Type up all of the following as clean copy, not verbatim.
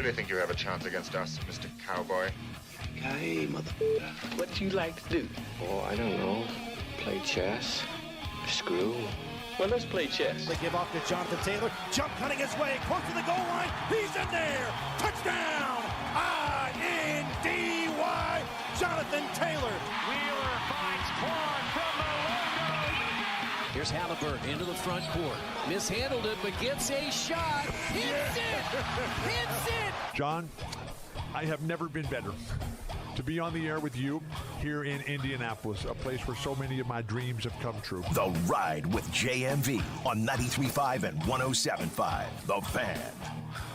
really think you have a chance against us, Mr. Cowboy? Hey, motherfucker, what do you like to do? Oh, I don't know. Play chess. Screw. Well, let's play chess. They give off to Jonathan Taylor. Jump cutting his way close to the goal line. He's in there. Touchdown. I-N-D-Y. Jonathan Taylor. Wheeler finds Quan from the logo. Here's Halliburton into the front court. Mishandled it, but gets a shot. Hits it. Hits it. John, I have never been better to be on the air with you here in Indianapolis, a place where so many of my dreams have come true. The Ride with JMV on 93.5 and 107.5. The Fan.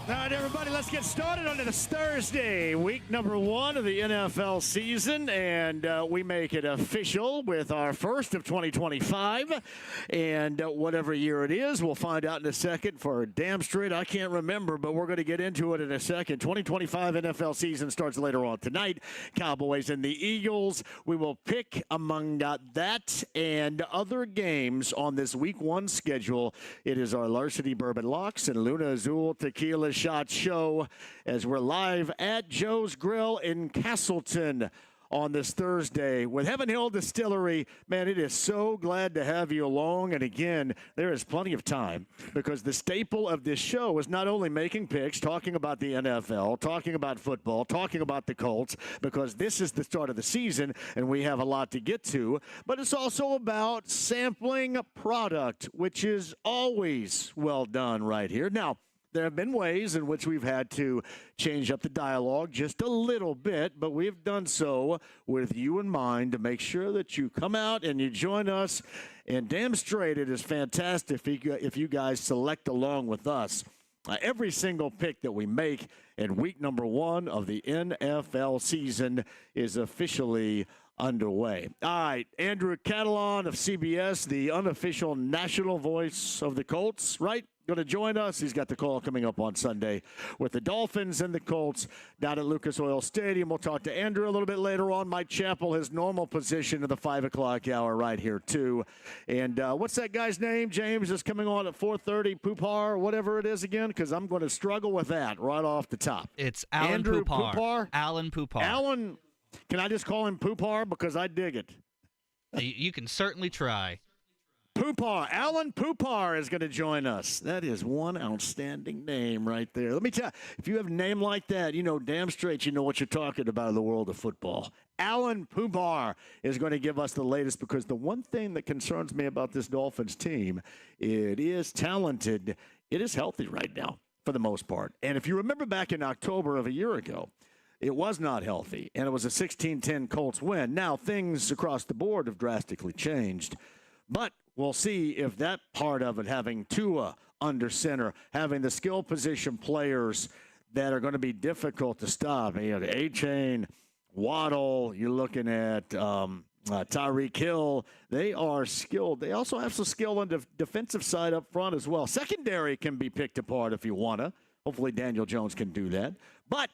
All right, everybody, let's get started on this Thursday, week number 1 of the NFL season, and we make it official with our first of 2025, and whatever year it is, we'll find out in a second. For damn straight, I can't remember, but we're going to get into it in a second. 2025 NFL season starts later on tonight. Cowboys and the Eagles. We will pick among that and other games on this week 1 schedule. It is our Larceny Bourbon Locks and Luna Azul Tequila Shot Show as we're live at Joe's Grill in Castleton on this Thursday with Heaven Hill Distillery. Man, it is so glad to have you along. And again, there is plenty of time because the staple of this show is not only making picks, talking about the NFL, talking about football, talking about the Colts, because this is the start of the season and we have a lot to get to, but it's also about sampling product, which is always well done right here. Now, there have been ways in which we've had to change up the dialogue just a little bit, but we've done so with you in mind to make sure that you come out and you join us. And damn straight, it is fantastic if you guys select along with us every single pick that we make. And week number 1 of the NFL season is officially underway. All right, Andrew Catalon of CBS, the unofficial national voice of the Colts, right? Going to join us. He's got the call coming up on Sunday with the Dolphins and the Colts down at Lucas Oil Stadium. We'll talk to Andrew a little bit later on. Mike Chappell, his normal position of the 5 o'clock hour right here, too. And what's that guy's name, James, is coming on at 4:30, Pupart, whatever it is again, because I'm going to struggle with that right off the top. It's Alan Andrew Pupart. Alan Pupart. Alan, can I just call him Pupart because I dig it? You can certainly try. Pupart. Alan Pupart is going to join us. That is one outstanding name right there. Let me tell you, if you have a name like that, you know damn straight you know what you're talking about in the world of football. Alan Pupart is going to give us the latest because the one thing that concerns me about this Dolphins team, it is talented. It is healthy right now for the most part. And if you remember back in October of a year ago, it was not healthy, and it was a 16-10 Colts win. Now, things across the board have drastically changed, but we'll see if that part of it, having Tua under center, having the skill position players that are going to be difficult to stop. You know, the A-Chain, Waddle, you're looking at Tyreek Hill. They are skilled. They also have some skill on the defensive side up front as well. Secondary can be picked apart if you want to. Hopefully Daniel Jones can do that. But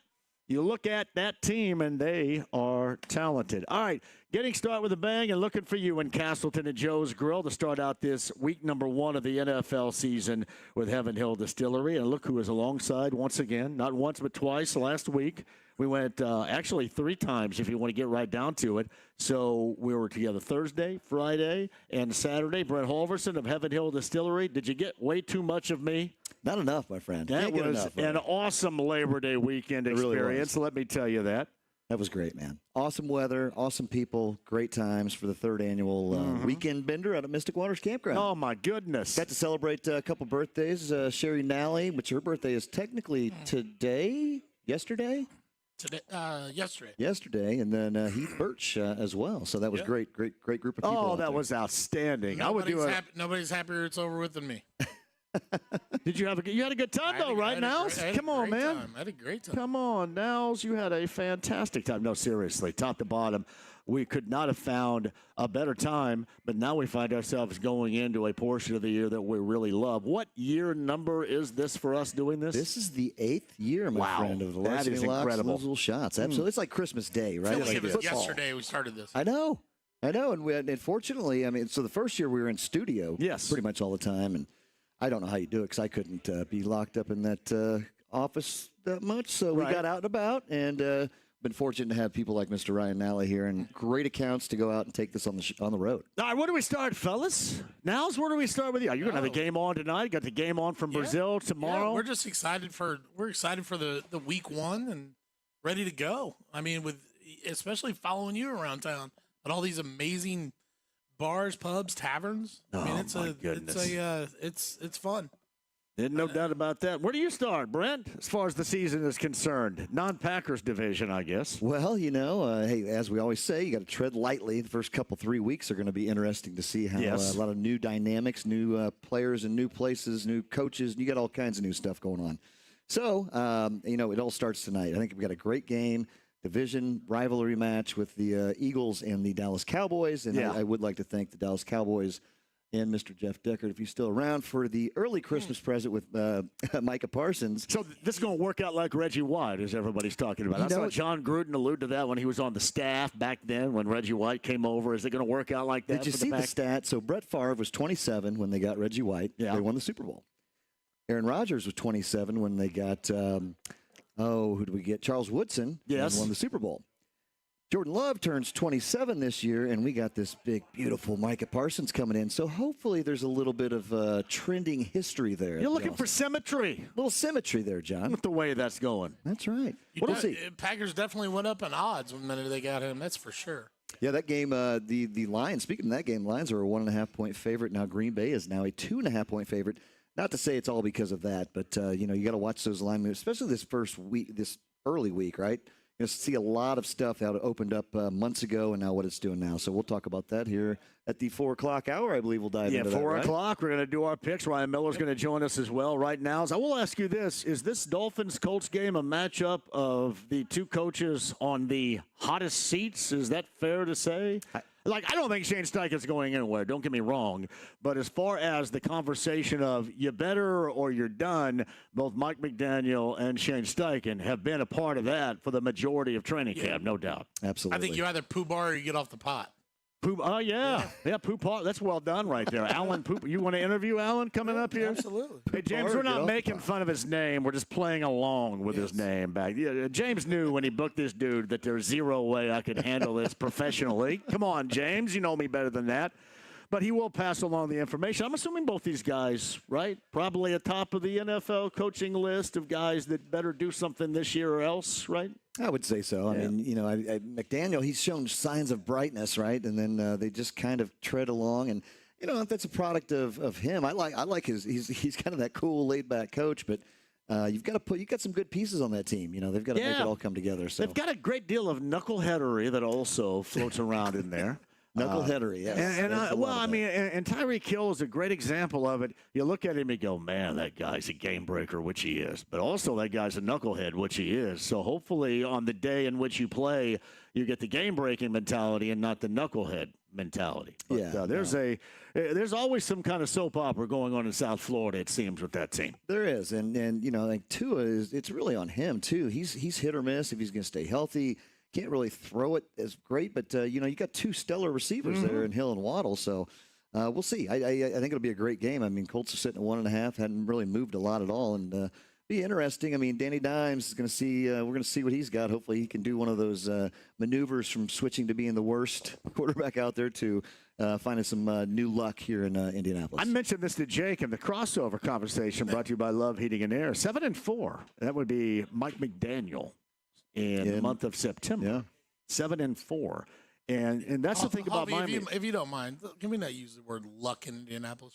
you look at that team, and they are talented. All right, getting started with a bang and looking for you in Castleton at Joe's Grill to start out this week number 1 of the NFL season with Heaven Hill Distillery. And look who is alongside once again, not once but twice last week. We went actually 3 times if you want to get right down to it. So we were together Thursday, Friday, and Saturday. Brett Halverson of Heaven Hill Distillery. Did you get way too much of me? Not enough, my friend. That was an awesome Labor Day weekend experience, really, let me tell you that. That was great, man. Awesome weather, awesome people, great times for the 3rd annual weekend bender out at Mystic Waters Campground. Oh, my goodness. Got to celebrate a couple birthdays. Sherry Nally, which her birthday is technically yesterday, and then Heath Birch as well. So that was great group of people. Oh, that was outstanding. Nobody's happier it's over with than me. Did you had a good time though, right, Nels? Come on, man. I had a great time. Come on, Nels. You had a fantastic time. No, seriously, top to bottom. We could not have found a better time, but now we find ourselves going into a portion of the year that we really love. What year number is this for us doing this? This is the 8th year, my friend, of the That is incredible. Those little shots. Absolutely. It's like Christmas Day, right? I feel like it was yesterday we started this. I know. And fortunately, so the first year we were in studio pretty much all the time, and I don't know how you do it because I couldn't be locked up in that office that much, so we got out and about, and been fortunate to have people like Mr. Ryan Nally here and great accounts to go out and take this on the road. All right, where do we start, fellas? Now's where do we start with you? You're going to have a game on tonight. You got the game on from Brazil tomorrow. Yeah, we're just excited for the week one and ready to go. I mean, especially following you around town at all these amazing bars, pubs, taverns. I mean, it's fun. No doubt about that. Where do you start, Brent, as far as the season is concerned? Non-Packers division, I guess. Well, hey, as we always say, you got to tread lightly. The first 3 weweeks are going to be interesting to see how a lot of new dynamics, new players in new places, new coaches. You got all kinds of new stuff going on. So, it all starts tonight. I think we've got a great game, division rivalry match with the Eagles and the Dallas Cowboys. And I would like to thank the Dallas Cowboys and Mr. Jeff Deckard, if he's still around, for the early Christmas present with Micah Parsons. So this is going to work out like Reggie White, as everybody's talking about. I saw John Gruden allude to that when he was on the staff back then when Reggie White came over. Is it going to work out like that? Did you see the stat? So Brett Favre was 27 when they got Reggie White. Yeah. They won the Super Bowl. Aaron Rodgers was 27 when they got, who did we get? Charles Woodson. Yes. And won the Super Bowl. Jordan Love turns 27 this year, and we got this big, beautiful Micah Parsons coming in. So hopefully there's a little bit of trending history there. You're looking for symmetry. A little symmetry there, John. With the way that's going. That's right. We'll see. Packers definitely went up in odds the minute they got him. That's for sure. Yeah, that game, the Lions, speaking of that game, Lions are a 1.5-point favorite. Now Green Bay is now a 2.5-point favorite. Not to say it's all because of that, but, you got to watch those line moves, especially this first week, this early week, right? You'll see a lot of stuff how it opened up months ago and now what it's doing now. So we'll talk about that here at the 4 o'clock hour. I believe we'll dive into that. 4 o'clock. We're going to do our picks. Ryan Miller's going to join us as well right now. So I will ask you this. Is this Dolphins-Colts game a matchup of the two coaches on the hottest seats? Is that fair to say? I don't think Shane Steichen's going anywhere. Don't get me wrong. But as far as the conversation of you better or you're done, both Mike McDaniel and Shane Steichen have been a part of that for the majority of training camp, no doubt. Absolutely. I think you either Pupart or you get off the pot. Pupart. That's well done right there. Alan Pupart. You want to interview Alan coming up here? Absolutely. Hey, James, we're not making fun of his name. We're just playing along with his name back. Yeah, James knew when he booked this dude that there's zero way I could handle this professionally. Come on, James. You know me better than that. But he will pass along the information. I'm assuming both these guys, right? Probably atop of the NFL coaching list of guys that better do something this year or else, right? I would say so. I mean, McDaniel, he's shown signs of brightness, right? And then they just kind of tread along. And, that's a product of him. I like he's kind of that cool, laid-back coach, but you've got some good pieces on that team. They've got to make it all come together. So they've got a great deal of knuckleheadery that also floats around in there. Knuckleheadery, yes. And Tyreek Hill is a great example of it. You look at him and go, man, that guy's a game breaker, which he is. But also that guy's a knucklehead, which he is. So hopefully on the day in which you play, you get the game-breaking mentality and not the knucklehead mentality. But, there's always some kind of soap opera going on in South Florida, it seems, with that team. There is. And I think Tua it's really on him, too. He's hit or miss if he's going to stay healthy. Can't really throw it as great, but you got two stellar receivers there in Hill and Waddle, so we'll see. I think it'll be a great game. I mean, Colts are sitting at 1.5, hadn't really moved a lot at all, and be interesting. I mean, Danny Dimes is going to see. We're going to see what he's got. Hopefully, he can do one of those maneuvers from switching to being the worst quarterback out there to finding some new luck here in Indianapolis. I mentioned this to Jake in the crossover conversation brought to you by Love Heating and Air. 7-4. That would be Mike McDaniel. In the month of September, 7-4, and that's the thing about Miami. If you don't mind, can we not use the word luck in Indianapolis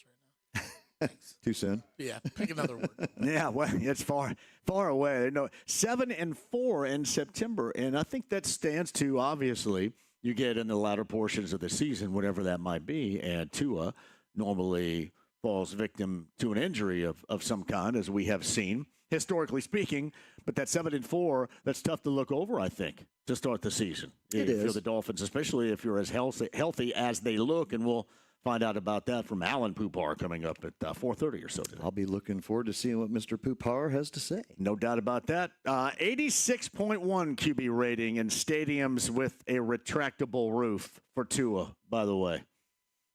right now? Too soon. Yeah, pick another word. Yeah, well, it's far away. No, 7-4 in September, and I think that stands to obviously you get in the latter portions of the season, whatever that might be, and Tua normally falls victim to an injury of some kind, as we have seen. Historically speaking, but that 7-4, that's tough to look over, I think, to start the season. If you're the Dolphins, especially if you're as healthy as they look, and we'll find out about that from Alan Pupart coming up at 4:30 or so today. I'll be looking forward to seeing what Mr. Pupart has to say. No doubt about that. 86.1 QB rating in stadiums with a retractable roof for Tua, by the way.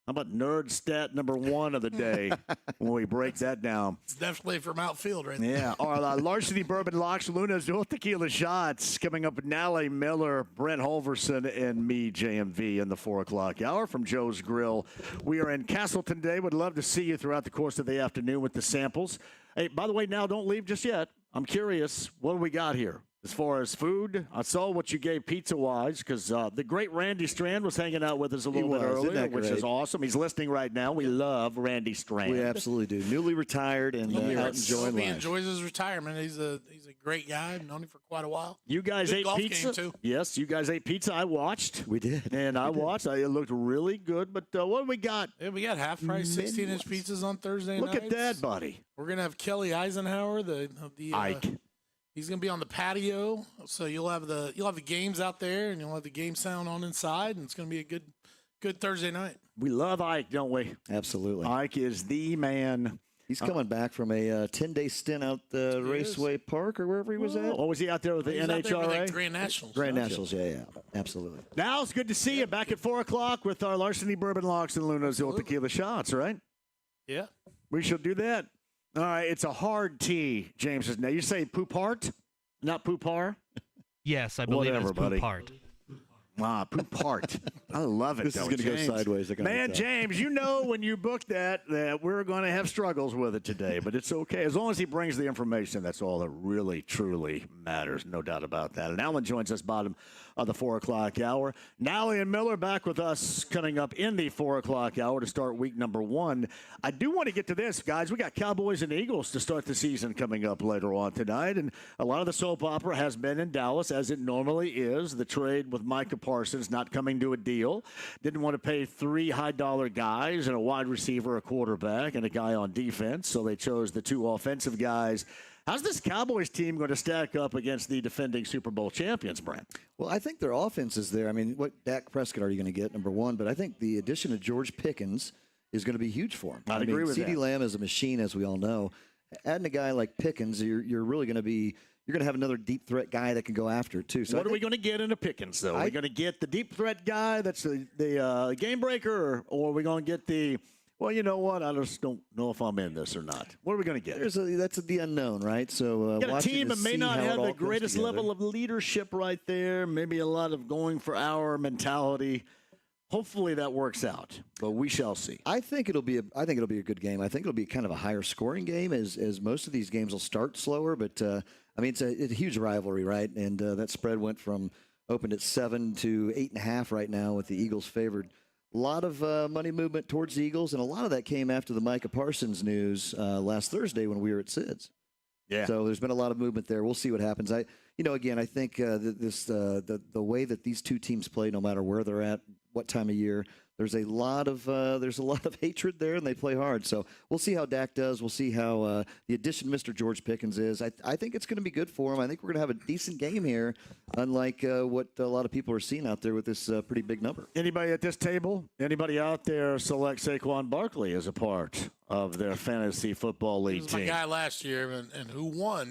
How about nerd stat number 1 of the day when we break that down? It's definitely from outfield right there. Yeah. Our larceny bourbon locks, Luna's dual tequila shots coming up with Nally Miller, Brent Holverson, and me, JMV, in the 4 o'clock hour from Joe's Grill. We are in Castleton today. Would love to see you throughout the course of the afternoon with the samples. Hey, by the way, now don't leave just yet. I'm curious, what do we got here? As far as food, I saw what you gave pizza-wise because the great Randy Strand was hanging out with us a little bit earlier, which is awesome. He's listening right now. We love Randy Strand. We absolutely do. Newly retired and out enjoying life. He enjoys his retirement. He's a great guy. I've known him for quite a while. You guys Good ate golf pizza? Game too. Yes, you guys ate pizza. I watched. We did. And I watched. It looked really good. But what do we got? Yeah, we got half-price 16-inch pizzas on Thursday nights. Look at that, buddy. We're going to have Kelly Eisenhower, Ike. He's going to be on the patio, so you'll have the games out there, and you'll have the game sound on inside, and it's going to be a good Thursday night. We love Ike, don't we? Absolutely. Ike is the man. He's coming back from a 10-day stint out the Raceway Park or wherever he was at. Oh, was he out there with the NHRA? Out there with the Grand Nationals. Grand Nationals, yeah, absolutely. Now it's good to see you back at 4 o'clock with our Larceny Bourbon Locks and Luna's Dual Tequila Shots, right? Yeah. We shall do that. All right, it's a hard T, James says. Now, you say Pupart, not Pupar? Yes, I believe Whatever, it's buddy. Pupart. Pupart. I love it, This is going to go sideways. Man, James, you know when you booked that we're going to have struggles with it today, but it's okay. As long as he brings the information, that's all that really, truly matters. No doubt about that. And Alan joins us bottom of the 4 o'clock hour. Nally and Miller back with us coming up in the 4 o'clock hour to start week number 1. I do want to get to this, guys. We got Cowboys and Eagles to start the season coming up later on tonight, and a lot of the soap opera has been in Dallas, as it normally is. The trade with Micah Parsons not coming to a deal. Didn't want to pay 3 high-dollar guys and a wide receiver, a quarterback, and a guy on defense, so they chose the 2 offensive guys. How's this Cowboys team going to stack up against the defending Super Bowl champions, Brent? Well, I think their offense is there. I mean, what Dak Prescott are you going to get, number 1? But I think the addition of George Pickens is going to be huge for him. I'd agree with that. CeeDee Lamb is a machine, as we all know. Adding a guy like Pickens, you're really going to be – you're going to have another deep threat guy that can go after it, too. So what are we going to get in a Pickens, though? Are we going to get the deep threat guy that's the game breaker, or are we going to get the – well, you know what? I just don't know if I'm in this or not. What are we going to get? That's the unknown, right? So got a team that may not have the greatest level of leadership right there. Maybe a lot of going for our mentality. Hopefully that works out, but we shall see. I think it'll be a good game. I think it'll be kind of a higher scoring game, as most of these games will start slower. But I mean, it's a huge rivalry, right? And that spread opened at 7 to 8.5 right now, with the Eagles favored. A lot of money movement towards the Eagles, and a lot of that came after the Micah Parsons news last Thursday when we were at Sid's. Yeah. So there's been a lot of movement there. We'll see what happens. I think the way that these two teams play, no matter where they're at, what time of year, there's a lot of hatred there, and they play hard. So we'll see how Dak does. We'll see how the addition of Mr. George Pickens is. I think it's going to be good for him. I think we're going to have a decent game here, unlike what a lot of people are seeing out there with this pretty big number. Anybody at this table, anybody out there select Saquon Barkley as a part of their fantasy football league He was team? my guy last year, and who won?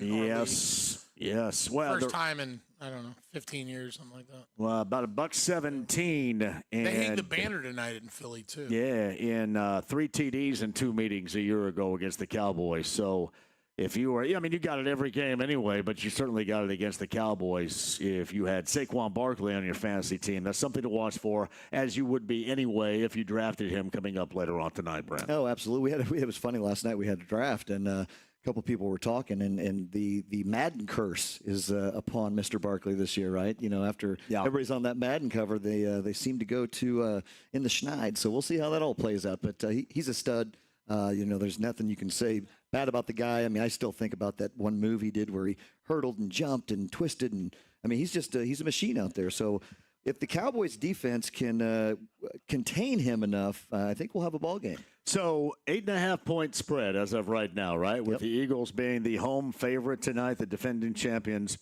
Yes. Well, first time in, I don't know, 15 years, something like that. Well, about $1.17. And they hang the banner tonight in Philly, too. Yeah, in 3 TDs and 2 meetings a year ago against the Cowboys. So if you were, you got it every game anyway, but you certainly got it against the Cowboys if you had Saquon Barkley on your fantasy team. That's something to watch for, as you would be anyway if you drafted him coming up later on tonight, Brent. Oh, absolutely. It was funny last night. We had a draft, and a couple of people were talking, and the Madden curse is upon Mr. Barkley this year, right? After everybody's on that Madden cover, they seem to go to in the schneid. So we'll see how that all plays out. But he's a stud. There's nothing you can say bad about the guy. I mean, I still think about that one move he did where he hurdled and jumped and twisted, and I mean, he's a machine out there. So if the Cowboys defense can contain him enough, I think we'll have a ball game. So 8.5-point spread as of right now, right? With the Eagles being the home favorite tonight, the defending champions.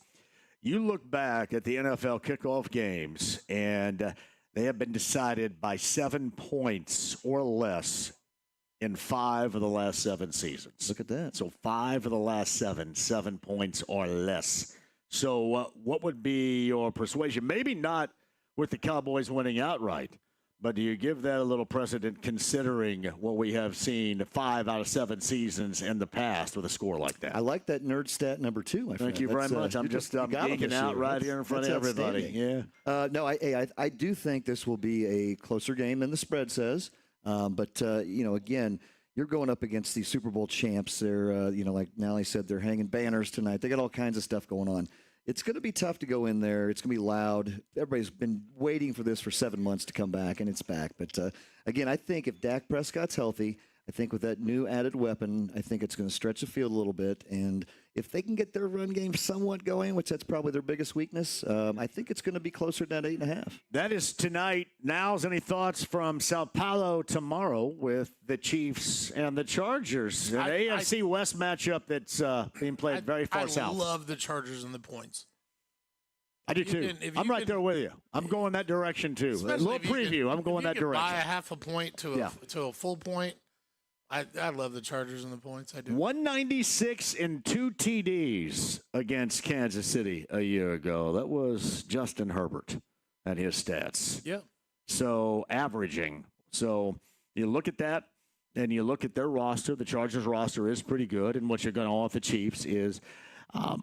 You look back at the NFL kickoff games, and they have been decided by 7 points or less in 5 of the last 7 seasons. Look at that. So 5 of the last 7 points or less. So what would be your persuasion? Maybe not with the Cowboys winning outright, But do you give that a little precedent considering what we have seen 5 out of 7 seasons in the past with a score like that? I like that nerd stat number 2, my friend. Thank you very much. I'm geeking out right here in front of everybody. Yeah. No, I do think this will be a closer game than the spread says. But again, you're going up against these Super Bowl champs. They're, like Nally said, they're hanging banners tonight. They got all kinds of stuff going on. It's going to be tough to go in there. It's going to be loud. Everybody's been waiting for this for 7 months to come back, and it's back. But, again, I think if Dak Prescott's healthy, I think with that new added weapon, I think it's going to stretch the field a little bit. And if they can get their run game somewhat going, which that's probably their biggest weakness, I think it's going to be closer to that 8.5. That is tonight. Now's any thoughts from Sao Paulo tomorrow with the Chiefs and the Chargers? An AFC West matchup that's being played very far south. I love the Chargers and the points. I do too. I'm right there with you. I'm going that direction too. A little preview. I'm going that direction. Buy a half a point to a full point. I love the Chargers and the points. I do. 196 and 2 TDs against Kansas City a year ago. That was Justin Herbert and his stats. Yep. So averaging. So you look at that and you look at their roster. The Chargers roster is pretty good. And what you're going to off the Chiefs is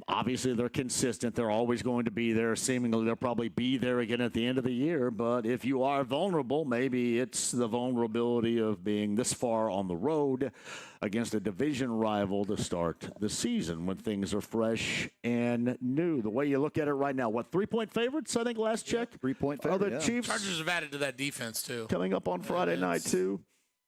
obviously they're consistent. They're always going to be there. Seemingly they'll probably be there again at the end of the year. But if you are vulnerable, maybe it's the vulnerability of being this far on the road against a division rival to start the season when things are fresh and new. The way you look at it right now, what, 3-point favorites, I think, last check? 3-point favorite, the Chiefs Chargers have added to that defense, too. Coming up on Friday night, too.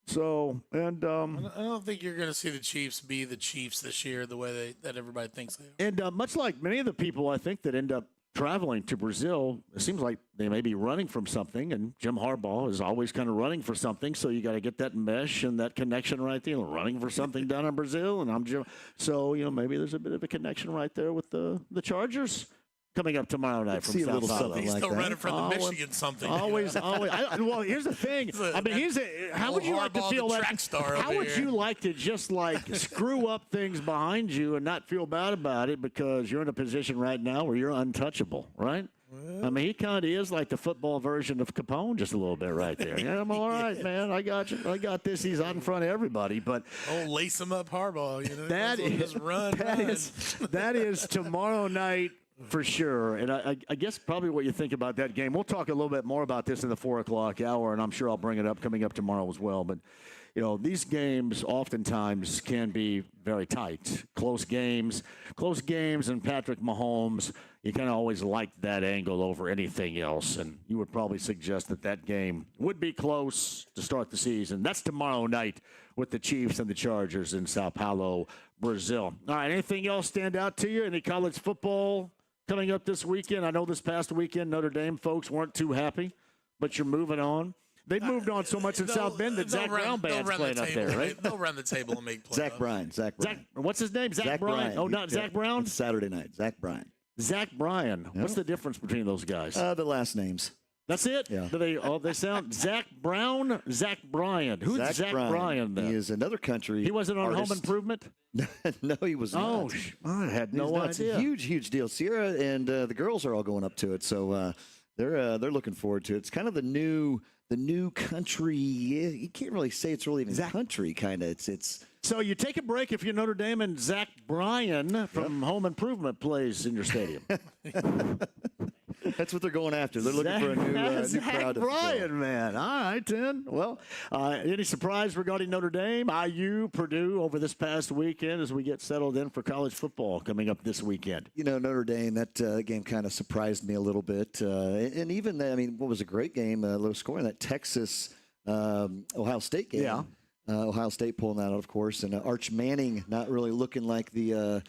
So, and I don't think you're going to see the Chiefs be the Chiefs this year the way that everybody thinks they are. And much like many of the people, I think, that end up traveling to Brazil, it seems like they may be running from something, and Jim Harbaugh is always kind of running for something, so you got to get that mesh and that connection right there. Running for something down in Brazil, and I'm Jim. So, maybe there's a bit of a connection right there with the Chargers. Coming up tomorrow night from South Paulo. He's still running from the Michigan something. Always. Well, here's the thing. How would you like to feel that? How would you like to just screw up things behind you and not feel bad about it because you're in a position right now where you're untouchable, right? Well, I mean, he kind of is like the football version of Capone just a little bit right there. Yeah, I'm all right, man. I got you. I got this. He's out in front of everybody. But lace him up Harbaugh. That is tomorrow night. For sure. And I guess probably what you think about that game, we'll talk a little bit more about this in the 4 o'clock hour, and I'm sure I'll bring it up coming up tomorrow as well. But, these games oftentimes can be very tight. Close games and Patrick Mahomes, you kind of always like that angle over anything else. And you would probably suggest that game would be close to start the season. That's tomorrow night with the Chiefs and the Chargers in Sao Paulo, Brazil. All right, anything else stand out to you? Any college football coming up this weekend? I know this past weekend Notre Dame folks weren't too happy, but you're moving on. They've moved on so much in South Bend that Zach Brown band's playing up there, right? They'll run the table and make plays. Zach Bryan. What's his name? Zach Bryan. Oh, not Zach Brown? It's Saturday night. Zach Bryan. Zach Bryan. Yep. What's the difference between those guys? The last names. That's it? Yeah. Do they sound Zach Brown, Zach Bryan. Who's Zach Bryan then? He is another country. He wasn't on artist. Home Improvement? No, he was not. Oh, I had no idea. It's a huge deal. Sierra and the girls are all going up to it, so they're looking forward to it. It's kind of the new country. You can't really say it's really even country, kind of. It's. So you take a break if you're Notre Dame and Zach Bryan from Home Improvement plays in your stadium. That's what they're going after. They're looking for a new crowd. Zach Bryan, man. All right, then. Well, any surprise regarding Notre Dame, IU, Purdue over this past weekend as we get settled in for college football coming up this weekend? Notre Dame, that game kind of surprised me a little bit. And even, what was a great game, low scoring, that Texas-Ohio State game. Yeah. Ohio State pulling that out, of course. And Arch Manning not really looking like the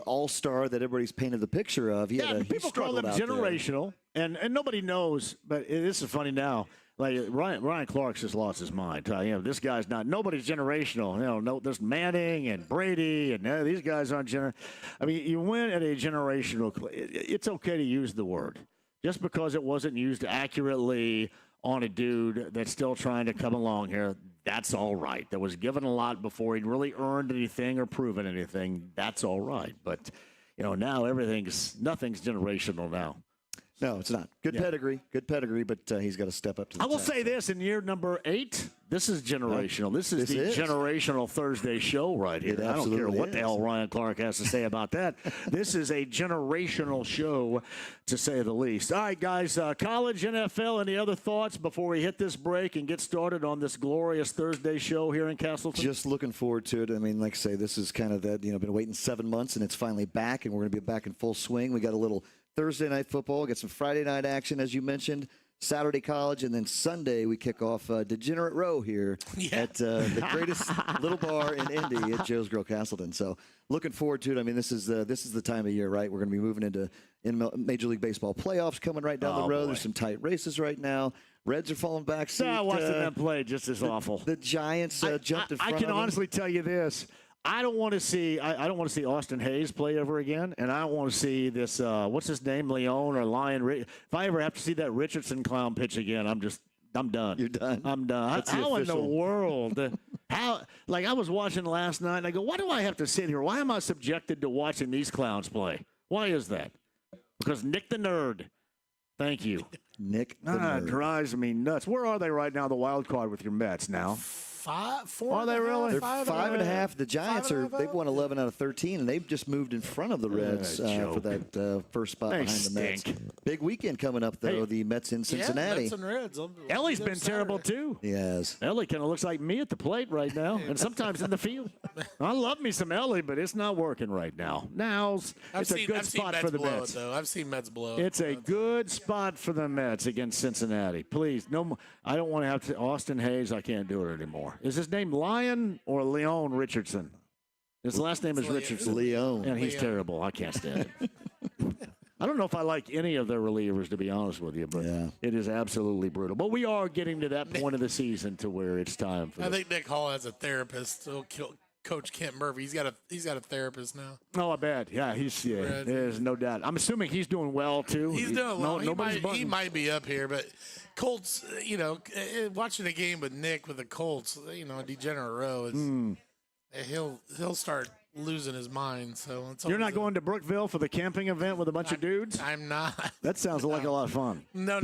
all-star that everybody's painted the picture of. People call him generational, and nobody knows, but this is funny now. Like Ryan Clark's just lost his mind. This guy's not. Nobody's generational. There's Manning and Brady, and these guys aren't generational. You win at a generational. It's okay to use the word, just because it wasn't used accurately on a dude that's still trying to come along here. That's all right. That was given a lot before he'd really earned anything or proven anything. That's all right. But, now nothing's generational now. No, it's not. Good pedigree, but he's got to step up to the I will task. say this, in year number 8, this is generational. This is generational Thursday show right here. I don't care what the hell Ryan Clark has to say about that. This is a generational show, to say the least. All right, guys, college, NFL, any other thoughts before we hit this break and get started on this glorious Thursday show here in Castleton? Just looking forward to it. I mean, like I say, this is kind of that, been waiting 7 months, and it's finally back, and we're going to be back in full swing. We got a little Thursday night football, got some Friday night action, as you mentioned, Saturday college, and then Sunday we kick off Degenerate Row here at the greatest little bar in Indy at Joe's Grill Castleton. So looking forward to it. I mean, this is the time of year, right? We're going to be moving into Major League Baseball playoffs coming right down the road. Boy. There's some tight races right now. Reds are falling back. Watching them play just as awful. The Giants jumped in front of them. I can honestly tell you this. I don't want to see Austin Hayes play ever again, and I don't want to see this what's his name, Leon or Lion. If I ever have to see that Richardson clown pitch again, I'm done. You're done. I'm done. How in the world? I was watching last night, and I go, why do I have to sit here? Why am I subjected to watching these clowns play? Why is that? Because Nick the Nerd. Thank you. Nick the Nerd. Drives me nuts. Where are they right now, the wild card with your Mets now? 4. Are they really? They're 5.5. The Giants they've won 11 out of 13, and they've just moved in front of the Reds for that first spot behind the Mets. Big weekend coming up, though. The Mets in Cincinnati. Mets and Reds. Ellie's been terrible, too. Yes. Ellie kind of looks like me at the plate right now, and sometimes in the field. I love me some Ellie, but it's not working right now. It's a good spot for the Mets. I've seen Mets blow. It's a good spot for the Mets against Cincinnati. Please, no. I don't want to have to. Austin Hayes, I can't do it anymore. Is his name Lion or Leon Richardson? His last name is Richardson. Leon. And he's terrible. I can't stand it. I don't know if I like any of their relievers, to be honest with you, but it is absolutely brutal. But we are getting to that point of the season to where it's time for. I think Nick Hall has a therapist. Coach Kent Murphy. He's got a therapist now. Oh, I bet. Yeah, there's no doubt. I'm assuming he's doing well too. He's doing well. He might be up here, but Colts. Watching a game with Nick with the Colts, Degenerate Row is he'll start losing his mind. So you're not going to Brookville for the camping event with a bunch of dudes? I'm not. That sounds like a lot of fun. No.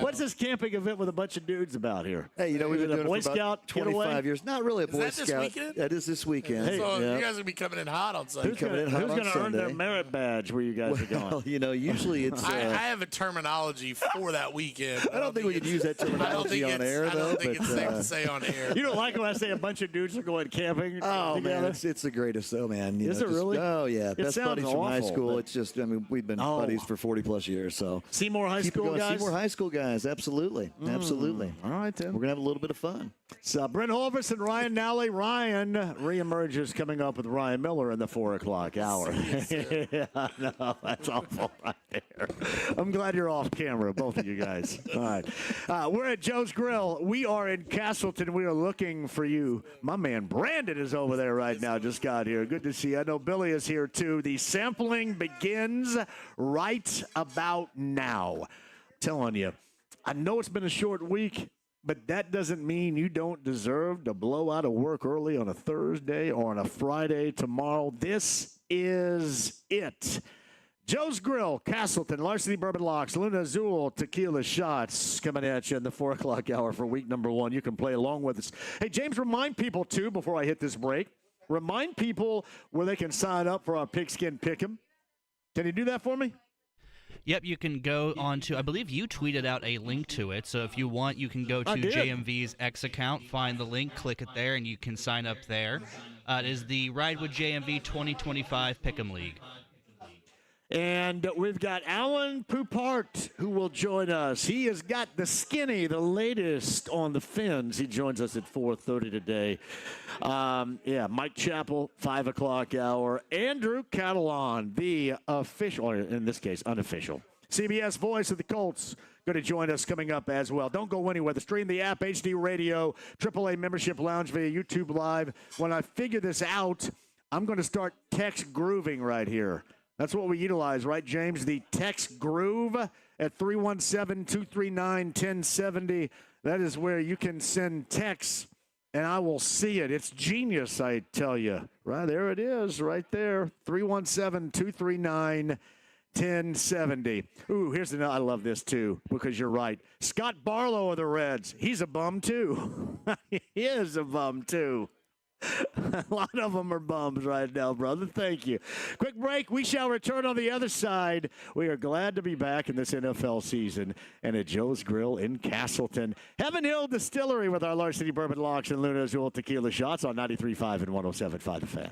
What's this camping event with a bunch of dudes about here? Hey, we've been doing a Boy it for Scout about 25 years. Not really a Boy Scout. This weekend? That is this weekend. Hey, so you guys will be coming in hot on Sunday. Who's going to earn their merit badge where you guys are going? Usually it's. I have a terminology for that weekend. I don't think we can use that terminology on air, though. I don't think it's safe to say on air. You don't like when I say a bunch of dudes are going camping? Oh, man, it's the greatest, though, man. Is it really? Oh, yeah. Best buddies from high school. But... It's just, we've been buddies for 40-plus years, so. Seymour High School guys? Seymour High School guys, absolutely. Absolutely. All right, then. We're going to have a little bit of fun. So, Brent Holvis and Ryan Nally. Ryan reemerges coming up with Ryan Miller in the 4 o'clock hour. Yeah, no, that's awful right there. I'm glad you're off camera, both of you guys. All right. We're at Joe's Grill. We are in Castleton. We are looking for you. My man Brandon is over there right now. Just got here. Good to see you. I know Billy is here, too. The sampling begins right about now. Telling you, I know it's been a short week, but that doesn't mean you don't deserve to blow out of work early on a Thursday or on a Friday tomorrow. This is it. Joe's Grill, Castleton, Larceny Bourbon Locks, Luna Azul Tequila Shots coming at you in the 4 o'clock hour for week number 1. You can play along with us. Hey, James, remind people, too, before I hit this break, remind people where they can sign up for our Pigskin Pick'em. Can you do that for me? Yep, you can go on to, I believe you tweeted out a link to it, so if you want, you can go to JMV's X account, find the link, click it there, and you can sign up there. It is the Ride with JMV 2025 Pick'em League. And we've got Alan Pupart, who will join us. He has got the skinny, the latest on the fins. He joins us at 4:30 today. Mike Chappell, 5 o'clock hour. Andrew Catalon, the official, or in this case, unofficial, CBS voice of the Colts, going to join us coming up as well. Don't go anywhere. Stream the app, HD Radio, AAA Membership Lounge via YouTube Live. When I figure this out, I'm going to start text grooving right here. That's what we utilize, right, James? The text groove at 317-239-1070. That is where you can send texts, and I will see it. It's genius, I tell you. Right there it is, right there. 317-239-1070. 1070. Ooh, here's another. I love this too because you're right. Scott Barlow of the Reds. He's a bum too. He is a bum too. A lot of them are bums right now, brother. Thank you. Quick break. We shall return on the other side. We are glad to be back in this NFL season and at Joe's Grill in Castleton. Heaven Hill Distillery with our Large City Bourbon Locks and Luna's Jewel Tequila Shots on 93.5 and 107.5 The Fan.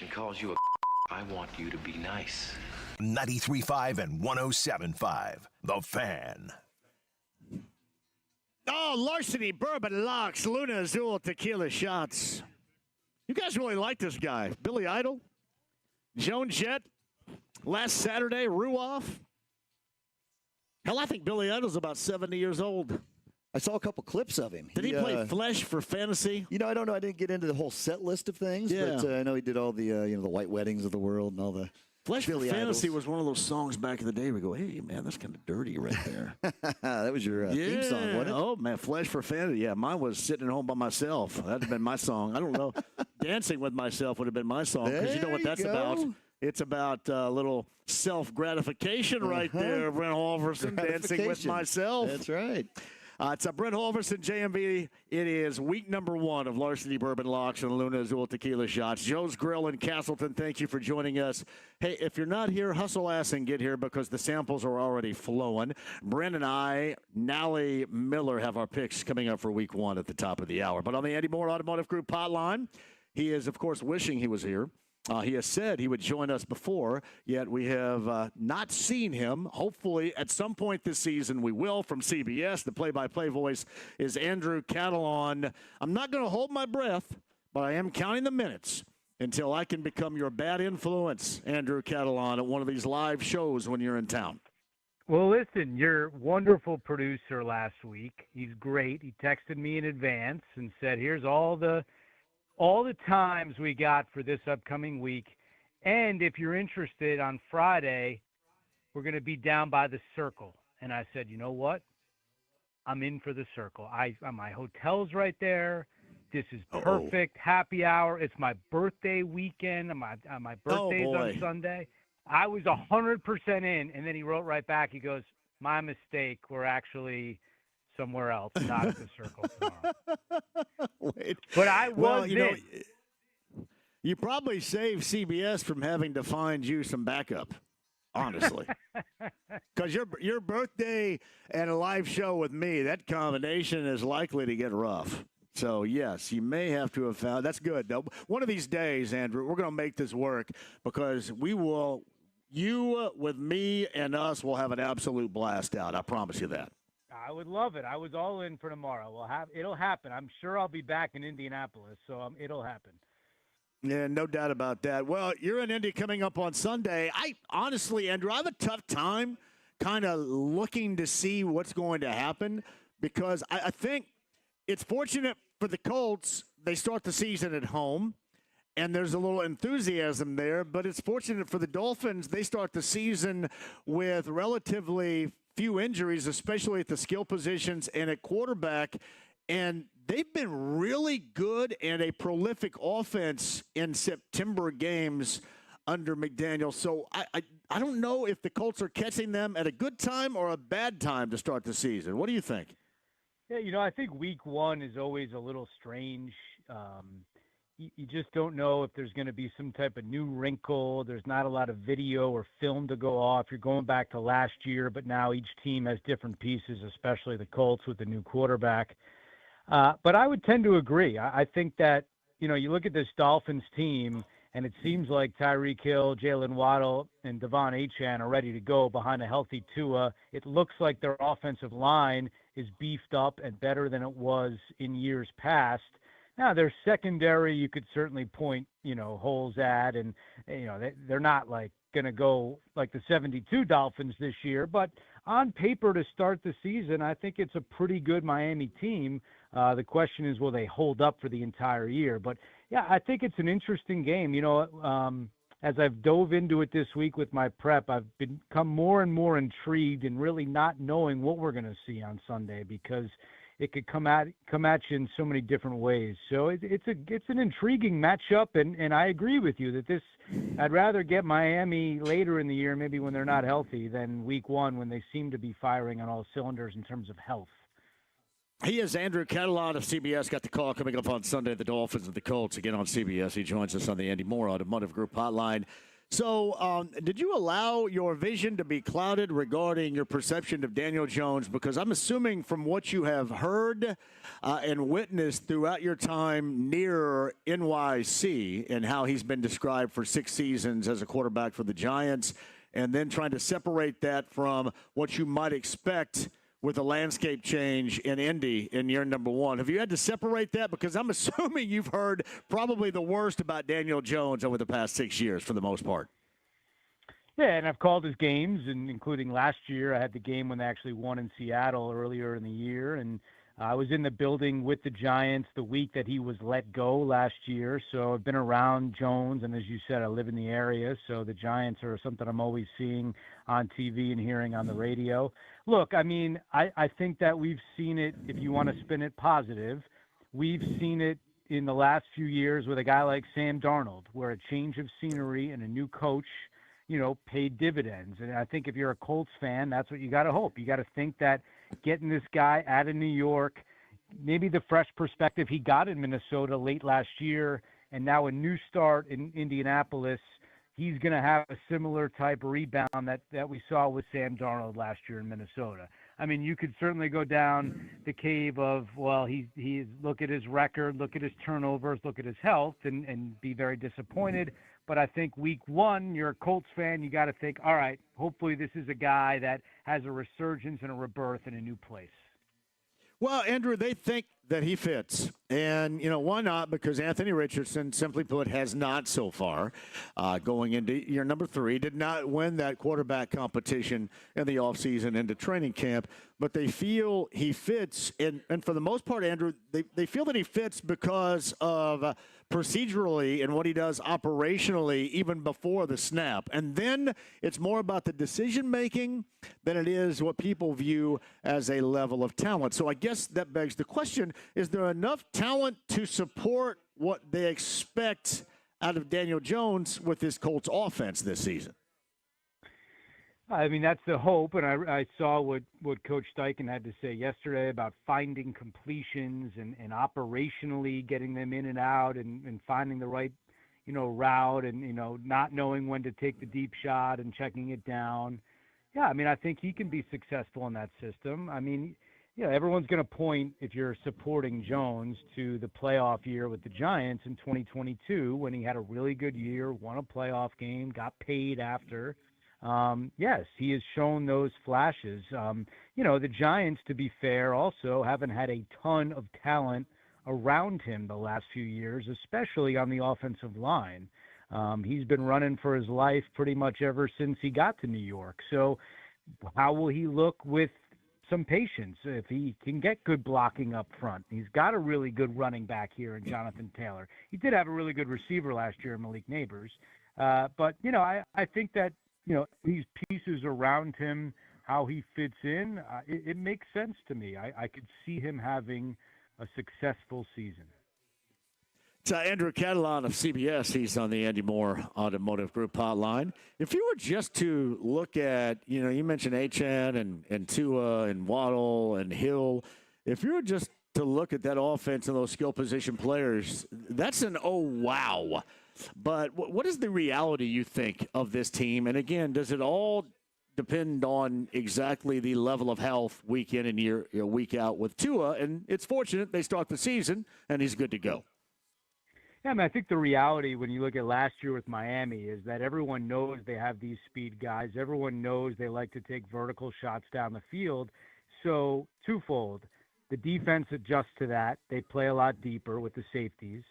and calls you a I want you to be nice. 93.5 and 107.5. The Fan. Oh, Larceny, Bourbon Locks, Luna Azul Tequila Shots. You guys really like this guy. Billy Idol, Joan Jett, last Saturday, Ruoff. Hell, I think Billy Idol's about 70 years old. I saw a couple clips of him. Did he play Flesh for Fantasy? I don't know. I didn't get into the whole set list of things, but I know he did all the the White Weddings of the world and all the Flesh Billy for Fantasy Idols. was one of those songs back in the day. We go, hey man, that's kind of dirty right there. That was your theme song, wasn't it? Oh man, Flesh for Fantasy. Yeah, mine was Sitting at Home by Myself. That'd have been my song. I don't know. Dancing with Myself would have been my song because you know what that's about. It's about little self-gratification right there. Brent Halverson, Dancing with Myself. That's right. It's Brent Halverson, JMV. It is week number 1 of Larceny Bourbon Locks and Luna Azul Tequila Shots. Joe's Grille in Castleton, thank you for joining us. Hey, if you're not here, hustle ass and get here because the samples are already flowing. Brent and I, Nally Miller, have our picks coming up for week 1 at the top of the hour. But on the Andy Moore Automotive Group hotline, he is, of course, wishing he was here. He has said he would join us before, yet we have not seen him. Hopefully, at some point this season, we will. From CBS, the play-by-play voice is Andrew Catalon. I'm not going to hold my breath, but I am counting the minutes until I can become your bad influence, Andrew Catalon, at one of these live shows when you're in town. Well, listen, your wonderful producer last week, he's great. He texted me in advance and said, here's all the times we got for this upcoming week. And if you're interested, on Friday, we're going to be down by the Circle. And I said, you know what? I'm in for the Circle. My hotel's right there. This is perfect. Happy hour. It's my birthday weekend. My birthday's on Sunday. I was 100% in. And then he wrote right back. He goes, my mistake. We're actually somewhere else, not at the Circle tomorrow. Wait. But I was you probably saved CBS from having to find you some backup, honestly. Because your birthday and a live show with me, that combination is likely to get rough. So, yes, you may have to have found – that's good, though. One of these days, Andrew, we're going to make this work because we will – you with me and us will have an absolute blast out. I promise you that. I would love it. I was all in for tomorrow. It'll happen. I'm sure I'll be back in Indianapolis, so it'll happen. Yeah, no doubt about that. Well, you're in Indy coming up on Sunday. Honestly, Andrew, I have a tough time kind of looking to see what's going to happen because I think it's fortunate for the Colts. They start the season at home, and there's a little enthusiasm there, but it's fortunate for the Dolphins. They start the season with relatively few injuries, especially at the skill positions and at quarterback, and they've been really good and a prolific offense in September games under McDaniel. So I don't know if the Colts are catching them at a good time or a bad time to start the season. What do you think? Yeah, I think week 1 is always a little strange. You just don't know if there's going to be some type of new wrinkle. There's not a lot of video or film to go off. You're going back to last year, but now each team has different pieces, especially the Colts with the new quarterback. But I would tend to agree. I think that, you look at this Dolphins team, and it seems like Tyreek Hill, Jalen Waddle, and Devon Achane are ready to go behind a healthy Tua. It looks like their offensive line is beefed up and better than it was in years past. Now, their secondary, you could certainly point, holes at, and, they're not going to go like the 72 Dolphins this year. But on paper to start the season, I think it's a pretty good Miami team. The question is, will they hold up for the entire year? But, yeah, I think it's an interesting game. As I've dove into it this week with my prep, I've become more and more intrigued and really not knowing what we're going to see on Sunday because – it could come at you in so many different ways. So it's an intriguing matchup, and I agree with you that I'd rather get Miami later in the year, maybe when they're not healthy, than week 1 when they seem to be firing on all cylinders in terms of health. He is Andrew Catalon of CBS. Got the call coming up on Sunday, the Dolphins and the Colts again on CBS. He joins us on the Andy Moore Automotive Group hotline. So, did you allow your vision to be clouded regarding your perception of Daniel Jones? Because I'm assuming from what you have heard and witnessed throughout your time near NYC and how he's been described for 6 seasons as a quarterback for the Giants, and then trying to separate that from what you might expect with a landscape change in Indy in year number 1. Have you had to separate that? Because I'm assuming you've heard probably the worst about Daniel Jones over the past 6 years for the most part. Yeah, and I've called his games, and including last year. I had the game when they actually won in Seattle earlier in the year, and I was in the building with the Giants the week that he was let go last year. So I've been around Jones, and as you said, I live in the area, so the Giants are something I'm always seeing on TV and hearing on the radio. Look, I mean, I think that we've seen it, if you want to spin it positive, we've seen it in the last few years with a guy like Sam Darnold, where a change of scenery and a new coach, paid dividends. And I think if you're a Colts fan, that's what you got to hope. You got to think that getting this guy out of New York, maybe the fresh perspective he got in Minnesota late last year, and now a new start in Indianapolis, he's going to have a similar type rebound that we saw with Sam Darnold last year in Minnesota. I mean, you could certainly go down the cave of, well, he's look at his record, look at his turnovers, look at his health, and be very disappointed. But I think week 1, you're a Colts fan, you got to think, all right, hopefully this is a guy that has a resurgence and a rebirth in a new place. Well, Andrew, they think that he fits. And, why not? Because Anthony Richardson, simply put, has not so far. Going into year number 3, did not win that quarterback competition in the offseason into training camp. But they feel he fits. And for the most part, Andrew, they feel that he fits because of procedurally and what he does operationally even before the snap. And then it's more about the decision-making than it is what people view as a level of talent. So I guess that begs the question, is there enough talent to support what they expect out of Daniel Jones with this Colts offense this season? I mean, that's the hope, and I saw what Coach Steichen had to say yesterday about finding completions and operationally getting them in and out and finding the right, route and, not knowing when to take the deep shot and checking it down. Yeah, I mean, I think he can be successful in that system. I mean, everyone's going to point, if you're supporting Jones, to the playoff year with the Giants in 2022 when he had a really good year, won a playoff game, got paid after. Yes, he has shown those flashes. The Giants, to be fair, also haven't had a ton of talent around him the last few years, especially on the offensive line. He's been running for his life pretty much ever since he got to New York. So how will he look with some patience if he can get good blocking up front? He's got a really good running back here in Jonathan Taylor. He did have a really good receiver last year in Malik Neighbors. But I think that, these pieces around him, how he fits in, it makes sense to me. I could see him having a successful season. It's Andrew Catalon of CBS. He's on the Andy Moore Automotive Group hotline. If you were just to look at, you mentioned Achane and Tua and Waddle and Hill. If you were just to look at that offense and those skill position players, that's an oh, wow. But what is the reality, you think, of this team? And, again, does it all depend on exactly the level of health week in and week out with Tua? And it's fortunate they start the season, and he's good to go. Yeah, I mean, I think the reality when you look at last year with Miami is that everyone knows they have these speed guys. Everyone knows they like to take vertical shots down the field. So, twofold. The defense adjusts to that. They play a lot deeper with the safeties.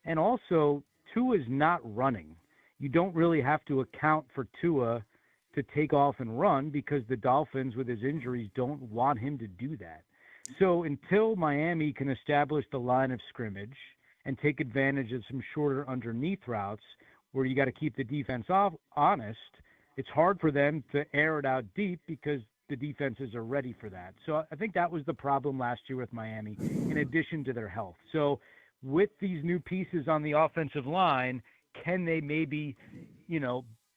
And also, Tua is not running. You don't really have to account for Tua to take off and run because the Dolphins, with his injuries, don't want him to do that. So until Miami can establish the line of scrimmage and take advantage of some shorter underneath routes where you got to keep the defense honest, it's hard for them to air it out deep because the defenses are ready for that. So I think that was the problem last year with Miami, in addition to their health. So with these new pieces on the offensive line, can they maybe,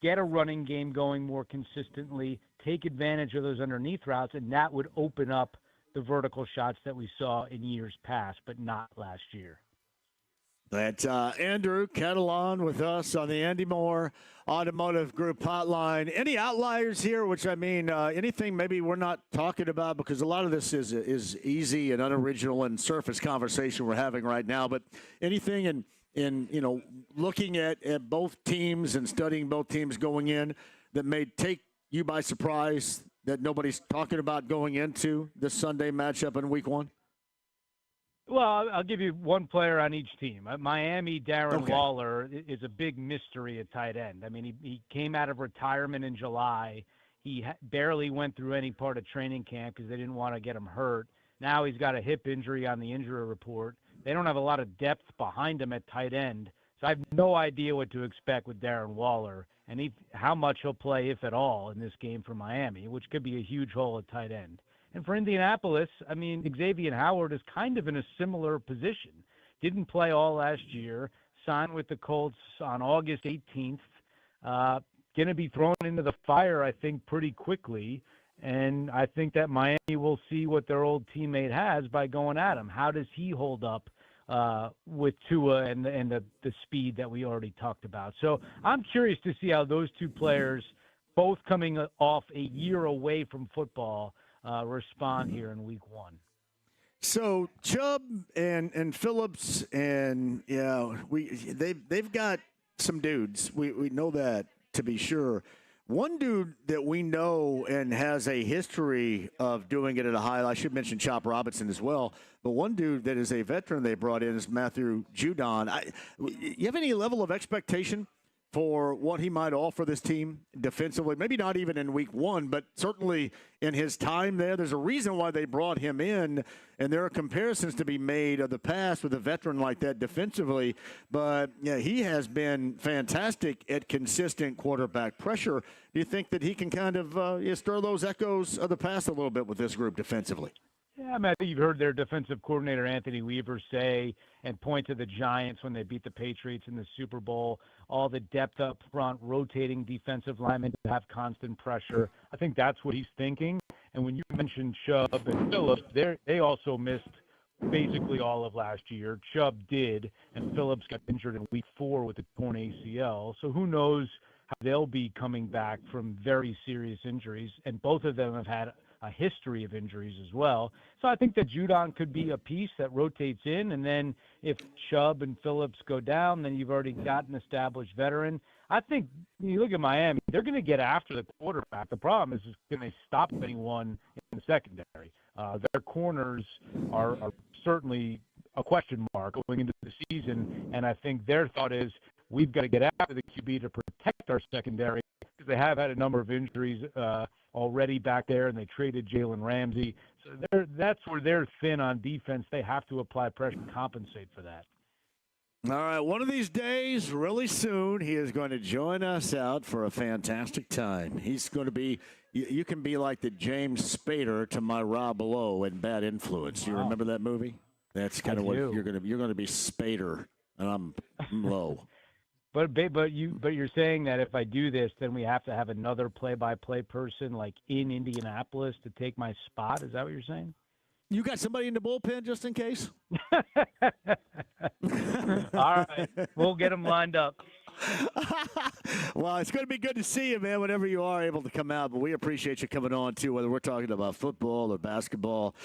get a running game going more consistently, take advantage of those underneath routes, and that would open up the vertical shots that we saw in years past, but not last year. That's Andrew Catalon with us on the Andy Moore Automotive Group hotline. Any outliers here, which I mean, anything maybe we're not talking about, because a lot of this is easy and unoriginal and surface conversation we're having right now, but anything in looking at both teams and studying both teams going in that may take you by surprise that nobody's talking about going into this Sunday matchup in Week 1? Well, I'll give you one player on each team. Miami, Darren Okay. Waller is a big mystery at tight end. I mean, he came out of retirement in July. He barely went through any part of training camp because they didn't want to get him hurt. Now he's got a hip injury on the injury report. They don't have a lot of depth behind him at tight end. So I have no idea what to expect with Darren Waller and how much he'll play, if at all, in this game for Miami, which could be a huge hole at tight end. And for Indianapolis, I mean, Xavier Howard is kind of in a similar position. Didn't play all last year, signed with the Colts on August 18th. Going to be thrown into the fire, I think, pretty quickly. And I think that Miami will see what their old teammate has by going at him. How does he hold up with Tua and the speed that we already talked about? So I'm curious to see how those two players, both coming off a year away from football, respond here in Week 1. So Chubb and Phillips and they've got some dudes. We know that to be sure. One dude that we know and has a history of doing it at a high, I should mention Chop Robinson as well, but one dude that is a veteran they brought in is Matthew Judon. You have any level of expectation for what he might offer this team defensively? Maybe not even in Week 1, but certainly in his time there. There's a reason why they brought him in, and there are comparisons to be made of the past with a veteran like that defensively. But yeah, he has been fantastic at consistent quarterback pressure. Do you think that he can kind of stir those echoes of the past a little bit with this group defensively? Yeah, I mean, I think you've heard their defensive coordinator, Anthony Weaver, say and point to the Giants when they beat the Patriots in the Super Bowl, all the depth up front, rotating defensive linemen to have constant pressure. I think that's what he's thinking. And when you mentioned Chubb and Phillips, they also missed basically all of last year. Chubb did, and Phillips got injured in Week 4 with a torn ACL. So who knows how they'll be coming back from very serious injuries. And both of them have had a history of injuries as well. So I think that Judon could be a piece that rotates in, and then if Chubb and Phillips go down, then you've already got an established veteran. I think you look at Miami, they're going to get after the quarterback. The problem is can they stop anyone in the secondary? Their corners are certainly a question mark going into the season, and I think their thought is we've got to get after the QB to protect our secondary because they have had a number of injuries already back there, and they traded Jalen Ramsey. So that's where they're thin on defense. They have to apply pressure and compensate for that. All right, one of these days, really soon, he is going to join us out for a fantastic time. He's going to be, you can be like the James Spader to my Rob Lowe in Bad Influence. You remember that movie? That's kind of what you're going to be Spader, and I'm Lowe. But you're saying that if I do this, then we have to have another play-by-play person like in Indianapolis to take my spot. Is that what you're saying? You got somebody in the bullpen just in case? All right. We'll get them lined up. Well, it's going to be good to see you, man, whenever you are able to come out. But we appreciate you coming on, too, whether we're talking about football or basketball.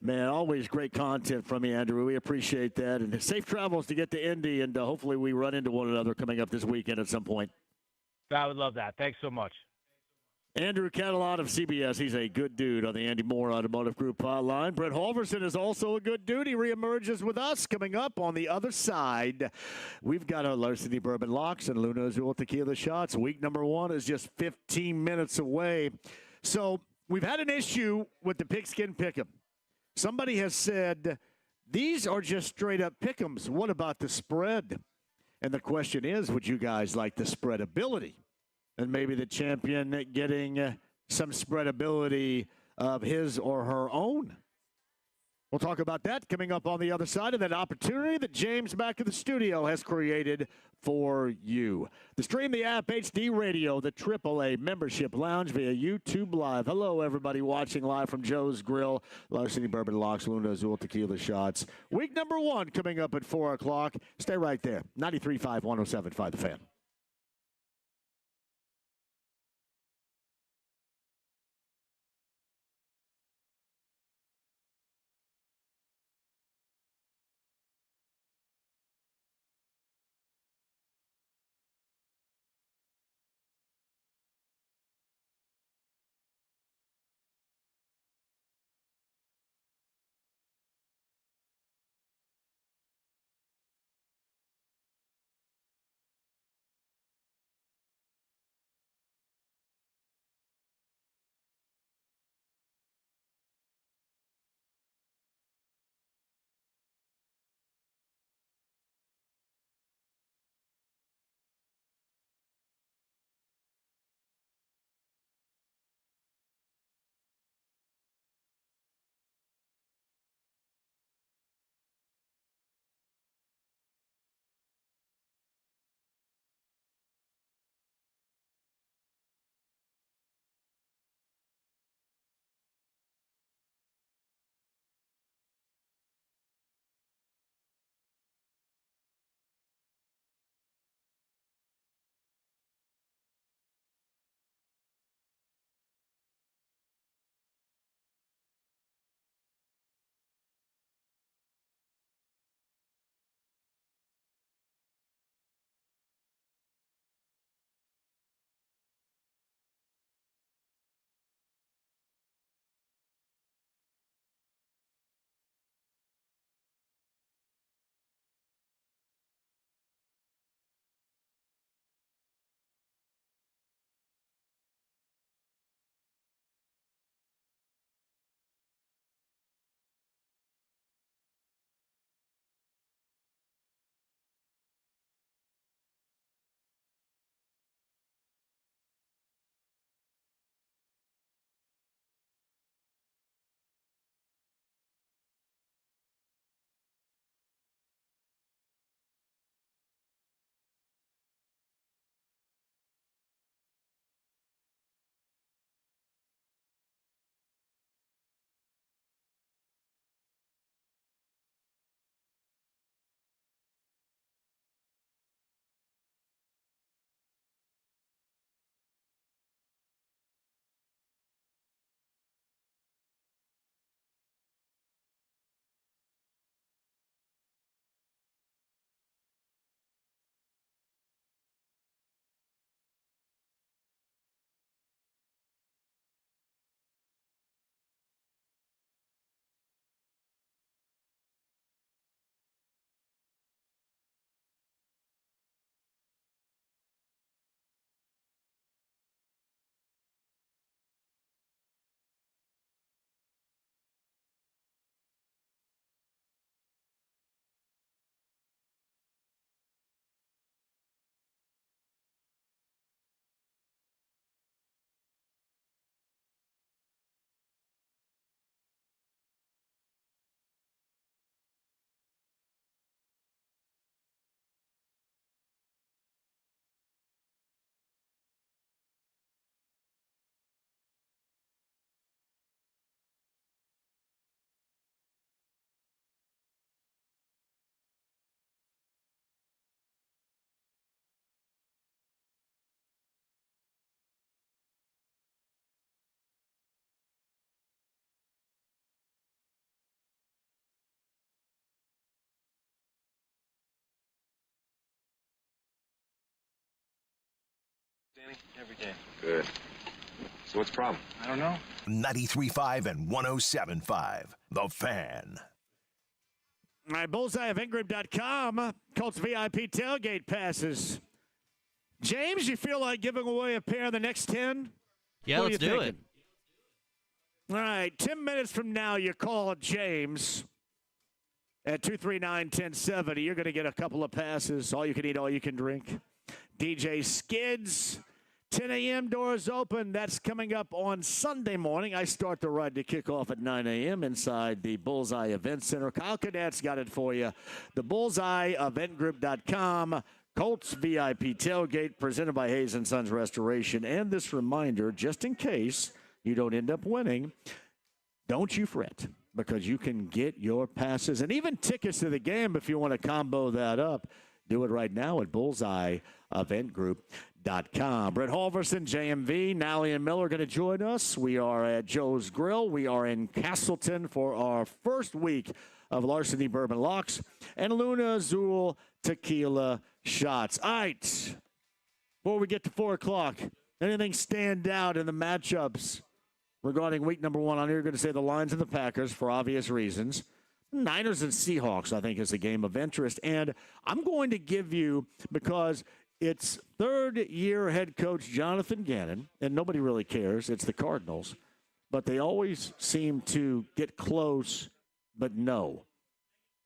Man, always great content from you, Andrew. We appreciate that. And safe travels to get to Indy, and hopefully we run into one another coming up this weekend at some point. I would love that. Thanks so much. Andrew Catalon of CBS. He's a good dude on the Andy Moore Automotive Group hotline. Brett Halverson is also a good dude. He reemerges with us coming up on the other side. We've got our Larceny Bourbon Locks and Luna Azul Tequila Shots. Week number 1 is just 15 minutes away. So we've had an issue with the Pigskin Pick'em. Somebody has said, these are just straight-up pick'ems. What about the spread? And the question is, would you guys like the spreadability? And maybe the champion getting some spreadability of his or her own. We'll talk about that coming up on the other side of that opportunity that James back to the studio has created for you. The Stream the App HD Radio, the AAA Membership Lounge via YouTube Live. Hello, everybody watching live from Joe's Grill, Larceny Bourbon Locks, Luna Azul Tequila Shots. Week number 1 coming up at 4 o'clock. Stay right there. 93.5, 107.5 The Fan. Danny, every day. Good. So what's the problem? I don't know. 93.5 and 107.5. The Fan. All right, bullseye of Ingram.com. Colts VIP tailgate passes. James, you feel like giving away a pair of the next 10? Yeah, let's do it. All right, 10 minutes from now, you call James at 239-1070. You're going to get a couple of passes. All you can eat, all you can drink. DJ Skids, 10 a.m. doors open. That's coming up on Sunday morning. I start the ride to kickoff at 9 a.m. inside the Bullseye Event Center. Kyle Cadet's got it for you. The BullseyeEventGroup.com. Colts VIP tailgate presented by Hayes & Sons Restoration. And this reminder, just in case you don't end up winning, don't you fret, because you can get your passes and even tickets to the game if you want to combo that up. Do it right now at BullseyeEventGroup.com. Brett Halverson, JMV, Nally and Miller are going to join us. We are at Joe's Grill. We are in Castleton for our first week of Larceny Bourbon Locks and Luna Azul Tequila Shots. All right, before we get to 4 o'clock, anything stand out in the matchups regarding week number 1? On here, you're going to say the Lions and the Packers for obvious reasons. Niners and Seahawks, I think, is a game of interest. And I'm going to give you, because it's third-year head coach Jonathan Gannon, and nobody really cares. It's the Cardinals. But they always seem to get close, but no.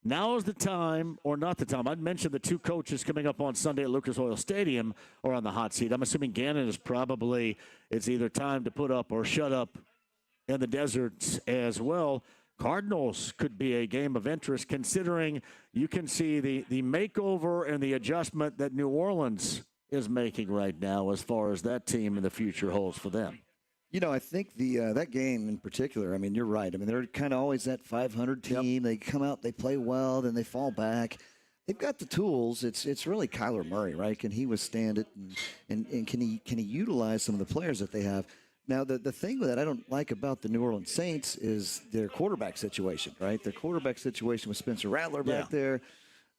Now is the time, or not the time. I'd mentioned the 2 coaches coming up on Sunday at Lucas Oil Stadium are on the hot seat. I'm assuming Gannon is probably, it's either time to put up or shut up in the deserts as well. Cardinals could be a game of interest, considering you can see the makeover and the adjustment that New Orleans is making right now as far as that team in the future holds for them. You know, I think that game in particular, I mean, you're right. I mean, they're kind of always that 500 team. Yep. They come out, they play well, then they fall back. They've got the tools. It's really Kyler Murray, right? Can he withstand it, and can he utilize some of the players that they have? Now, the thing that I don't like about the New Orleans Saints is their quarterback situation, right? Their quarterback situation with Spencer Rattler back there.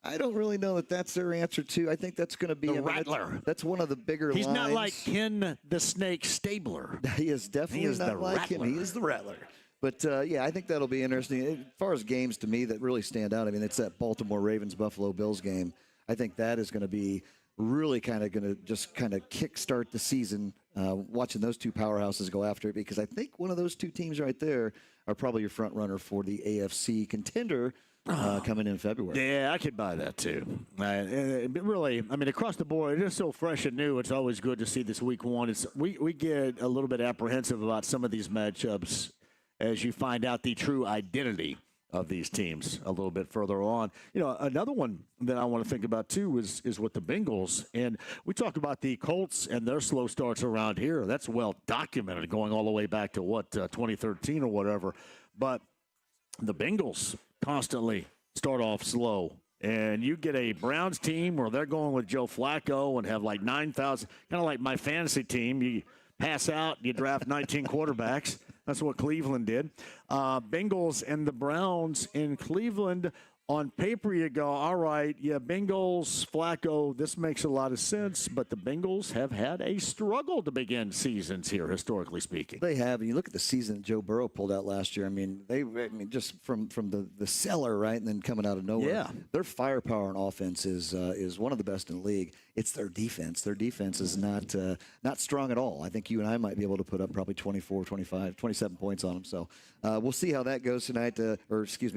I don't really know that that's their answer to. I think that's going to be the Rattler. That's one of the bigger He's lines. not like Ken the Snake Stabler. He is definitely not like him. He is the Rattler. But, yeah, I think that'll be interesting. As far as games to me that really stand out, I mean, it's that Baltimore Ravens-Buffalo Bills game. I think that is going to be really kind of going to just kind of kickstart the season, watching those 2 powerhouses go after it, because I think one of those 2 teams right there are probably your front runner for the AFC contender coming in February. Yeah, I could buy that too. Really, I mean, across the board, it is so fresh and new. It's always good to see this week 1. We get a little bit apprehensive about some of these matchups as you find out the true identity of these teams a little bit further on. You know, another one that I want to think about too is with the Bengals. And we talk about the Colts and their slow starts around here. That's well documented, going all the way back to 2013 or whatever. But the Bengals constantly start off slow. And you get a Browns team where they're going with Joe Flacco and have like 9,000, kind of like my fantasy team. You pass out, you draft 19 quarterbacks. That's what Cleveland did. Bengals and the Browns in Cleveland. On paper, you go, all right, yeah, Bengals, Flacco, this makes a lot of sense, but the Bengals have had a struggle to begin seasons here, historically speaking. They have. And you look at the season that Joe Burrow pulled out last year. I mean, just from the cellar, right, and then coming out of nowhere. Yeah. Their firepower on offense is one of the best in the league. It's their defense. Their defense is not strong at all. I think you and I might be able to put up probably 24, 25, 27 points on them. So we'll see how that goes tonight,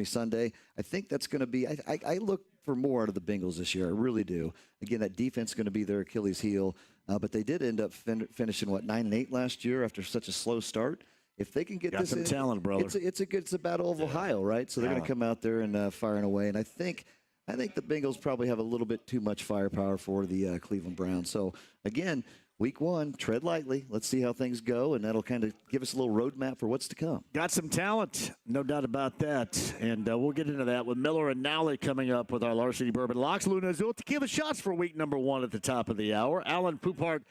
Sunday. I think that's going to be – I look for more out of the Bengals this year. I really do. Again, that defense is going to be their Achilles heel. But they did end up finishing, 9-8 last year after such a slow start. If they can get this some talent, brother. It's a battle of Ohio, right? So they're going to come out there and firing away. And I think the Bengals probably have a little bit too much firepower for the Cleveland Browns. So, again, week 1, tread lightly. Let's see how things go, and that'll kind of give us a little roadmap for what's to come. Got some talent, no doubt about that. And we'll get into that with Miller and Nally coming up with our Larceny Bourbon Locks. Luna Azul Tequila Shots for week number 1 at the top of the hour. Alan Pupart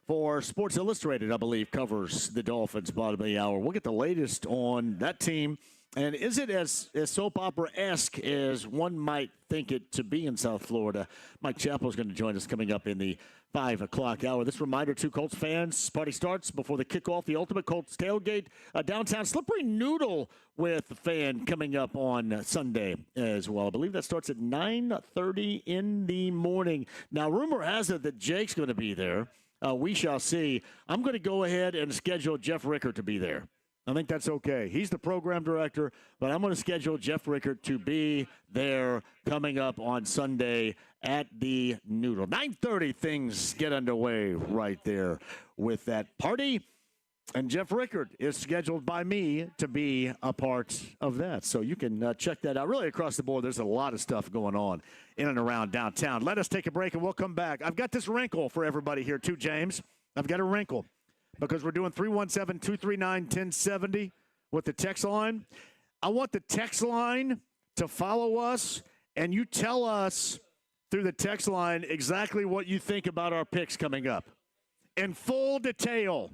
for Sports Illustrated, I believe, covers the Dolphins bottom of the hour. We'll get the latest on that team. And is it as soap opera-esque as one might think it to be in South Florida? Mike Chappell is going to join us coming up in the 5 o'clock hour. This reminder to Colts fans, party starts before the kickoff, the Ultimate Colts Tailgate, downtown Slippery Noodle with the fan coming up on Sunday as well. I believe that starts at 9:30 in the morning. Now, rumor has it that Jake's going to be there. We shall see. I'm going to go ahead and schedule Jeff Ricker to be there. I think that's okay. He's the program director, but I'm going to schedule Jeff Rickert to be there coming up on Sunday at the Noodle. 9:30, things get underway right there with that party. And Jeff Rickert is scheduled by me to be a part of that. So you can check that out. Really across the board, there's a lot of stuff going on in and around downtown. Let us take a break and we'll come back. I've got this wrinkle for everybody here too, James. I've got a wrinkle because we're doing 317-239-1070 with the text line. I want the text line to follow us, and you tell us through the text line exactly what you think about our picks coming up in full detail.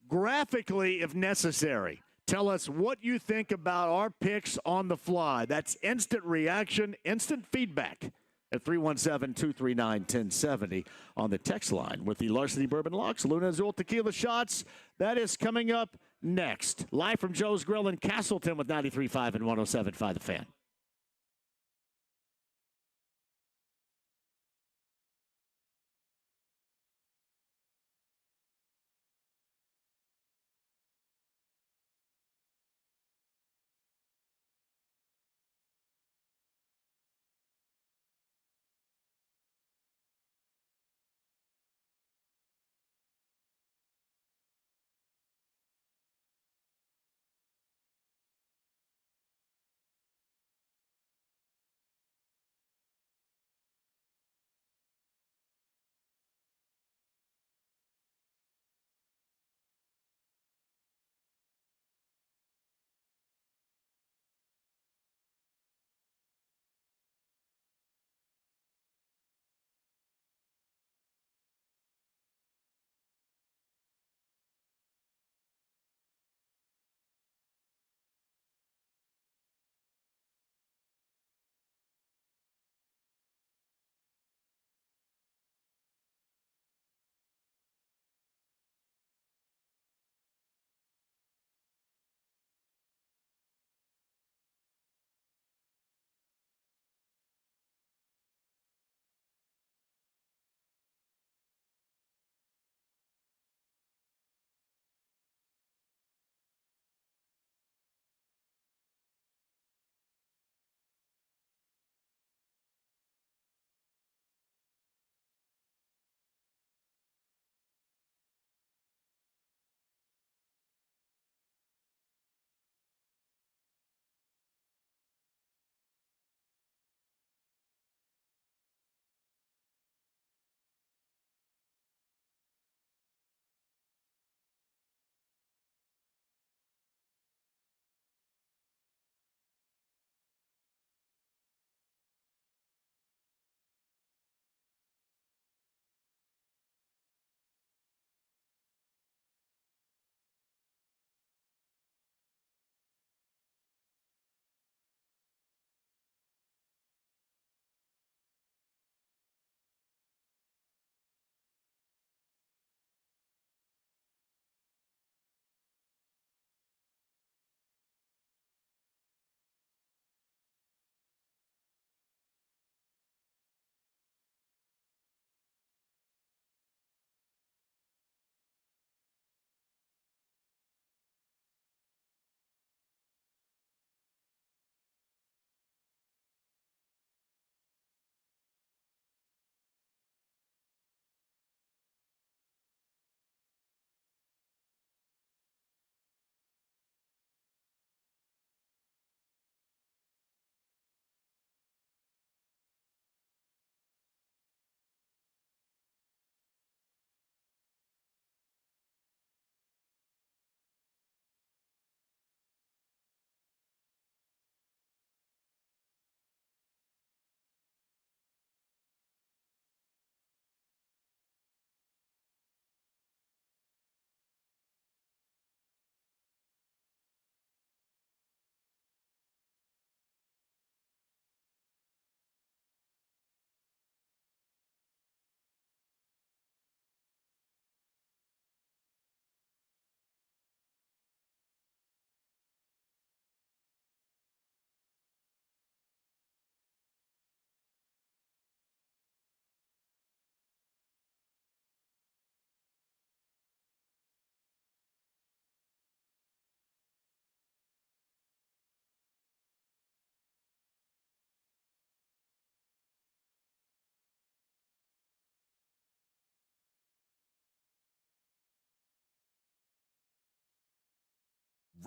Graphically, if necessary, tell us what you think about our picks on the fly. That's instant reaction, instant feedback at 317-239-1070 on the text line with the Larceny Bourbon Locks, Luna Azul Tequila Shots. That is coming up next. Live from Joe's Grill in Castleton with 93.5 and 107.5 The Fan.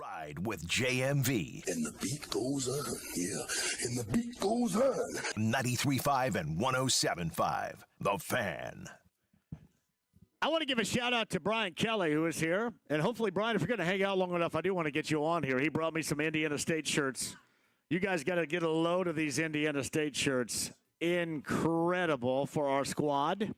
Ride with JMV. And the beat goes on, yeah. And the beat goes on. 93.5 and 107.5. The Fan. I want to give a shout-out to Brian Kelly, who is here. And hopefully, Brian, if you're going to hang out long enough, I do want to get you on here. He brought me some Indiana State shirts. You guys got to get a load of these Indiana State shirts. Incredible for our squad.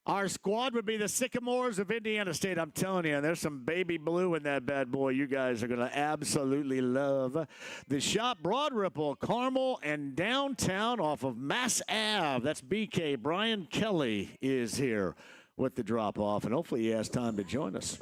Our squad would be the Sycamores of Indiana State. I'm telling you, there's some baby blue in that bad boy you guys are going to absolutely love. The shop, Broad Ripple, Carmel, and downtown off of Mass Ave. That's BK. Brian Kelly is here with the drop-off, and hopefully he has time to join us.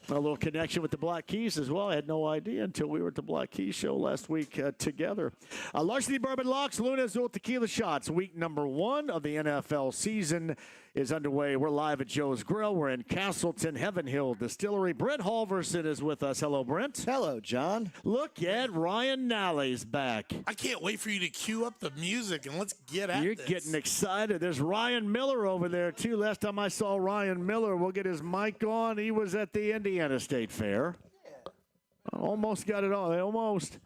A little connection with the Black Keys as well. I had no idea until we were at the Black Keys show last week together. Larceny Bourbon Locks, Luna Azul Tequila Shots. Week number 1 of the NFL season is underway. We're live at Joe's Grill. We're in Castleton, Heaven Hill Distillery. Brent Halverson is with us. Hello, Brent. Hello, John. Look at Ryan Nally's back. I can't wait for you to cue up the music and let's get at You're this. getting excited. There's Ryan Miller over there, too. Last time I saw Ryan Miller, we'll get his mic on. He was at the Indiana State Fair. Almost got it on. Almost.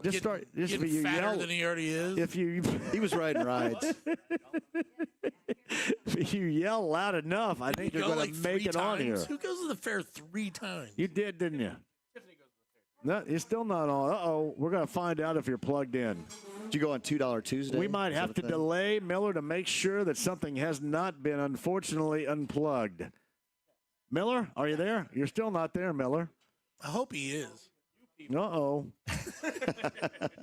Just start. Just Getting you fatter yell than he already is. If you, he was riding rides. If you yell loud enough, I think you're going to make it on here. Who goes to the fair 3 times? You did, didn't you? No, you're still not on. Uh-oh. We're going to find out if you're plugged in. Did you go on $2 Tuesday? We might have to delay Miller to make sure that something has not been, unfortunately, unplugged. Miller, are you there? You're still not there, Miller. I hope he is. Uh-oh.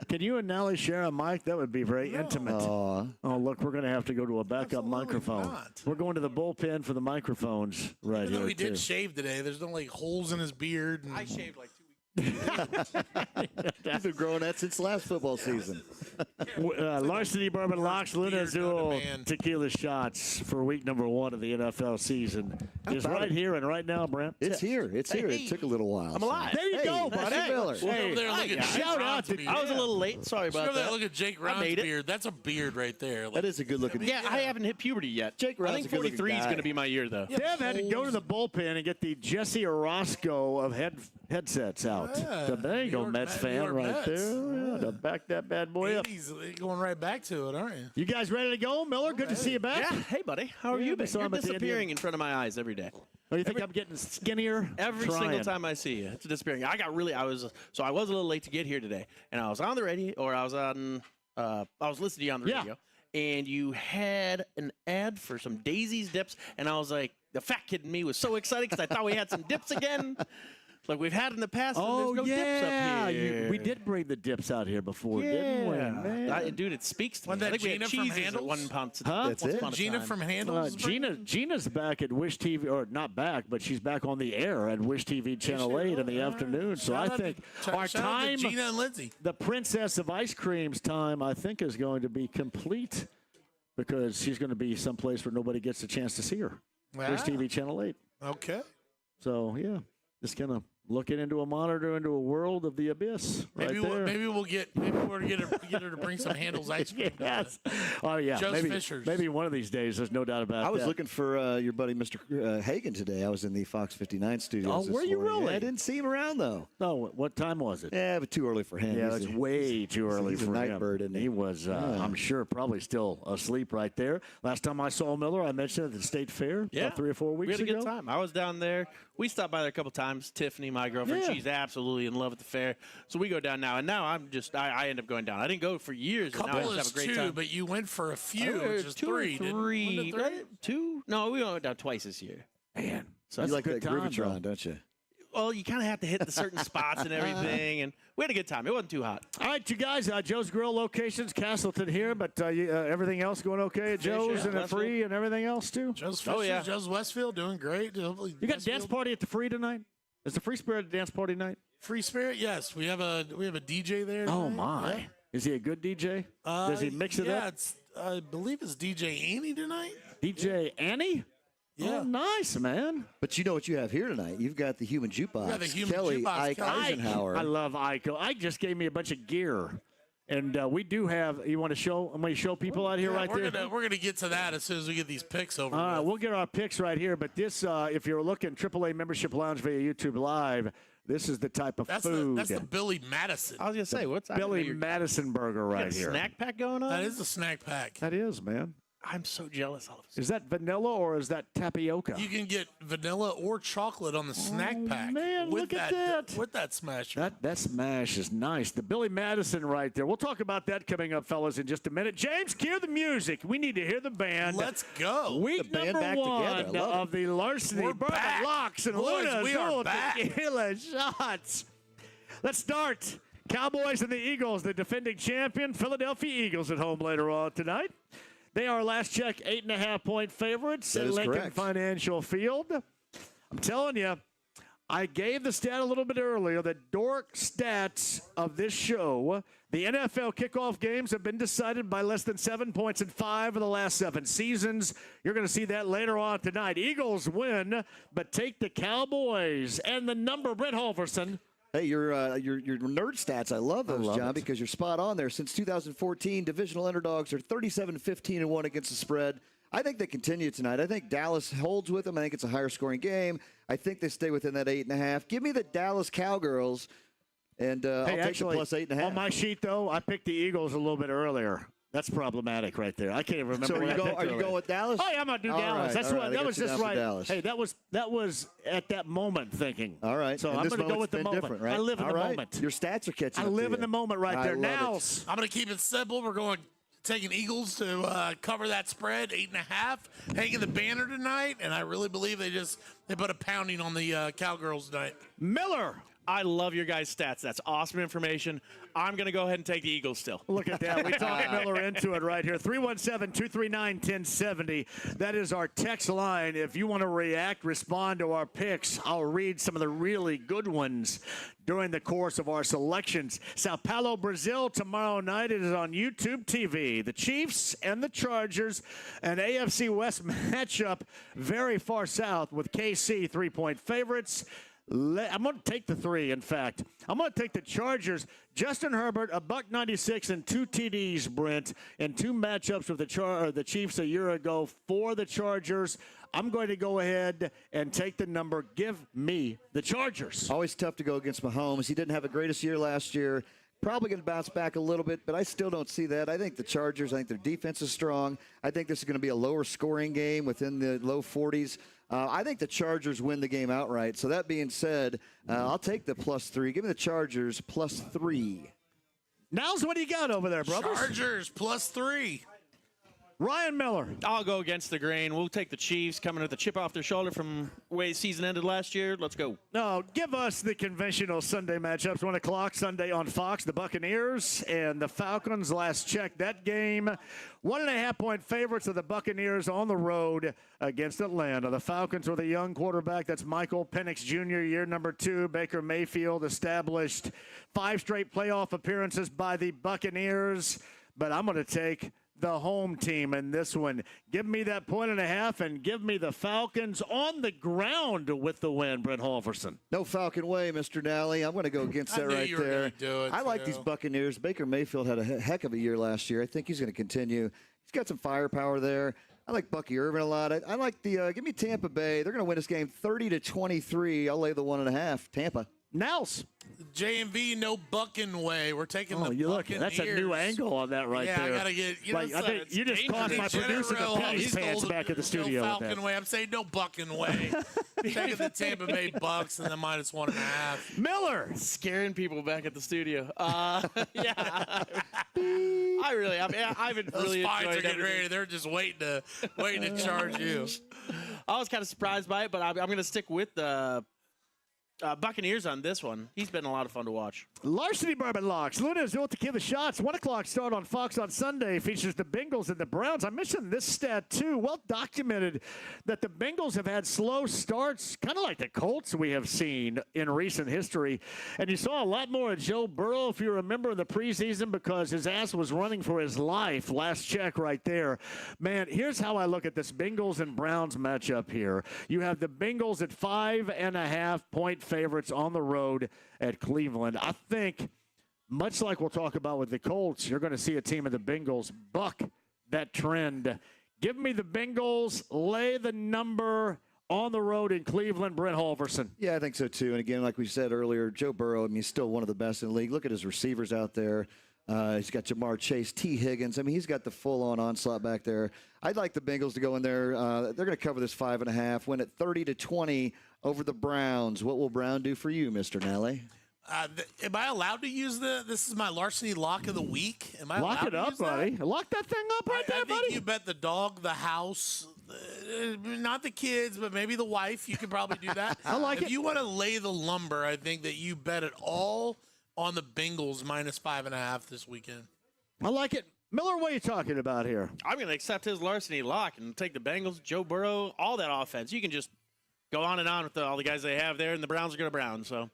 Can you and Nally share a mic? That would be very intimate. Oh, look, we're going to have to go to a backup microphone. Not. We're going to the bullpen for the microphones right Even here, though he did too. shave today, there's no like holes in his beard. And... I shaved like 2 weeks. You've been growing that since last football season. Larceny Bourbon Locks, Luna Beard Azul on demand. Tequila Shots for week number 1 of the NFL season is right here and right now, Brent. It's here. It's here. Hey. It took a little while. I'm alive. There you go, buddy. Mr. Miller. Go over there and look at Jake shout out Ron's to- beard. I was a little late. Sorry Go about over there and that. look at Jake I Ron's made it. beard. That's a beard right there. Like, That is a good looking. Yeah, I haven't hit puberty yet. Jake I Ron's think a good-looking 43 is guy. going to be my year, though. Dev had to go to the bullpen and get the Jesse Orozco of headsets out. Yeah, There you New go, York Mets New fan York right Mets. there. Yeah, to back that bad boy up. 80s, going right back to it, aren't you? You guys ready to go, Miller? Good to see you back. Yeah. Hey, buddy. How are Yeah, you we been? saw You're him at the disappearing in front of my eyes every day. Oh, you think I'm getting skinnier? Every single time I see you, it's disappearing. I was a little late to get here today, and I was on the radio, or I was listening to you on the radio, and you had an ad for some Daisy's dips, and I was like, the fat kid in me was so excited because I thought we had some dips again. Like we've had in the past, and there's no dips up here. We did bring the dips out here before, didn't we? Man. Dude, it speaks to Wasn't me. I that think we had Gina from cheeses at Handles? one pound. Huh? Once That's it. upon a Gina time. from Handles? Gina's back at Wish TV, or not back, but she's back on the air at Wish TV Channel 8 in the afternoon. So I think our shout out to time, Gina and Lindsay. the Princess of Ice Cream's time, I think is going to be complete because she's going to be someplace where nobody gets a chance to see her. Wish TV Channel 8. Okay. So, yeah, just kind of looking into a monitor into a world of the abyss right there. Maybe we'll get her to bring some Handles ice cream. Yes. Oh, yeah. Joe's Fishers. Maybe one of these days. There's no doubt about that. I was looking for your buddy, Mr. Hagan, today. I was in the Fox 59 studios. Oh, this were you morning. really? Yeah, I didn't see him around, though. No, what time was it? Yeah, but too early for him. Yeah, He's it's a- way too early he's a for night him. bird, isn't he? He was, I'm sure, probably still asleep right there. Last time I saw Miller, I mentioned at the State Fair about 3 or 4 weeks we had a ago. good time. I was down there. We stopped by there a couple times. Tiffany, my girlfriend, Yeah. she's absolutely in love with the fair. So we go down now, and now I end up going down. I didn't go for years, and now I Couple just have is a great 2, time. but you went for a few, I which is two 3. or three, Wasn't it 3? right? 2? No, we went down twice this year. Man, so You that's like a that good time, Groovitron, though. don't you? Well, you kind of have to hit the certain spots and everything, and we had a good time. It wasn't too hot. All right, you guys, Joe's Grill locations, Castleton here, but everything else going okay at Joe's and at Free and everything else, too? Joe's Fishers, yeah. Joe's Westfield doing great. You got dance party at the Free tonight? Is the Free Spirit a dance party night? Free Spirit, yes. We have a DJ there. Oh, tonight. my. Yeah. Is he a good DJ? Does he mix it up? I believe it's DJ Annie tonight. DJ Annie? Yeah. Oh, nice, man. But you know what you have here tonight? You've got the human jukebox. Yeah, the human Kelly jukebox, Ike Kelly. Eisenhower. I love Ike. Ike just gave me a bunch of gear. And we do have. You want to show? I'm going to show people out here right there. We're gonna get to that as soon as we get these picks over. All right, we'll get our picks right here. But this, if you're looking AAA Membership Lounge via YouTube Live, this is the type of food. That's the Billy Madison. I was gonna say, what's Billy Madison burger right here? Snack pack going on? That is a snack pack. That is, man. I'm so jealous of it. Is that vanilla or is that tapioca? You can get vanilla or chocolate on the snack pack. Man, look at that. With that smasher. That smash is nice. The Billy Madison right there. We'll talk about that coming up, fellas, in just a minute. James, cue the music. We need to hear the band. Let's go. Week number one of the Larceny Bourbon Locks and Luna's we are Old back. Tequila Shots. Let's start. Cowboys and the Eagles, the defending champion, Philadelphia Eagles at home later on tonight. They are, last check, 8.5-point favorites at Lincoln Financial Field. I'm telling you, I gave the stat a little bit earlier, the dork stats of this show. The NFL kickoff games have been decided by less than 7 points in 5 of the last 7 seasons. You're going to see that later on tonight. Eagles win, but take the Cowboys and the number, Brent Holverson. Hey, your nerd stats, I love those, John, because you're spot on there. Since 2014, divisional underdogs are 37-15-1 against the spread. I think they continue tonight. I think Dallas holds with them. I think it's a higher scoring game. I think they stay within that 8.5. Give me the Dallas Cowgirls, and I'll take the plus 8.5. On my sheet, though, I picked the Eagles a little bit earlier. That's problematic right there. I can't remember. So are you going with Dallas? Oh yeah, I'm gonna do Dallas. Right, That's what. That was just right. Dallas. Hey, that was at that moment thinking. All right. So and I'm gonna go with the moment. Right? I live in the moment. Your stats are catching. I up live to in the moment right there. Now I'm gonna keep it simple. We're going taking Eagles to cover that spread, 8.5. Hanging the banner tonight, and I really believe they put a pounding on the Cowgirls tonight. Miller. I love your guys' stats. That's awesome information. I'm going to go ahead and take the Eagles still. Look at that. We talked Miller into it right here. 317-239-1070. That is our text line. If you want to react, respond to our picks, I'll read some of the really good ones during the course of our selections. Sao Paulo, Brazil, tomorrow night. It is on YouTube TV. The Chiefs and the Chargers, an AFC West matchup very far south with KC 3-point favorites. I'm going to take the 3, in fact. I'm going to take the Chargers. Justin Herbert, $196 and 2 TDs, Brent, and 2 matchups with the Chiefs a year ago for the Chargers. I'm going to go ahead and take the number. Give me the Chargers. Always tough to go against Mahomes. He didn't have the greatest year last year. Probably going to bounce back a little bit, but I still don't see that. I think the Chargers, I think their defense is strong. I think this is going to be a lower scoring game within the low 40s. I think the Chargers win the game outright. So that being said, I'll take the +3. Give me the Chargers +3. Now's what do you got over there, brothers? Chargers +3. Ryan Miller. I'll go against the grain. We'll take the Chiefs coming with a chip off their shoulder from the way the season ended last year. Let's go. No, give us the conventional Sunday matchups. 1 o'clock Sunday on Fox. The Buccaneers and the Falcons. Last check that game. 1.5-point favorites of the Buccaneers on the road against Atlanta. The Falcons with a young quarterback. That's Michael Penix Jr., year number 2. Baker Mayfield established 5 straight playoff appearances by the Buccaneers. But I'm going to take the home team in this one. Give me that 1.5 and give me the Falcons on the ground with the win, Brent Holverson. No Falcon way, Mr. Nally. I'm going to go against that right there. I like these Buccaneers. Baker Mayfield had a heck of a year last year. I think he's going to continue. He's got some firepower there. I like Bucky Irvin a lot. I like the give me Tampa Bay. They're going to win this game 30-23. I'll lay the 1.5. Tampa. Nels. JMV, no bucking way. We're taking the you look. That's a new angle on that right there. Yeah, I gotta get. I think you just cost my producer the penny pants back at the studio. No Falcon way. I'm saying no bucking way. Taking the Tampa Bay Bucks and the -1.5. Miller scaring people back at the studio. Yeah, I really. I haven't Those really. Those enjoyed are getting ready. They're just waiting to charge you. I was kind of surprised by it, but I'm going to stick with the Buccaneers on this one. He's been a lot of fun to watch. Larceny Bourbon Locks. Luna's Old Tequila Shots. 1 o'clock start on Fox on Sunday. Features the Bengals and the Browns. I mentioned this stat, too. Well documented that the Bengals have had slow starts, kind of like the Colts we have seen in recent history. And you saw a lot more of Joe Burrow, if you remember, in the preseason because his ass was running for his life. Last check right there. Man, here's how I look at this Bengals and Browns matchup here. You have the Bengals at 5.5-point favorites on the road at Cleveland. I think much like we'll talk about with the Colts, you're going to see a team of the Bengals buck that trend. Give me the Bengals, lay the number on the road in Cleveland. Brent Halverson. Yeah, I think so, too. And, again, like we said earlier, Joe Burrow, he's still one of the best in the league. Look at his receivers out there. He's got Jamar Chase, T. Higgins. He's got the full-on onslaught back there. I'd like the Bengals to go in there. They're going to cover this 5.5, win it 30-20 over the Browns. What will Brown do for you, Mr. Nally? Am I allowed to use this is my larceny lock of the week? Am I Lock allowed it to up, use that? buddy. Lock that thing up right there, I think buddy. you bet the dog, the house, not the kids, but maybe the wife. You could probably do that. I like it. If you want to lay the lumber, I think that you bet it all on the Bengals minus 5.5 this weekend. I like it. Miller, what are you talking about here? I'm going to accept his larceny lock and take the Bengals, Joe Burrow, all that offense. You can just go on and on with all the guys they have there, and the Browns are going to Brown. So,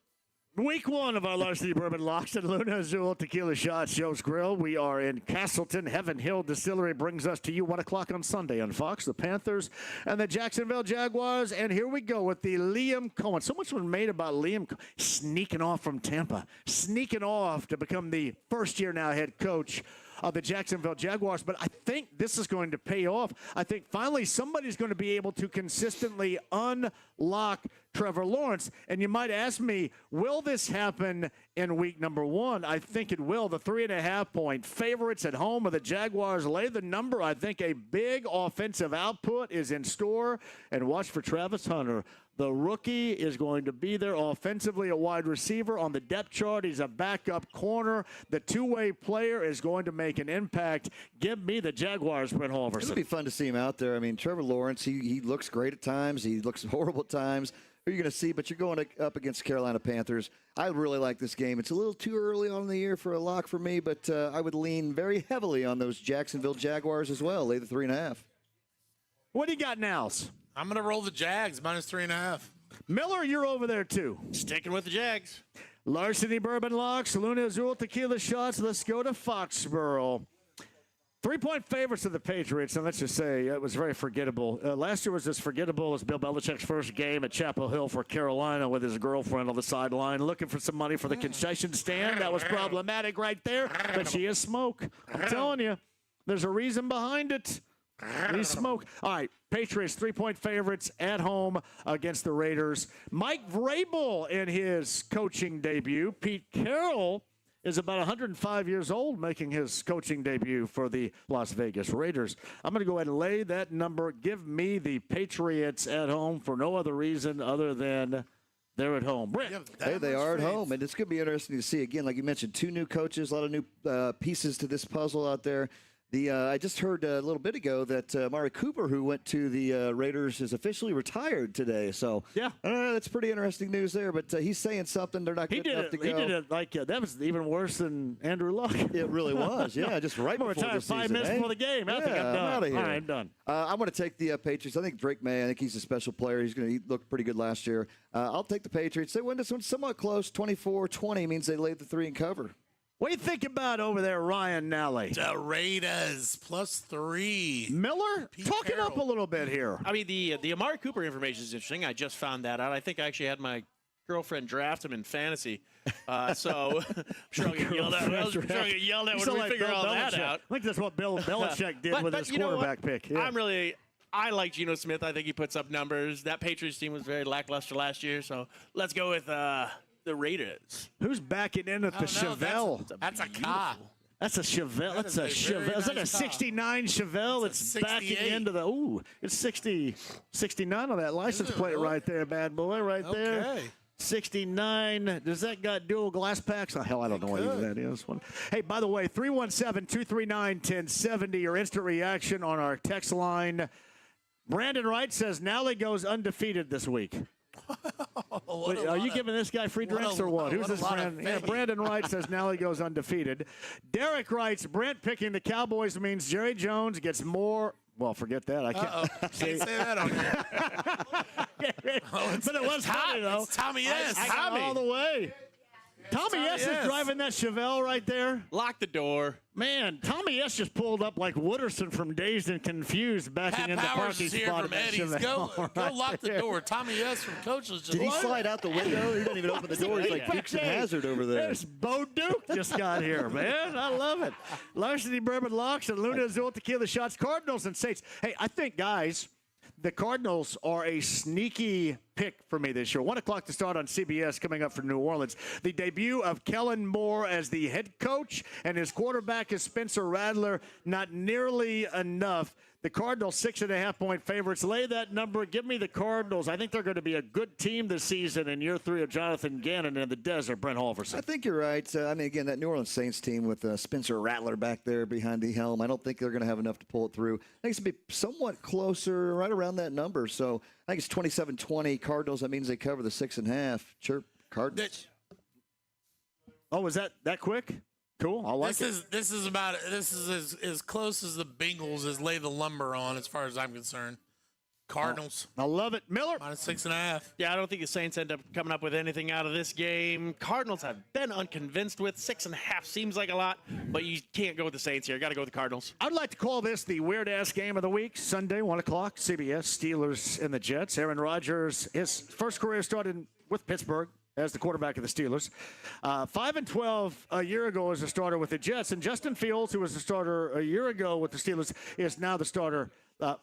Week 1 of our Larceny Bourbon Locks and Luna Azul Tequila Shots Joe's Grill. We are in Castleton. Heaven Hill Distillery brings us to you 1 o'clock on Sunday on Fox, the Panthers and the Jacksonville Jaguars. And here we go with the Liam Cohen. So much was made about Liam sneaking off from Tampa, sneaking off to become the first-year now head coach of the Jacksonville Jaguars. But I think this is going to pay off. I think finally somebody's going to be able to consistently unlock Trevor Lawrence. And you might ask me, will this happen in week number 1? I think it will. The 3.5-point favorites at home of the Jaguars lay the number. I think a big offensive output is in store. And watch for Travis Hunter. The rookie is going to be there offensively, a wide receiver. On the depth chart, he's a backup corner. The two-way player is going to make an impact. Give me the Jaguars, Brent Halverson. It'll be fun to see him out there. Trevor Lawrence, he looks great at times. He looks horrible at times. Who are you going to see? But you're going up against Carolina Panthers. I really like this game. It's a little too early on in the year for a lock for me, but I would lean very heavily on those Jacksonville Jaguars as well. Lay the 3.5. What do you got, Nels? I'm going to roll the Jags minus 3.5. Miller, you're over there, too. Sticking with the Jags. Larceny Bourbon Locks, Luna Azul Tequila Shots. Let's go to Foxborough. 3-point favorites of the Patriots, and let's just say it was very forgettable. Last year was as forgettable as Bill Belichick's first game at Chapel Hill for Carolina with his girlfriend on the sideline looking for some money for the concession stand. That was problematic right there, but she is smoke. I'm telling you, there's a reason behind it. He's smoke. All right, Patriots 3-point favorites at home against the Raiders. Mike Vrabel in his coaching debut. Pete Carroll is about 105 years old making his coaching debut for the Las Vegas Raiders. I'm going to go ahead and lay that number. Give me the Patriots at home for no other reason other than they're at home. Brent. Hey, they are at home, and it's going to be interesting to see. Again, like you mentioned, 2 new coaches, a lot of new pieces to this puzzle out there. I just heard a little bit ago that Amari Cooper, who went to the Raiders, is officially retired today. So, yeah, that's pretty interesting news there. But he's saying something. They're not good enough to go. He did it like that was even worse than Andrew Luck. It really was. Yeah, just right before the season. 5 minutes before the game. I think I'm done. out of here. All right, I'm done. I'm going to take the Patriots. I think Drake May. I think he's a special player. He looked pretty good last year. I'll take the Patriots. They win this one somewhat close. 24-20 means they laid the 3 and cover. What do you think about over there, Ryan Nally? The Raiders +3. Miller, talk it up a little bit here. The Amari Cooper information is interesting. I just found that out. I think I actually had my girlfriend draft him in fantasy. So I'm sure I'll get yelled at. I'm sure I'll get yelled at when we figure all that out. I think that's what Bill Belichick did with his quarterback pick. Yeah. I like Geno Smith. I think he puts up numbers. That Patriots team was very lackluster last year. So let's go with the Raiders. Who's backing in at the Chevelle? That's a car. That's a Chevelle. That's a Chevelle. Is that a 69 Chevelle? It's backing into the, it's 69 on that license plate right there, bad boy, right there. Okay. 69. Does that got dual glass packs? Oh, hell, I don't know what even that is. Hey, by the way, 317-239-1070, your instant reaction on our text line. Brandon Wright says Nally goes undefeated this week. Are you giving this guy free drinks or what? Who's this friend? Yeah, Brandon Wright says Nally goes undefeated. Derek writes, Brent picking the Cowboys means Jerry Jones gets more. Well, forget that. I can't say that on here. But it was funny, though. It's Tommy S. I got all the way. Tommy S is driving that Chevelle right there. Lock the door. Man, Tommy S just pulled up like Wooderson from Dazed and Confused backing in the parking spot. From Eddie's. Go lock the door. Tommy S from Coach's just. Did he slide out the window? He didn't even open the door. He's like Dukes and Hazard over there. There's Bo Duke just got here, man. I love it. Larceny Bourbon Locks and Luna Azul Tequila Shots. Cardinals and Saints. Hey, I think, guys, the Cardinals are a sneaky pick for me this year. 1 o'clock to start on CBS coming up for New Orleans. The debut of Kellen Moore as the head coach, and his quarterback is Spencer Rattler. Not nearly enough. The Cardinals 6.5-point favorites. Lay that number. Give me the Cardinals. I think they're going to be a good team this season in year 3 of Jonathan Gannon in the desert. Brent Halverson. I think you're right. Again, that New Orleans Saints team with Spencer Rattler back there behind the helm, I don't think they're going to have enough to pull it through. I think it's going to be somewhat closer, right around that number. So I think it's 27-20 Cardinals. That means they cover the 6.5. Chirp Cardinals. Oh, was that quick? Cool. I like it. This is as close as the Bengals as lay the lumber on, as far as I'm concerned. Cardinals. I love it. Miller. -6.5. Yeah, I don't think the Saints end up coming up with anything out of this game. Cardinals have been unconvinced with. 6.5 seems like a lot, but you can't go with the Saints here. Got to go with the Cardinals. I'd like to call this the weird-ass game of the week. Sunday, 1 o'clock, CBS, Steelers and the Jets. Aaron Rodgers, his first career started with Pittsburgh as the quarterback of the Steelers. 5-12 a year ago as a starter with the Jets. And Justin Fields, who was the starter a year ago with the Steelers, is now the starter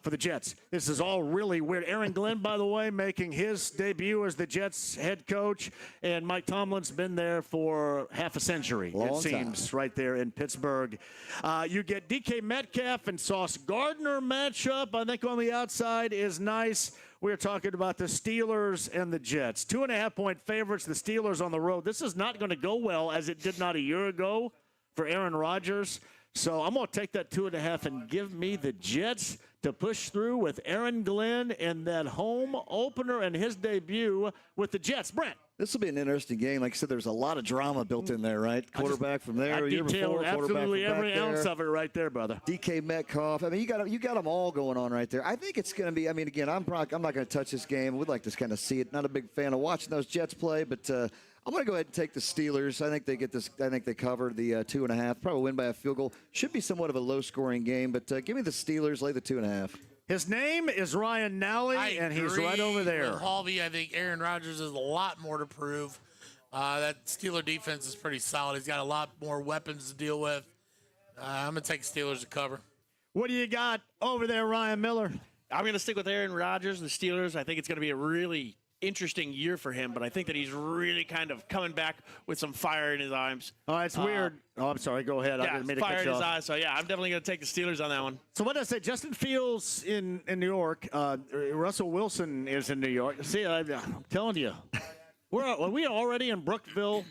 for the Jets. This is all really weird. Aaron Glenn, by the way, making his debut as the Jets head coach. And Mike Tomlin's been there for half a century, it seems, right there in Pittsburgh. You get DK Metcalf and Sauce Gardner matchup. I think on the outside is nice. We're talking about the Steelers and the Jets. 2.5-point favorites, the Steelers on the road. This is not going to go well, as it did not a year ago for Aaron Rodgers. So I'm going to take that 2.5 and give me the Jets to push through with Aaron Glenn in that home opener and his debut with the Jets. Brent. This will be an interesting game. Like I said, there's a lot of drama built in there, right? Quarterback from there. I detailed absolutely every ounce of it right there, brother. DK Metcalf. I mean, you got them all going on right there. I think it's going to be. I mean, again, I'm not going to touch this game. We'd like to kind of see it. Not a big fan of watching those Jets play, but I'm going to go ahead and take the Steelers. I think they get this. I think they cover the 2.5. Probably win by a field goal. Should be somewhat of a low-scoring game, but give me the Steelers. Lay the 2.5. His name is Ryan Nally, and he's right over there. With Halvey, I think Aaron Rodgers has a lot more to prove. That Steeler defense is pretty solid. He's got a lot more weapons to deal with. I'm going to take Steelers to cover. What do you got over there, Ryan Miller? I'm going to stick with Aaron Rodgers and the Steelers. I think it's going to be a really interesting year for him, but I think that he's really kind of coming back with some fire in his eyes. Oh, it's weird. I'm sorry. Go ahead. Yeah, fire in his eyes. So, yeah, I'm definitely going to take the Steelers on that one. So what did I say? Justin Fields in New York. Russell Wilson is in New York. See, I'm telling you. Are we already in Brookville,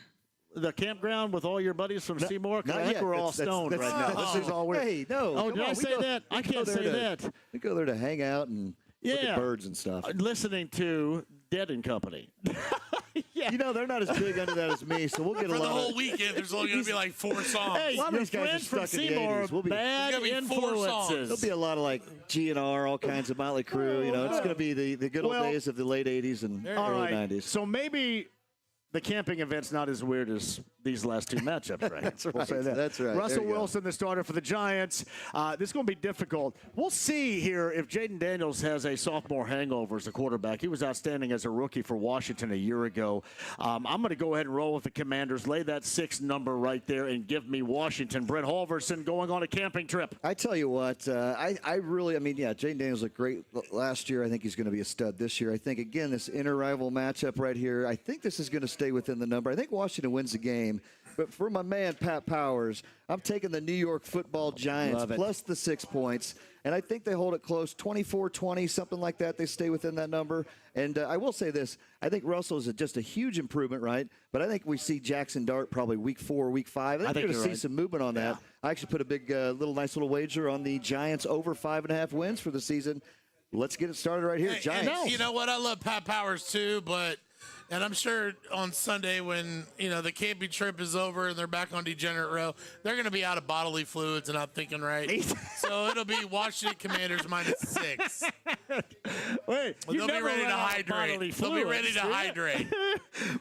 the campground, with all your buddies from Seymour? I think we're all stoned right now. This is all weird. Hey, no. Oh, did I say that? I can't say that. We go there to hang out and look at birds and stuff. Listening to Dead and Company. Yeah. You know, they're not as big under that as me, so we'll get a lot of... For the whole weekend, there's only going to be like 4 songs. Hey, a lot of these guys are from stuck in the Seymour, 80s. bad influences. There'll be a lot of like GNR, all kinds of Motley Crue. You know, it's going to be the good old days of the late 80s and early 90s. So maybe the camping event's not as weird as these last two matchups, right? That's right. We'll say that. That's right. Russell Wilson, the starter for the Giants. This is going to be difficult. We'll see here if Jaden Daniels has a sophomore hangover as a quarterback. He was outstanding as a rookie for Washington a year ago. I'm going to go ahead and roll with the Commanders. Lay that 6 number right there and give me Washington. Brent Halverson going on a camping trip. I tell you what, I mean, Jaden Daniels looked great last year. I think he's going to be a stud this year. I think, again, this inter-rival matchup right here, I think this is going to stay within the number. I think Washington wins the game. But for my man, Pat Powers, I'm taking the New York Football Giants plus the 6 points. And I think they hold it close, 24-20, something like that. They stay within that number. And I will say this. I think Russell is just a huge improvement, right? But I think we see Jackson Dart probably week 4, week 5. I think we're going to see some movement on that. I actually put a big, nice little wager on the Giants over 5.5 wins for the season. Let's get it started right here. Giants. You know what? I love Pat Powers too, but... And I'm sure on Sunday when, the camping trip is over and they're back on Degenerate Row, they're going to be out of bodily fluids and not thinking right. So it'll be Washington Commanders -6. Wait, they'll be ready to hydrate. They'll be ready to hydrate.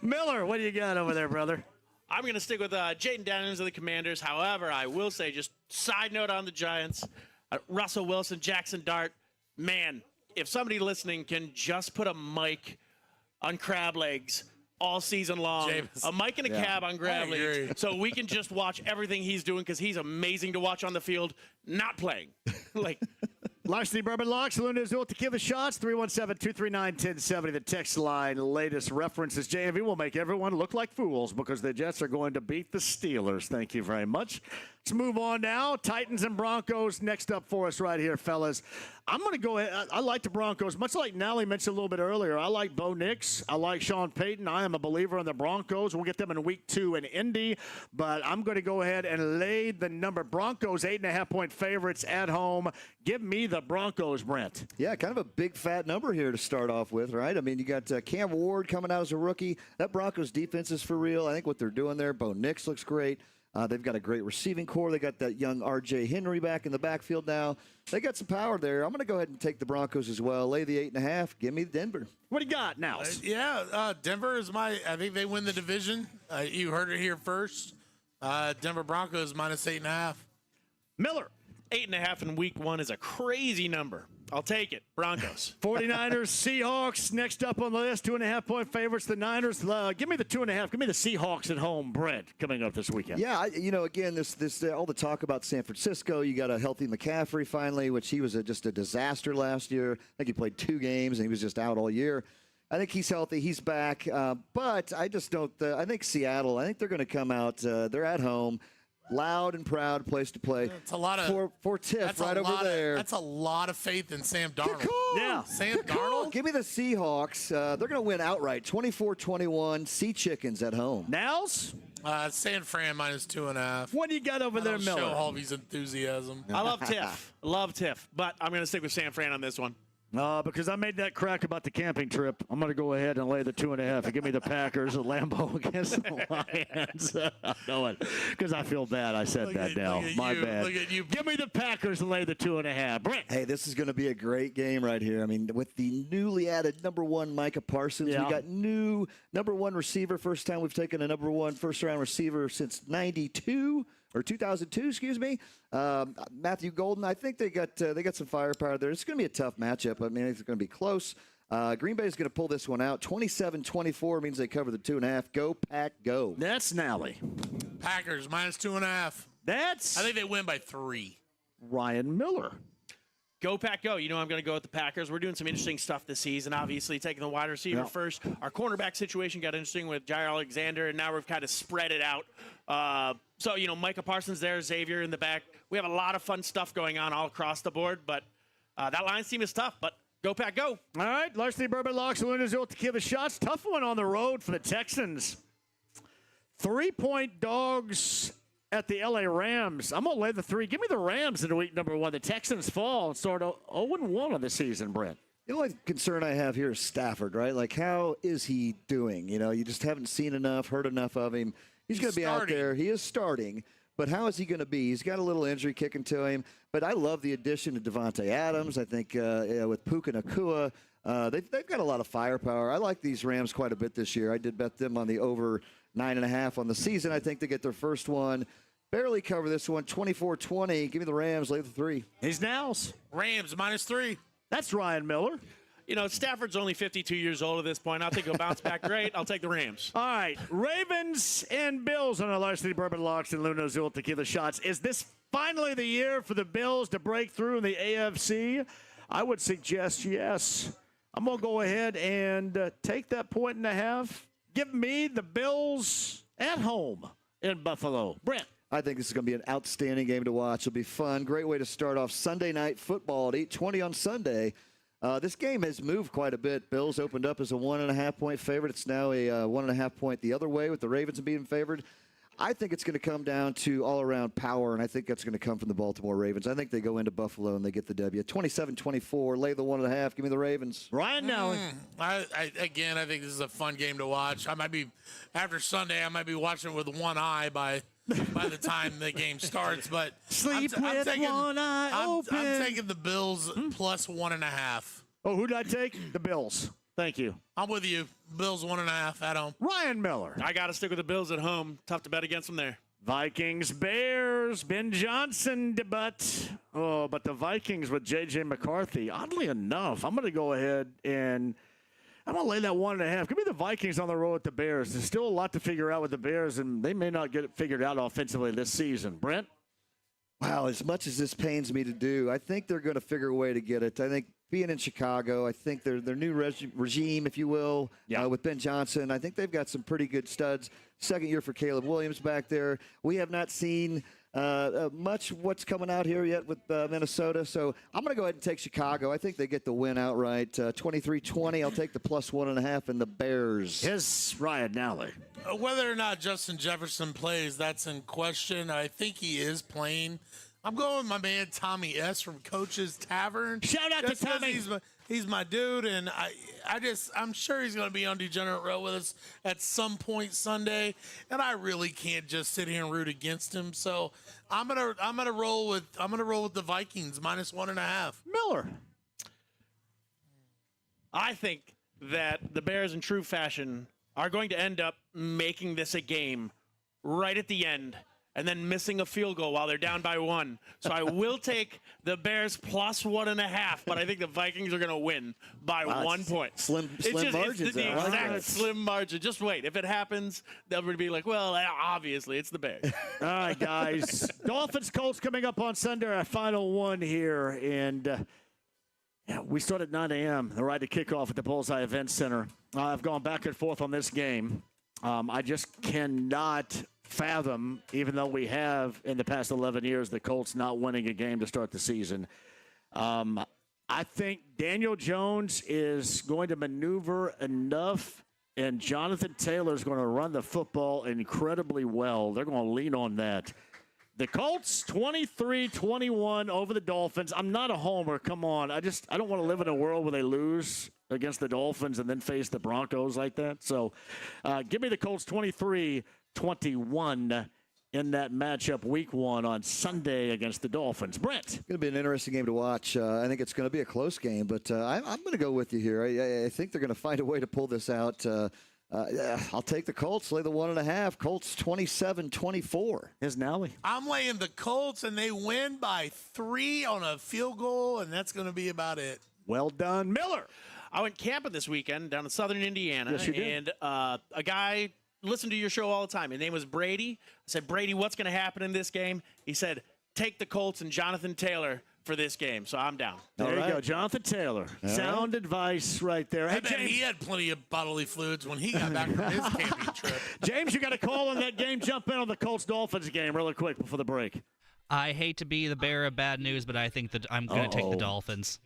Miller, what do you got over there, brother? I'm going to stick with Jaden Daniels of the Commanders. However, I will say, just side note on the Giants, Russell Wilson, Jackson Dart, man, if somebody listening can just put a mic on crab legs all season long, a mic and a cab on crab legs, so we can just watch everything he's doing because he's amazing to watch on the field, not playing. Larceny Bourbon Locks, Luna Azul Tequila Shots, 317-239-1070, the text line. Latest references. JMV will make everyone look like fools because the Jets are going to beat the Steelers. Thank you very much. Let's move on now. Titans and Broncos next up for us right here, fellas. I'm going to go ahead. I like the Broncos. Much like Nally mentioned a little bit earlier, I like Bo Nix. I like Sean Payton. I am a believer in the Broncos. We'll get them in week 2 in Indy, but I'm going to go ahead and lay the number. Broncos, 8.5-point favorites at home. Give me the Broncos, Brent. Yeah, kind of a big fat number here to start off with, right? I mean, you got Cam Ward coming out as a rookie. That Broncos defense is for real. I think what they're doing there, Bo Nix looks great. They've got a great receiving core. They got that young R.J. Henry back in the backfield now. They got some power there. I'm going to go ahead and take the Broncos as well. Lay the 8.5. Give me Denver. What do you got now? Denver is I think they win the division. You heard it here first. Denver Broncos minus 8.5. Miller. 8.5 in week 1 is a crazy number. I'll take it. Broncos. 49ers, Seahawks next up on the list. 2.5-point favorites. The Niners. Give me the 2.5. Give me the Seahawks at home. Brent coming up this weekend. Yeah, again, this all the talk about San Francisco. You got a healthy McCaffrey finally, which he was just a disaster last year. I think he played 2 games and he was just out all year. I think he's healthy. He's back. But I just don't. I think Seattle. I think they're going to come out. They're at home. Loud and proud place to play. It's a lot of for Tiff right over there. That's a lot of faith in Sam Darnold. Yeah, Sam Darnold. Give me the Seahawks. They're going to win outright, 24-21. Sea Chickens at home. Nels. San Fran minus 2.5. What do you got over there, Miller? Show Harvey's enthusiasm. I love Tiff. But I'm going to stick with San Fran on this one. Because I made that crack about the camping trip. I'm going to go ahead and lay the 2.5 and give me the Packers at Lambeau against the Lions. I know it because I feel bad. I said that now. My bad. Look at you. Give me the Packers and lay the 2.5. Brent. Hey, this is going to be a great game right here. I mean, with the newly added number 1 Micah Parsons, we got new number 1 receiver. First time we've taken a number 1 first-round receiver since 92. Or 2002, excuse me. Matthew Golden, I think they got some firepower there. It's going to be a tough matchup. I mean, it's going to be close. Green Bay is going to pull this one out. 27-24 means they cover the 2.5. Go, Pack, go. That's Nally. Packers minus 2.5. I think they win by 3. Ryan Miller. Go, Pack, go. I'm going to go with the Packers. We're doing some interesting stuff this season. Obviously, taking the wide receiver first. Our cornerback situation got interesting with Jair Alexander, and now we've kind of spread it out. So, Micah Parsons there, Xavier in the back. We have a lot of fun stuff going on all across the board, but that Lions team is tough. But go, Pack, go. All right, Larceny Bourbon Locks, Luna Azul Tequila Shots. Tough one on the road for the Texans. 3-point dogs at the L.A. Rams. I'm going to lay the 3. Give me the Rams in week number 1. The Texans fall and start 0-1 on the season, Brent. The only concern I have here is Stafford, right? Like, how is he doing? You just haven't seen enough, heard enough of him. He's going to be out there. He is starting. But how is he going to be? He's got a little injury kicking to him. But I love the addition of Devontae Adams. I think with Puka Nacua, they've got a lot of firepower. I like these Rams quite a bit this year. I did bet them on the over 9.5 on the season. I think they get their first one. Barely cover this one. 24-20. Give me the Rams. Lay the 3. He's Nels. Rams minus 3. That's Ryan Miller. Stafford's only 52 years old at this point. I think he'll bounce back great. I'll take the Rams. All right. Ravens and Bills on our Larceny Bourbon Locks and Luna Azul Tequila Shots. Is this finally the year for the Bills to break through in the AFC? I would suggest yes. I'm going to go ahead and take that 1.5. Give me the Bills at home in Buffalo. Brent. I think this is going to be an outstanding game to watch. It'll be fun. Great way to start off Sunday night football at 8:20 on Sunday. This game has moved quite a bit. Bills opened up as a 1.5-point favorite. It's now a 1.5 point the other way with the Ravens being favored. I think it's going to come down to all-around power, and I think that's going to come from the Baltimore Ravens. I think they go into Buffalo and they get the W. 27-24, lay the 1.5. Give me the Ravens. Ryan Nally. I think this is a fun game to watch. After Sunday, I might be watching with one eye by the time the game starts. But Sleep with one eye open. I'm taking the Bills plus 1.5. Oh, who did I take? The Bills. Thank you. I'm with you. Bills 1.5 at home. Ryan Miller. I got to stick with the Bills at home. Tough to bet against them there. Vikings, Bears, Ben Johnson debut. Oh, but the Vikings with J.J. McCarthy. Oddly enough, I'm going to go ahead and I'm going to lay that 1.5. Give me the Vikings on the road with the Bears. There's still a lot to figure out with the Bears, and they may not get it figured out offensively this season. Brent? Wow, as much as this pains me to do, I think they're going to figure a way to get it. I think being in Chicago, I think their new regime, if you will, with Ben Johnson, I think they've got some pretty good studs. Second year for Caleb Williams back there. We have not seen much what's coming out here yet with Minnesota, so I'm going to go ahead and take Chicago. I think they get the win outright. 23-20, I'll take the plus 1.5 and the Bears. Yes, Ryan Nally. Whether or not Justin Jefferson plays, that's in question. I think he is playing. I'm going with my man Tommy S. from Coach's Tavern. Shout out to Tommy. He's my dude, and I'm sure he's going to be on Degenerate Row with us at some point Sunday, and I really can't just sit here and root against him. So I'm gonna roll with the Vikings minus 1.5. Miller. I think that the Bears, in true fashion, are going to end up making this a game right at the end and then missing a field goal while they're down by 1. So I will take the Bears plus 1.5, but I think the Vikings are going to win by 1 point. Slim margins. It's the exact slim margin. Just wait. If it happens, they'll be like, well, obviously, it's the Bears. All right, guys. Dolphins, Colts coming up on Sunday, our final one here. And we start at 9 a.m., the ride to kickoff at the Bullseye Event Center. I've gone back and forth on this game. I just cannot fathom, even though we have in the past 11 years, the Colts not winning a game to start the season. I think Daniel Jones is going to maneuver enough, and Jonathan Taylor is going to run the football incredibly well. They're going to lean on that. The Colts, 23-21 over the Dolphins. I'm not a homer. Come on. I don't want to live in a world where they lose against the Dolphins and then face the Broncos like that. So give me the Colts 23-21 in that matchup week 1 on Sunday against the Dolphins. Brent. It's going to be an interesting game to watch. I think it's going to be a close game, but I'm going to go with you here. I think they're going to find a way to pull this out. I'll take the Colts, lay the 1.5. Colts 27-24. Is Nally. I'm laying the Colts, and they win by 3 on a field goal, and that's going to be about it. Well done, Miller. I went camping this weekend down in southern Indiana, Yes, you did. and a guy listened to your show all the time. His name was Brady. I said, Brady, what's going to happen in this game? He said, take the Colts and Jonathan Taylor for this game. So I'm down. There you go, Jonathan Taylor. Sound advice right there. I bet he had plenty of bodily fluids when he got back from his camping trip. James, you got a call on that game. Jump in on the Colts Dolphins game really quick before the break. I hate to be the bearer of bad news, but I think that I'm going to take the Dolphins.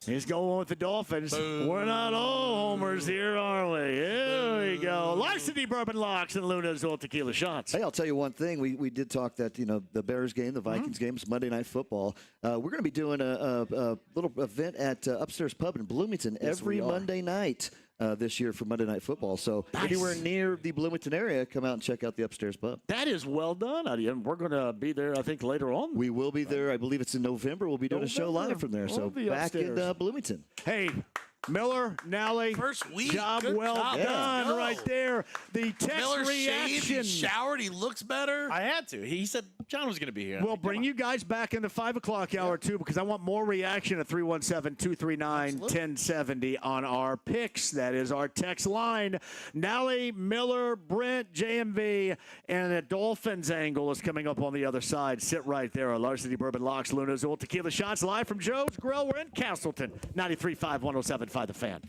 He's going with the Dolphins. Boom. We're not all homers here, are we? Here we go. Larceny Bourbon Locks and Luna's Old Tequila Shots. Hey, I'll tell you one thing. We did talk that, the Bears game, the Vikings game, is Monday Night Football. We're going to be doing a little event at Upstairs Pub in Bloomington every Monday night this year for Monday Night Football. So anywhere near the Bloomington area, come out and check out the Upstairs Pub. That is well done, Eddie. And we're going to be there, I think, later on. We will be there. I believe it's in November. We'll be doing a show live from there. So back in Bloomington. Hey, Miller, Nally. First week. Job Good well job. done right there. The text Miller shaved, reaction. he showered, he looks better. I had to. He said John was going to be here. We'll bring you guys back in the 5 o'clock hour, too, because I want more reaction at 317-239-1070 on our picks. That is our text line. Nally, Miller, Brent, JMV, and a Dolphins angle is coming up on the other side. Sit right there. Our Larceny Bourbon Locks, Luna's Old Tequila Shots, live from Joe's Grill. We're in Castleton, 93.5, 107.5 The Fan.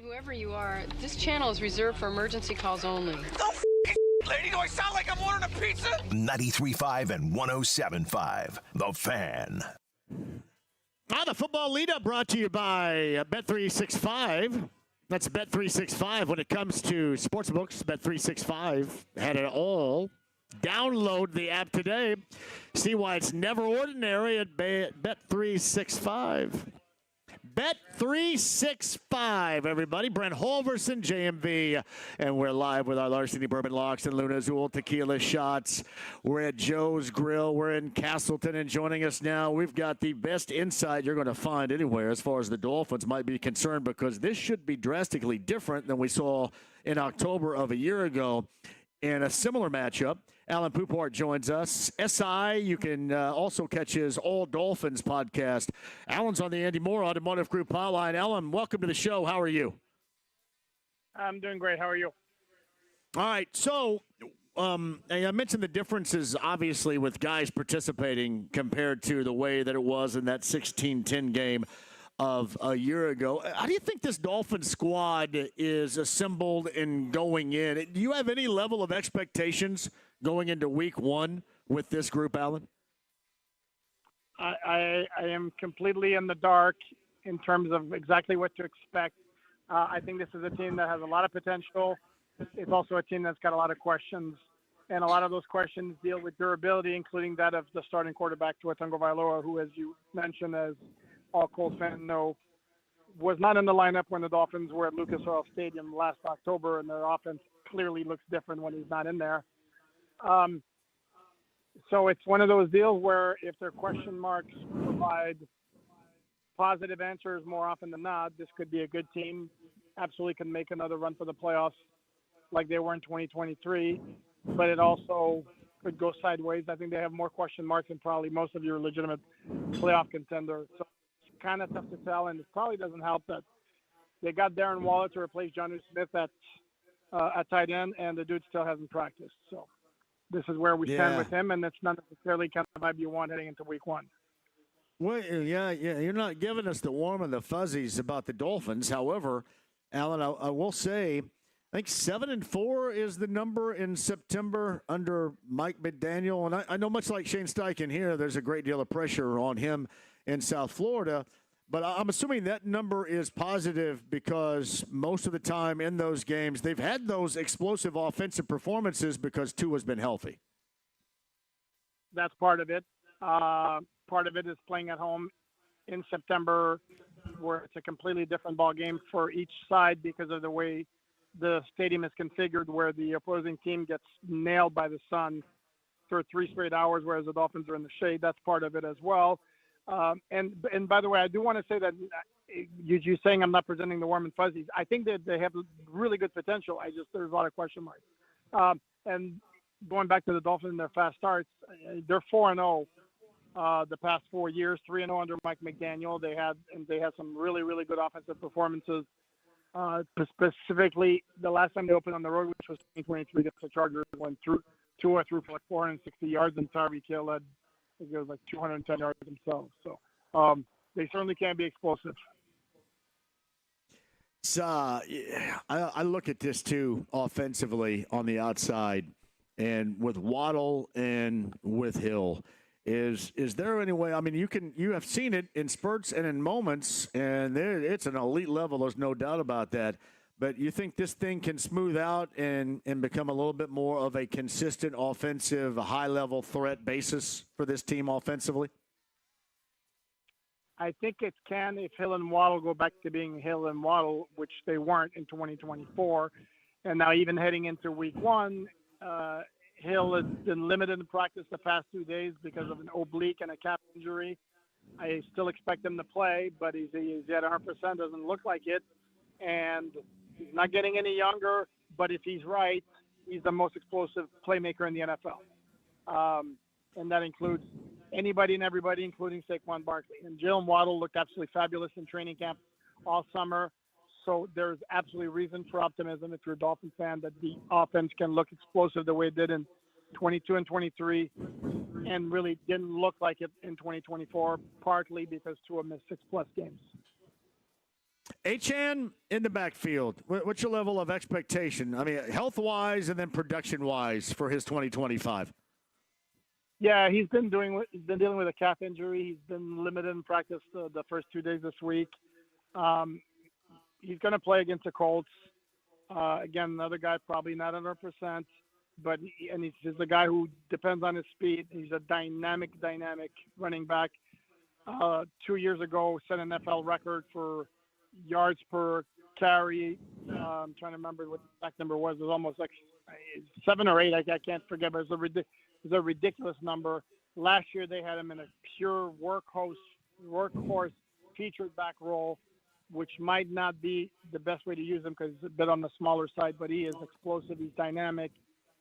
Whoever you are, this channel is reserved for emergency calls only. Lady, do I sound like I'm ordering a pizza? 93.5 and 107.5. The Fan. The football lead-up brought to you by Bet365. That's Bet365 when it comes to sportsbooks. Bet365 had it all. Download the app today. See why it's never ordinary at Bet365. Bet365, everybody. Brent Holverson, JMV, and we're live with our Larceny Bourbon Locks and Luna Azul Tequila Shots. We're at Joe's Grill. We're in Castleton, and joining us now, we've got the best insight you're going to find anywhere as far as the Dolphins might be concerned, because this should be drastically different than we saw in October of a year ago in a similar matchup. Alan Pupart joins us. SI, you can also catch his All Dolphins podcast. Alan's on the Andy Moore Automotive Group hotline. Alan, welcome to the show. How are you? I'm doing great. How are you? All right. So I mentioned the differences, obviously, with guys participating compared to the way that it was in that 16-10 game of a year ago. How do you think this Dolphins squad is assembled and going in? Do you have any level of expectations going into week one with this group, Alan? I am completely in the dark in terms of exactly what to expect. I think this is a team that has a lot of potential. It's also a team that's got a lot of questions, and a lot of those questions deal with durability, including that of the starting quarterback, Tua Tagovailoa, who, as you mentioned, as all Colts fans know, was not in the lineup when the Dolphins were at Lucas Oil Stadium last October, and their offense clearly looks different when he's not in there. So it's one of those deals where if their question marks provide positive answers more often than not, this could be a good team. Absolutely can make another run for the playoffs like they were in 2023, but it also could go sideways. I think they have more question marks than probably most of your legitimate playoff contenders. So it's kind of tough to tell, and it probably doesn't help that they got Darren Waller to replace Jonnu Smith at tight end, and the dude still hasn't practiced. So this is where we stand with him, and it's not necessarily kind of vibe you want heading into week one. Well, yeah, you're not giving us the warm and the fuzzies about the Dolphins. However, Alan, I will say, I think 7-4 is the number in September under Mike McDaniel. And I know, much like Shane Steichen here, there's a great deal of pressure on him in South Florida. But I'm assuming that number is positive because most of the time in those games, they've had those explosive offensive performances because Tua's been healthy. That's part of it. Part of it is playing at home in September, where it's a completely different ball game for each side because of the way the stadium is configured, where the opposing team gets nailed by the sun for 3 straight hours, whereas the Dolphins are in the shade. That's part of it as well. And by the way, I do want to say that you saying I'm not presenting the warm and fuzzies. I think that they have really good potential. There's a lot of question marks. And going back to the Dolphins and their fast starts, they're 4-0 the past 4 years, 3-0 under Mike McDaniel. They had some really, really good offensive performances. Specifically, the last time they opened on the road, which was 2023 against the Chargers, went through for like 460 yards, and Tyreek Hill had, I think it was like 210 yards themselves. So they certainly can be explosive. So I look at this too offensively on the outside, and with Waddle and with Hill. Is there any way? I mean, you have seen it in spurts and in moments, and it's an elite level. There's no doubt about that. But you think this thing can smooth out and become a little bit more of a consistent offensive, high-level threat basis for this team offensively? I think it can if Hill and Waddle go back to being Hill and Waddle, which they weren't in 2024. And now even heading into week one, Hill has been limited in practice the past 2 days because of an oblique and a calf injury. I still expect him to play, but he's at 100%, doesn't look like it. And he's not getting any younger, but if he's right, he's the most explosive playmaker in the NFL. And that includes anybody and everybody, including Saquon Barkley. And Jalen Waddle looked absolutely fabulous in training camp all summer. So there's absolutely reason for optimism if you're a Dolphins fan that the offense can look explosive the way it did in 22 and 23 and really didn't look like it in 2024, partly because Tua missed 6+ games. Achane in the backfield, what's your level of expectation? I mean, health-wise and then production-wise for his 2025. Yeah, he's been dealing with a calf injury. He's been limited in practice the first 2 days this week. He's going to play against the Colts. Again, another guy probably not 100%, but he's just a guy who depends on his speed. He's a dynamic running back. 2 years ago, set an NFL record for yards per carry. I'm trying to remember what the exact number was. It was almost like 7 or 8. I can't forget, but it was a ridiculous number. Last year, they had him in a pure workhorse featured back role, which might not be the best way to use him because he's a bit on the smaller side, but he is explosive. He's dynamic,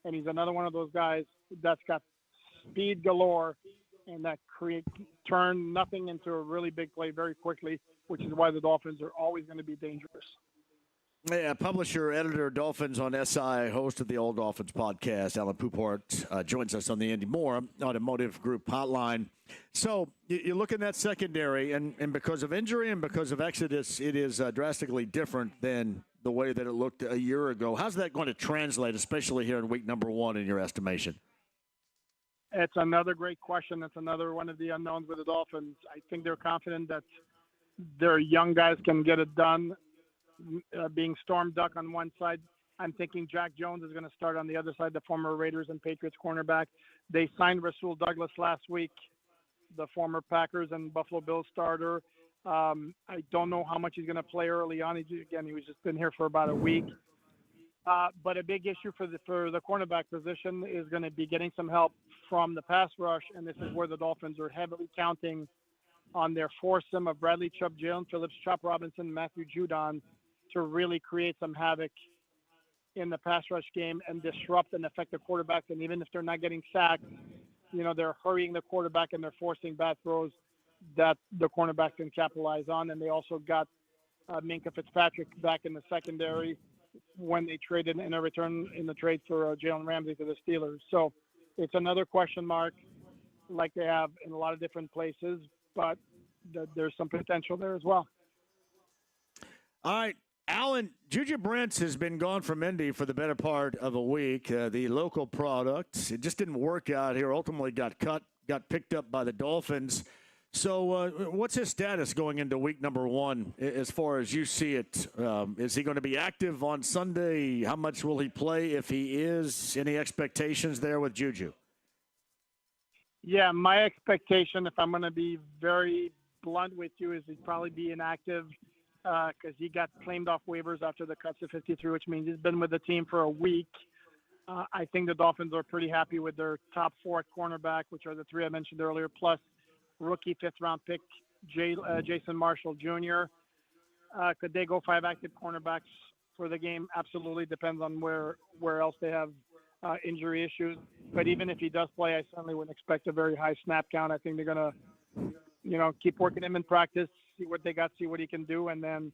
and he's another one of those guys that's got speed galore and that turn nothing into a really big play very quickly, which is why the Dolphins are always going to be dangerous. Yeah, publisher, editor, Dolphins on SI, host of the Old Dolphins podcast, Alan Pupart, joins us on the Andy Moore Automotive Group hotline. So you look in that secondary, and because of injury and because of exodus, it is drastically different than the way that it looked a year ago. How's that going to translate, especially here in week number 1 in your estimation? It's another great question. It's another one of the unknowns with the Dolphins. I think they're confident that their young guys can get it done. Being Storm Duck on one side, I'm thinking Jack Jones is going to start on the other side, the former Raiders and Patriots cornerback. They signed Rasul Douglas last week, the former Packers and Buffalo Bills starter. I don't know how much he's going to play early on. He was just been here for about a week. But a big issue for the cornerback position is going to be getting some help from the pass rush, and this is where the Dolphins are heavily counting on their foursome of Bradley Chubb, Jalen Phillips, Chop Robinson, Matthew Judon to really create some havoc in the pass rush game and disrupt and affect the quarterbacks. And even if they're not getting sacked, they're hurrying the quarterback and they're forcing bad throws that the cornerback can capitalize on. And they also got Minkah Fitzpatrick back in the secondary when they traded in a return in the trade for Jalen Ramsey to the Steelers. So it's another question mark like they have in a lot of different places, but there's some potential there as well. All right. Alan, Juju Brents has been gone from Indy for the better part of a week. The local product, it just didn't work out here. Ultimately got picked up by the Dolphins. So what's his status going into week number 1 as far as you see it? Is he going to be active on Sunday? How much will he play if he is? Any expectations there with Juju? Yeah, my expectation, if I'm going to be very blunt with you, is he'd probably be inactive because he got claimed off waivers after the cuts to 53, which means he's been with the team for a week. I think the Dolphins are pretty happy with their top 4 at cornerback, which are the 3 I mentioned earlier, plus rookie 5th-round pick Jason Marshall Jr. Could they go 5 active cornerbacks for the game? Absolutely. Depends on where else they have injury issues. But even if he does play, I certainly wouldn't expect a very high snap count. I think they're going to, keep working him in practice, see what they got, see what he can do. And then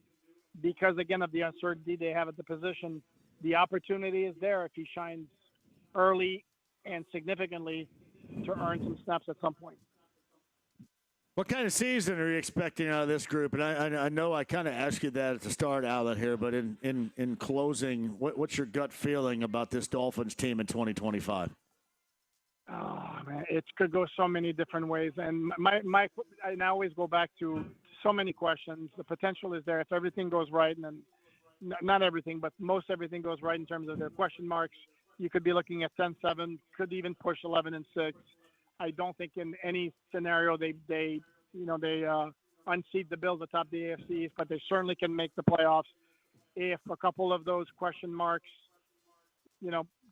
because, again, of the uncertainty they have at the position, the opportunity is there if he shines early and significantly to earn some snaps at some point. What kind of season are you expecting out of this group? And I know I kind of asked you that at the start, Alan, here, but in closing, what's your gut feeling about this Dolphins team in 2025? Oh, man, it could go so many different ways. And I always go back to so many questions. The potential is there if everything goes right, and then not everything, but most everything goes right in terms of their question marks. You could be looking at 10-7, could even push 11-6. I don't think in any scenario they unseat the Bills atop the AFC East, but they certainly can make the playoffs if a couple of those question marks,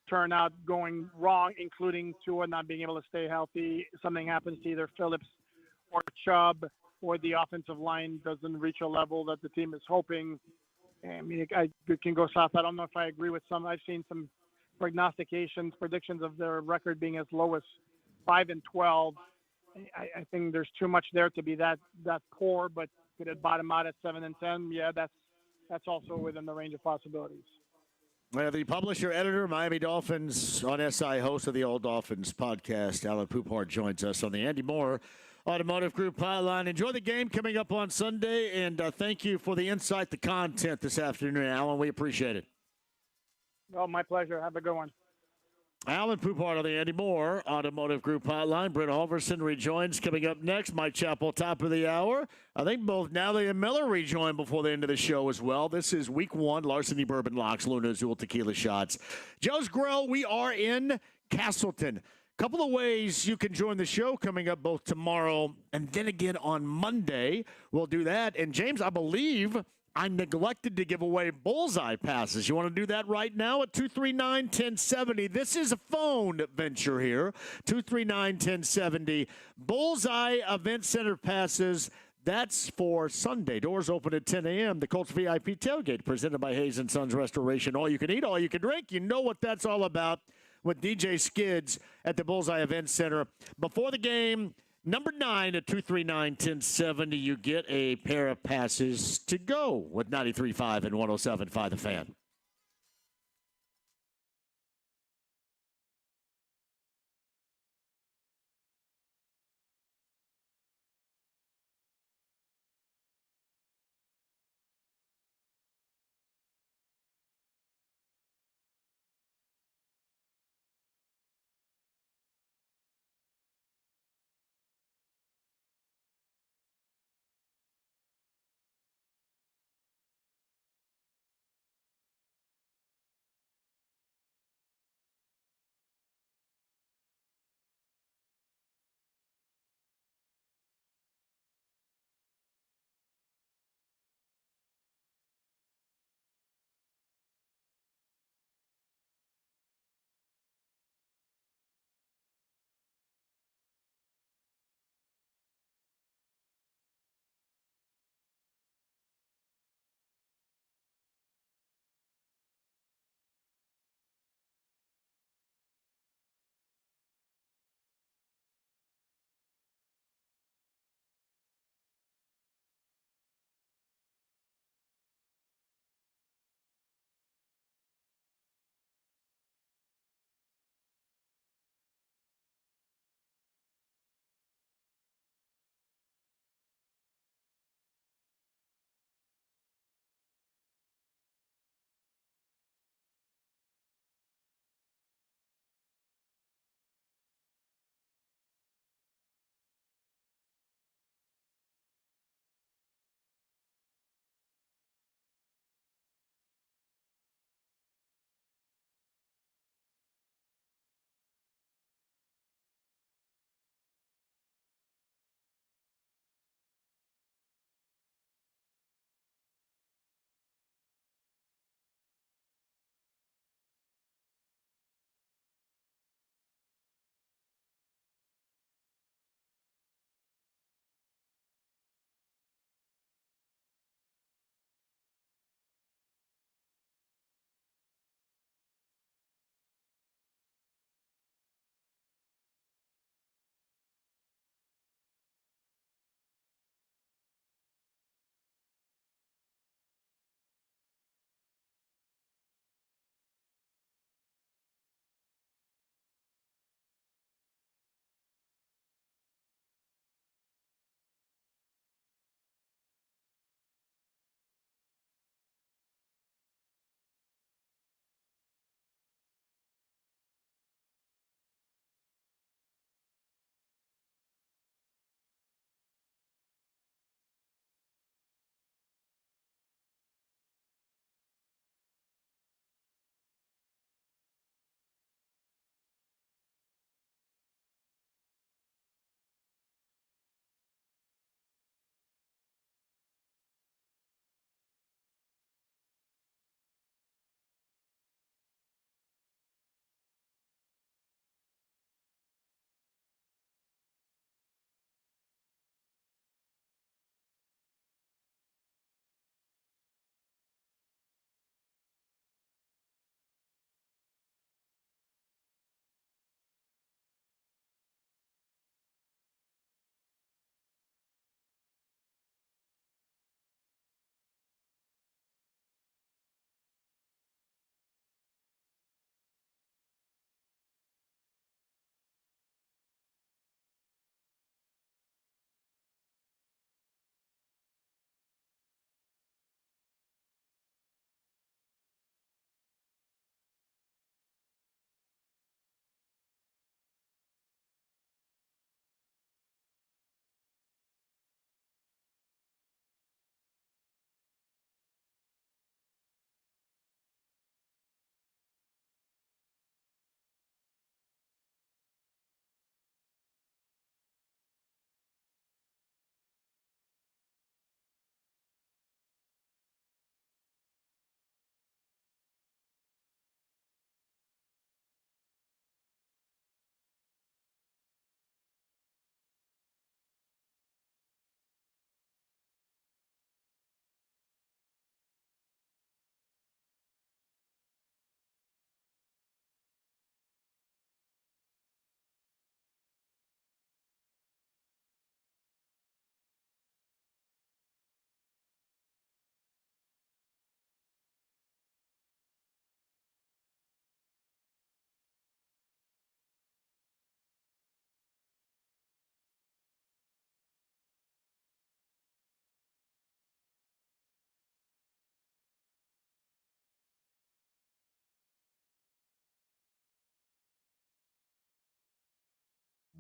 turn out going wrong, including Tua not being able to stay healthy. Something happens to either Phillips or Chubb, or the offensive line doesn't reach a level that the team is hoping. I mean, it can go south. I don't know if I agree with some. I've seen some predictions of their record being as low as 5-12. I think there's too much there to be that poor, but could it bottom out at 7-10? Yeah, that's also within the range of possibilities. The publisher, editor, Miami Dolphins on SI, host of the Old Dolphins podcast, Alan Pupart joins us on the Andy Moore Automotive Group Hotline. Enjoy the game coming up on Sunday, and thank you for the insight, the content this afternoon, Alan. We appreciate it. Well, my pleasure. Have a good one. Alan Pupart on the Andy Moore Automotive Group Hotline. Brent Halverson rejoins coming up next. Mike Chappell, top of the hour. I think both Natalie and Miller rejoin before the end of the show as well. This is week one. Larceny Bourbon Locks, Luna Azul Tequila Shots. Joe's Grill, we are in Castleton. Couple of ways you can join the show coming up both tomorrow and then again on Monday. We'll do that. And, James, I believe I neglected to give away bullseye passes. You want to do that right now at 239-1070. This is a phone venture here, 239-1070. Bullseye Event Center passes. That's for Sunday. Doors open at 10 a.m. The Colts VIP tailgate presented by Hayes & Sons Restoration. All you can eat, all you can drink. You know what that's all about with DJ Skids at the Bullseye Event Center. Before the game, number 9 at 239-1070, you get a pair of passes to go with 93.5 and 107.5 The Fan.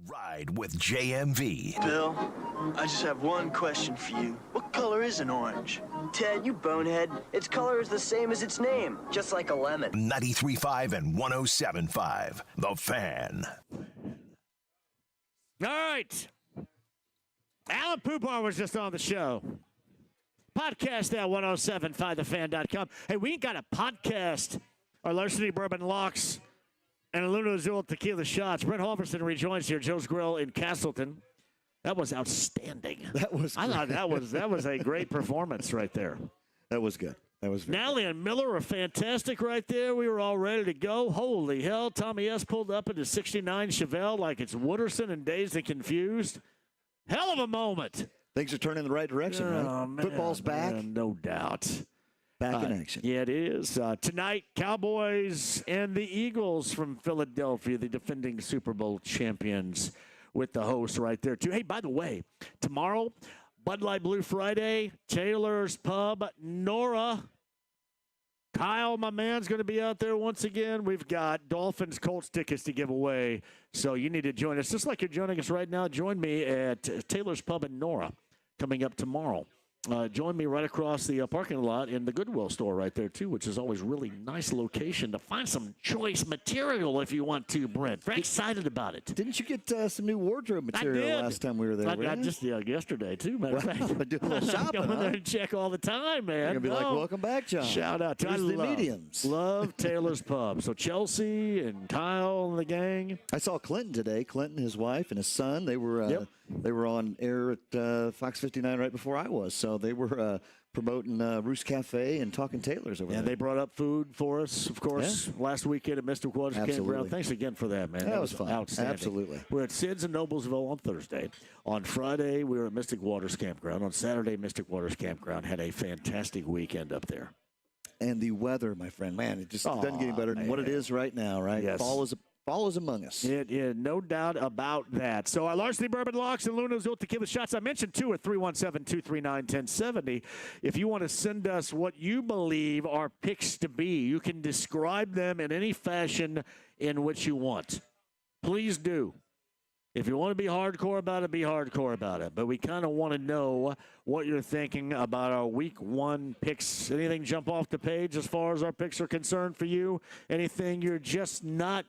Ride with JMV. Bill, I just have one question for you. What color is an orange? Ted, you bonehead. Its color is the same as its name, just like a lemon. 93.5 and 107.5. The Fan. All right. Alan Pupart was just on the show. Podcast at 1075thefan.com. Hey, we got a podcast. Our Larceny Bourbon Locks and Luna Azul Tequila Shots. Brent Halverson rejoins here. Joe's Grill in Castleton. That was outstanding. I thought that was a great performance right there. That was good. That was very Nally and Miller were fantastic right there. We were all ready to go. Holy hell. Tommy S. pulled up into 69 Chevelle like it's Wooderson and Dazed and Confused. Hell of a moment. Things are turning in the right direction, right? Man, Football's back. Man, no doubt. Back in action. Yeah, it is. Tonight, Cowboys and the Eagles from Philadelphia, the defending Super Bowl champions, with the host right there, too. Hey, by the way, tomorrow, Bud Light Blue Friday, Taylor's Pub, Nora. Kyle, my man's going to be out there once again. We've got Dolphins Colts tickets to give away, so you need to join us. Just like you're joining us right now, join me at Taylor's Pub in Nora coming up tomorrow. Join me right across the parking lot in the Goodwill store right there, too, which is always really nice location to find some choice material if you want to, Brent. Very excited about it. Didn't you get some new wardrobe material last time we were there? I just yesterday, too, matter of fact. I do a little shopping, Go in there and check all the time, man. You're going to be like, welcome back, John. Shout out to the mediums. Love Taylor's Pub. So Chelsea and Kyle and the gang. I saw Clinton today. Clinton, his wife, and his son. They were they were on air at Fox 59 right before I was. So they were promoting Roost Cafe and talking Taylor's over there. And they brought up food for us, of course, last weekend at Mystic Waters Campground. Thanks again for that, man. That was fun. Outstanding. Absolutely. We're at Sid's in Noblesville on Thursday. On Friday, we were at Mystic Waters Campground. On Saturday, Mystic Waters Campground had a fantastic weekend up there. And the weather, my friend, man, it just doesn't get any better than what it is right now, right? Yes. Fall is among us. Yeah, no doubt about that. So our Larceny Bourbon Locks and Luna Azul Tequila Shots, I mentioned, too, at 317-239-1070. If you want to send us what you believe our picks to be, you can describe them in any fashion in which you want. Please do. If you want to be hardcore about it, be hardcore about it. But we kind of want to know what you're thinking about our Week 1 picks. Anything jump off the page as far as our picks are concerned for you? Anything you're just not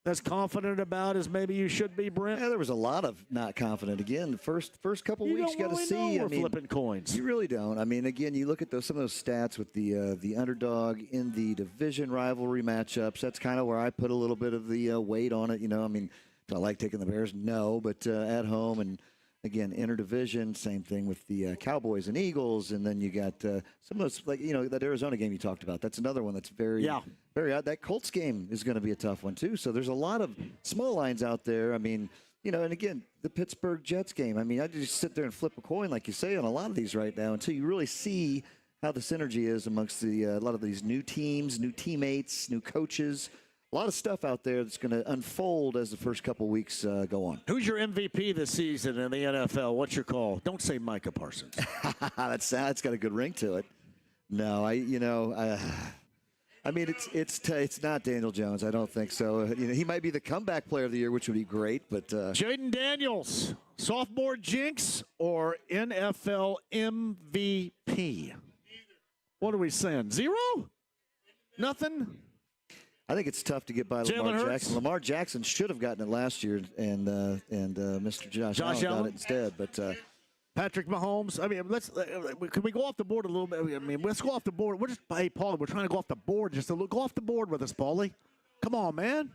as confident about as maybe you should be, Brent? Yeah, there was a lot of not confident. Again, the first couple weeks, you got to see. We're flipping coins. You really don't. I mean, again, you look at some of those stats with the underdog in the division rivalry matchups. That's kind of where I put a little bit of the weight on it. I mean, do I like taking the Bears? No, but at home and. Again, interdivision, same thing with the Cowboys and Eagles, and then you got some of those, like that Arizona game you talked about. That's another one that's very odd. That Colts game is going to be a tough one too. So there's a lot of small lines out there. I mean, and again, the Pittsburgh Jets game. I mean, I just sit there and flip a coin, like you say, on a lot of these right now until you really see how the synergy is amongst a lot of these new teams, new teammates, new coaches. A lot of stuff out there that's going to unfold as the first couple weeks go on. Who's your MVP this season in the NFL? What's your call? Don't say Micah Parsons. That's got a good ring to it. No, I mean, it's not Daniel Jones. I don't think so. He might be the comeback player of the year, which would be great. But Jaden Daniels, sophomore jinx or NFL MVP? What are we saying? 0? Nothing? I think it's tough to get by Lamar Jackson. Lamar Jackson should have gotten it last year, and Mr. Josh Allen got it instead. But Patrick Mahomes. I mean, can we go off the board a little bit? I mean, let's go off the board. Hey, Paulie, we're trying to go off the board just a little. Go off the board with us, Paulie. Come on, man.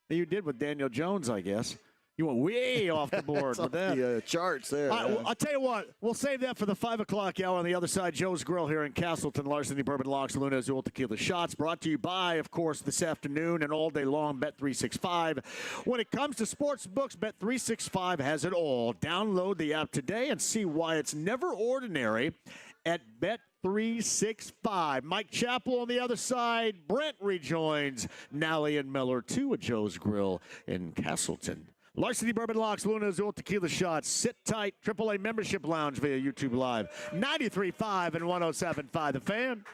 You did with Daniel Jones, I guess. You went way off the board with that. The charts there. I'll tell you what. We'll save that for the 5 o'clock hour on the other side. Joe's Grill here in Castleton. Larceny Bourbon Locks, Luna Azul Tequila Shots. Brought to you by, of course, this afternoon and all day long, Bet365. When it comes to sports books, Bet365 has it all. Download the app today and see why it's never ordinary at Bet365. Mike Chappell on the other side. Brent rejoins Nally and Miller, too, at Joe's Grill in Castleton. Larceny Bourbon Locks, Luna Azul Tequila Shots. Sit tight. AAA Membership Lounge via YouTube Live. 93.5 and 107.5 The Fan.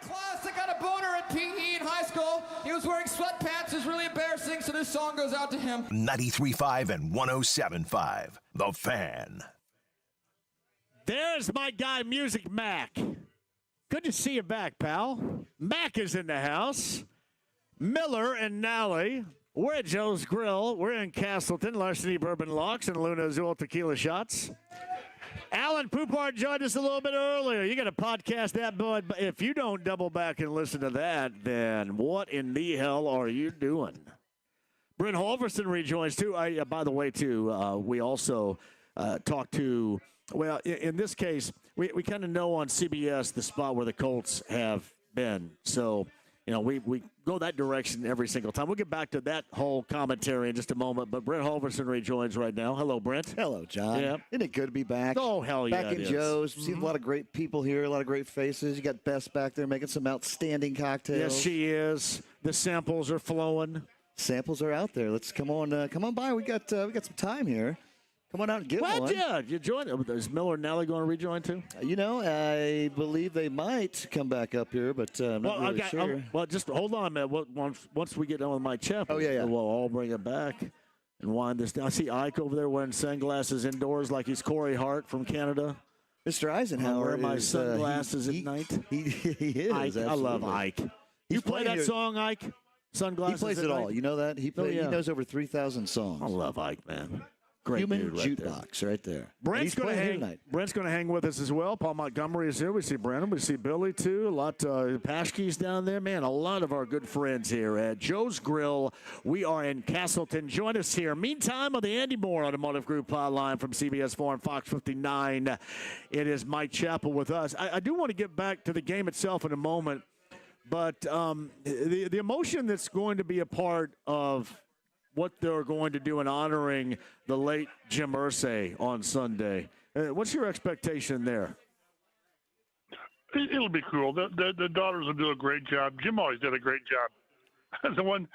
Class, I got a boner at PE in high school. He was wearing sweatpants. It was really embarrassing, so this song goes out to him. 93.5 and 107.5. The Fan. There's my guy, Music Mac. Good to see you back, pal. Mac is in the house. Miller and Nally. We're at Joe's Grill. We're in Castleton, Larceny Bourbon Locks, and Luna Azul Tequila Shots. Alan Pupart joined us a little bit earlier. You got to podcast that, bud. But if you don't double back and listen to that, then what in the hell are you doing? Brent Holverson rejoins, too. By the way, too, we also talked to, well, in this case, we kind of know on CBS the spot where the Colts have been. So, you know, we go that direction every single time. We'll get back to that whole commentary in just a moment. But Brent Holverson rejoins right now. Hello, Brent. Hello, John. Yeah. Isn't it good to be back? Oh, hell yeah. Back in Joe's. We've seen a lot of great people here, a lot of great faces. You got Bess back there making some outstanding cocktails. Yes, she is. The samples are flowing. Samples are out there. Let's come on by. We got some time here. Come on out and get one. Yeah, you join. Is Miller and Nally going to rejoin too? You know, I believe they might come back up here, but I'm not really sure. Well, just hold on a minute. Once we get done with Mike Chappell, we'll all bring it back and wind this down. I see Ike over there wearing sunglasses indoors like he's Corey Hart from Canada. Mr. Eisenhower wearing my is, sunglasses at night. He is. Ike, I love Ike. You play that song, Ike? Sunglasses. He plays it all. You know that? He knows over 3,000 songs. I love Ike, man. Great Human dude jukebox right there. Brent's going to hang tonight. Brent's going to hang with us as well. Paul Montgomery is here. We see Brandon. We see Billy too. A lot Paschke's down there. Man, a lot of our good friends here at Joe's Grill. We are in Castleton. Join us here. Meantime, on the Andy Moore Automotive Group hotline from CBS 4 and Fox 59, it is Mike Chappell with us. I do want to get back to the game itself in a moment, but the emotion that's going to be a part of what they're going to do in honoring the late Jim Irsay on Sunday. What's your expectation there? It'll be cool. The daughters will do a great job. Jim always did a great job. the one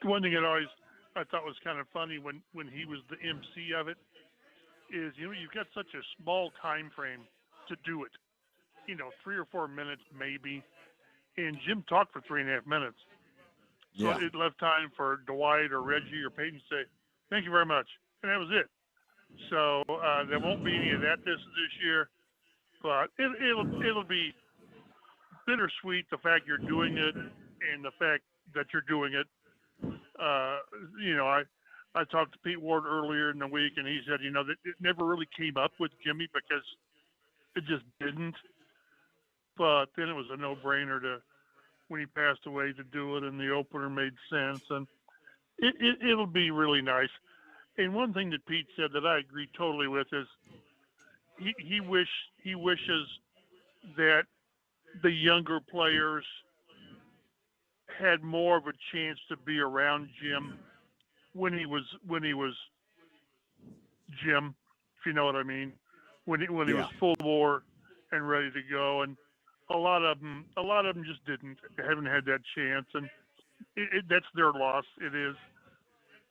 thing that I thought was kind of funny when he was the MC of it is, you know, you've got such a small time frame to do it. You know, 3 or 4 minutes maybe. And Jim talked for 3.5 minutes. So it left time for Dwight or Reggie or Peyton to say, thank you very much. And that was it. So there won't be any of that this year. But it'll be bittersweet, the fact you're doing it and the fact that you're doing it. You know, I talked to Pete Ward earlier in the week, and he said, you know, that it never really came up with Jimmy because it just didn't. But then it was a no-brainer when he passed away to do it, and the opener made sense, and it'll be really nice. And one thing that Pete said that I agree totally with is he wishes that the younger players had more of a chance to be around Jim when he was Jim, if you know what I mean, when he was full bore and ready to go. And a lot of them just haven't had that chance, and that's their loss. It is,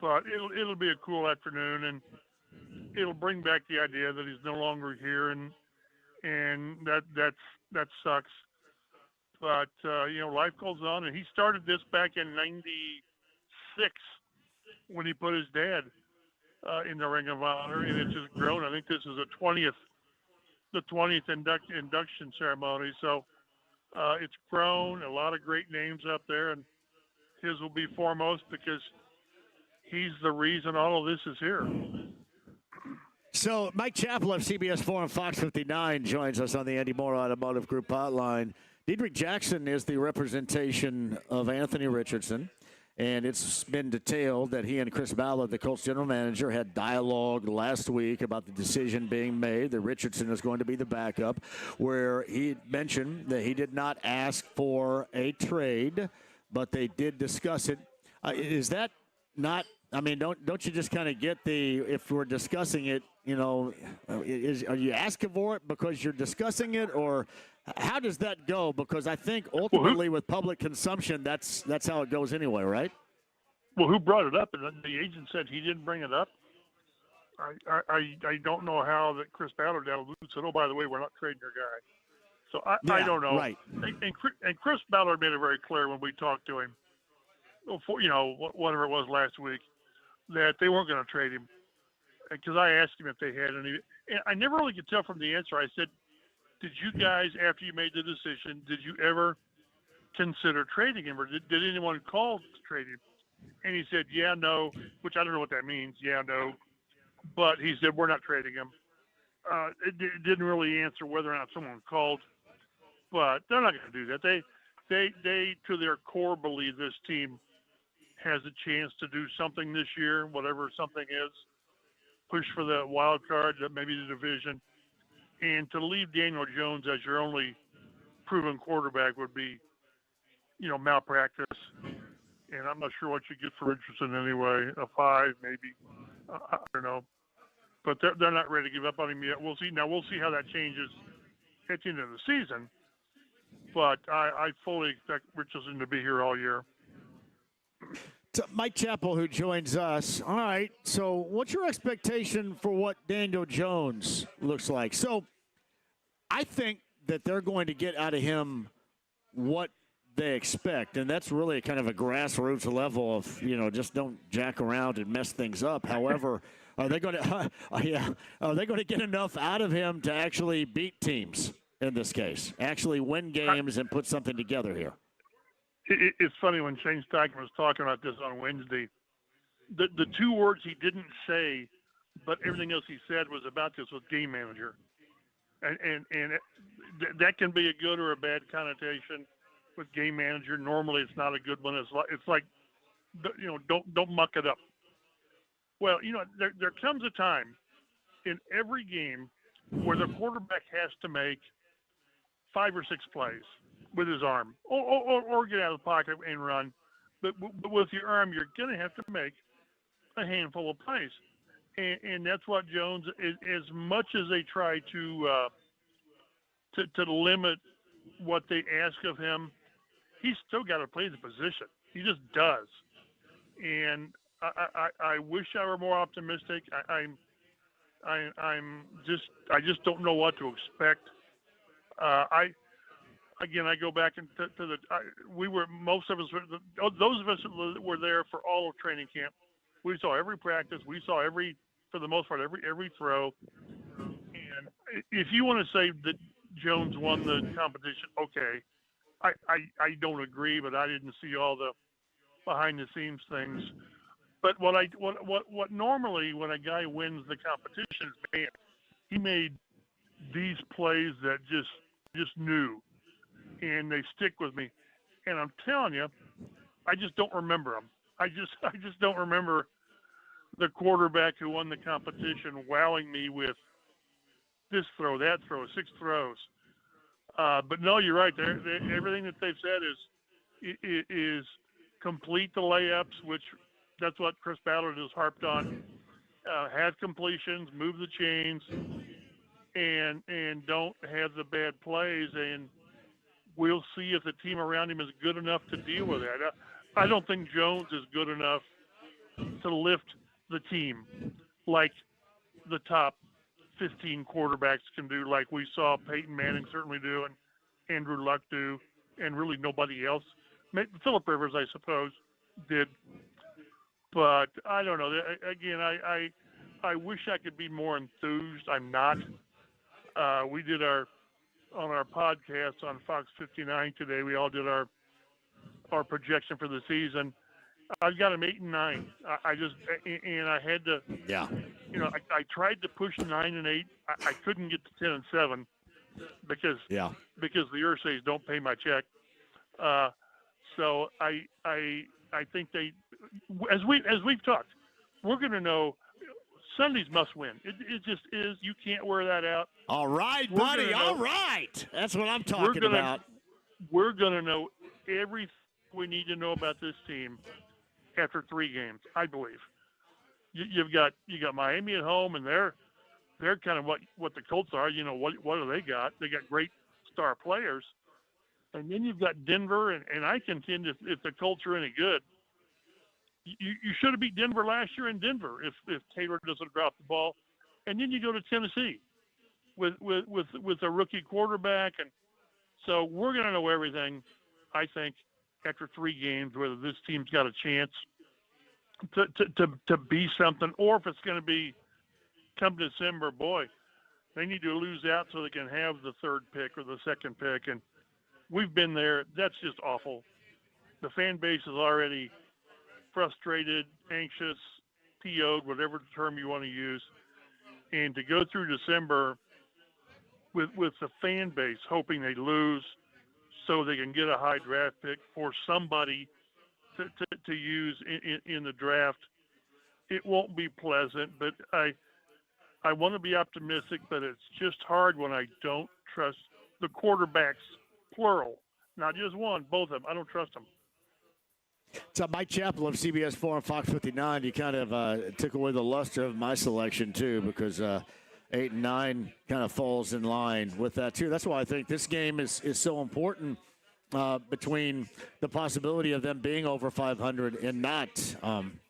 but it'll be a cool afternoon, and it'll bring back the idea that he's no longer here, and that sucks. But you know, life goes on, and he started this back in '96 when he put his dad in the Ring of Honor, and it's just grown. I think this is the 20th induction ceremony. So it's grown, a lot of great names up there, and his will be foremost because he's the reason all of this is here. So Mike Chappell of CBS 4 and Fox 59 joins us on the Andy Moore Automotive Group hotline. Diedrich Jackson is the representation of Anthony Richardson. And it's been detailed that he and Chris Ballard, the Colts general manager, had dialogue last week about the decision being made that Richardson is going to be the backup, where he mentioned that he did not ask for a trade, but they did discuss it. Is that not – I mean, don't you just kind of get if we're discussing it, you know, are you asking for it because you're discussing it, or how does that go? Because I think ultimately with public consumption, that's how it goes anyway, right? Well, who brought it up? And the agent said he didn't bring it up. I don't know how that Chris Ballard said, oh, by the way, we're not trading your guy. So I don't know. Right. And Chris Ballard made it very clear when we talked to him, before, whatever it was last week, that they weren't going to trade him. Because I asked him if they had any. And I never really could tell from the answer. I said, did you guys, after you made the decision, did you ever consider trading him? Or did anyone call to trade him? And he said, yeah, no, which I don't know what that means. Yeah, no. But he said, we're not trading him. It didn't really answer whether or not someone called. But they're not going to do that. They, to their core, believe this team has a chance to do something this year, whatever something is. Push for the wild card, maybe the division. And to leave Daniel Jones as your only proven quarterback would be, malpractice. And I'm not sure what you get for Richardson anyway. A 5, maybe. I don't know. But they're not ready to give up on him yet. We'll see. Now, we'll see how that changes at the end of the season. But I fully expect Richardson to be here all year. Mike Chappell, who joins us. All right, so what's your expectation for what Daniel Jones looks like? So I think that they're going to get out of him what they expect, and that's really kind of a grassroots level of, just don't jack around and mess things up. However, are they going to get enough out of him to actually beat teams in this case, actually win games and put something together here? It's funny when Shane Steichen was talking about this on Wednesday. The two words he didn't say, but everything else he said was about this, was game manager, and that can be a good or a bad connotation with game manager. Normally, it's not a good one. It's like don't muck it up. Well, there comes a time in every game where the quarterback has to make 5 or 6 plays with his arm, or get out of the pocket and run. But with your arm, you're going to have to make a handful of plays. And that's what Jones, as much as they try to limit what they ask of him, he's still got to play the position. He just does. And I wish I were more optimistic. I just don't know what to expect. Again, I go back into most of us, those of us that were there for all of training camp, we saw every practice. We saw for the most part, every throw. And if you want to say that Jones won the competition, okay. I don't agree, but I didn't see all the behind the scenes things. But what normally when a guy wins the competition is, man, he made these plays that just knew. And they stick with me, and I'm telling you, I just don't remember them. I just don't remember the quarterback who won the competition wowing me with this throw, that throw, 6 throws. But no, you're right. Everything that they've said is complete the layups, which that's what Chris Ballard has harped on. Have completions, move the chains, and don't have the bad plays. And we'll see if the team around him is good enough to deal with that. I don't think Jones is good enough to lift the team like the top 15 quarterbacks can do, like we saw Peyton Manning certainly do, and Andrew Luck do, and really nobody else. Phillip Rivers, I suppose, did. But I don't know. Again, I wish I could be more enthused. I'm not. We did on our podcast on Fox 59 today, we all did our projection for the season. I've got them 8-9. I had to. Yeah. I tried to push 9 and 8. I couldn't get to 10 and 7 because the Ursays don't pay my check. So I think they, as we've talked, we're going to know. Sundays must win. It just is. You can't wear that out. All right, buddy. All right. That's what I'm talking about. We're going to know everything we need to know about this team after 3 games, I believe. You got Miami at home, and they're kind of what the Colts are. What do they got? They got great star players. And then you've got Denver, and I contend if the Colts are any good, you should have beat Denver last year in Denver if Taylor doesn't drop the ball. And then you go to Tennessee with a rookie quarterback, and So we're going to know everything, I think, after 3 games, whether this team's got a chance to be something, or if it's going to be come December, boy, they need to lose out so they can have the 3rd pick or the 2nd pick. And we've been there. That's just awful. The fan base is already frustrated, anxious, PO'd, whatever term you want to use. And to go through December with the fan base hoping they lose so they can get a high draft pick for somebody to use in the draft, it won't be pleasant. But I want to be optimistic, but it's just hard when I don't trust the quarterbacks, plural, not just one, both of them. I don't trust them. So Mike Chappell of CBS 4 and Fox 59, you kind of took away the luster of my selection, too, because 8 and 9 kind of falls in line with that, too. That's why I think this game is so important between the possibility of them being over 500 and not.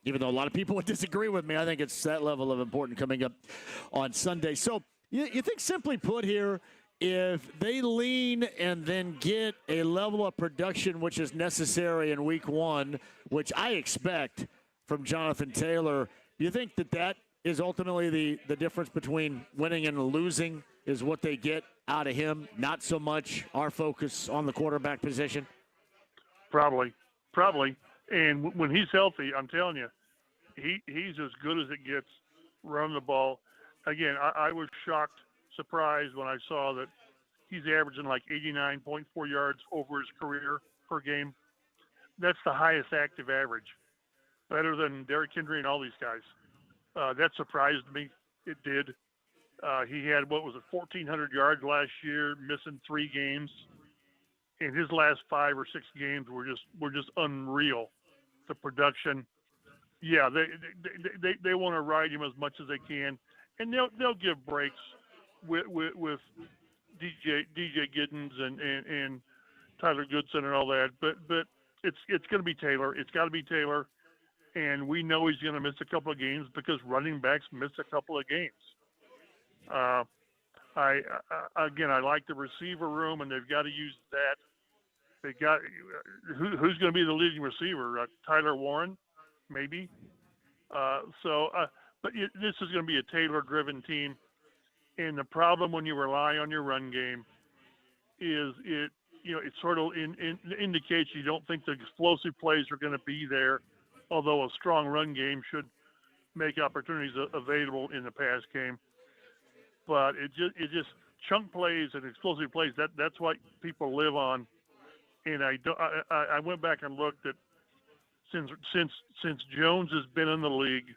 Even though a lot of people would disagree with me, I think it's that level of important coming up on Sunday. So you think, simply put here, if they lean and then get a level of production which is necessary in week 1, which I expect from Jonathan Taylor, do you think that is ultimately the difference between winning and losing, is what they get out of him, not so much our focus on the quarterback position? Probably. And when he's healthy, I'm telling you, he's as good as it gets running the ball. Again, I was shocked, surprised when I saw that he's averaging like 89.4 yards over his career per game. That's the highest active average, better than Derrick Henry and all these guys. That surprised me. It did. He had, 1,400 yards last year, missing 3 games. And his last 5 or 6 games were just unreal. The production. Yeah, they want to ride him as much as they can, and they'll give breaks with DJ Giddens and Tyler Goodson and all that. But it's going to be Taylor. It's got to be Taylor. And we know he's going to miss a couple of games because running backs miss a couple of games. I like the receiver room, and they've got to use that. They got who's going to be the leading receiver? Tyler Warren, maybe. But this is going to be a Taylor-driven team, and the problem when you rely on your run game is it sort of indicates you don't think the explosive plays are going to be there. Although a strong run game should make opportunities available in the pass game, but it just chunk plays and explosive plays. That's what people live on. And I went back and looked at since Jones has been in the league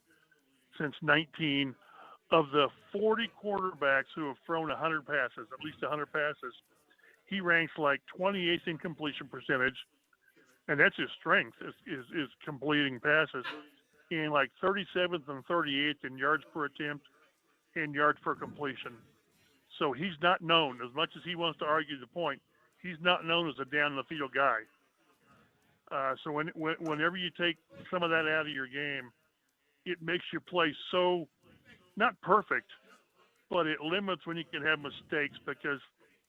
since 19, of the 40 quarterbacks who have thrown 100 passes, at least 100 passes, he ranks like 28th in completion percentage. And that's his strength, is completing passes, in like 37th and 38th in yards per attempt and yards per completion. So he's not known, as much as he wants to argue the point, he's not known as a down-the-field guy. So whenever you take some of that out of your game, it makes your play so, not perfect, but it limits when you can have mistakes, because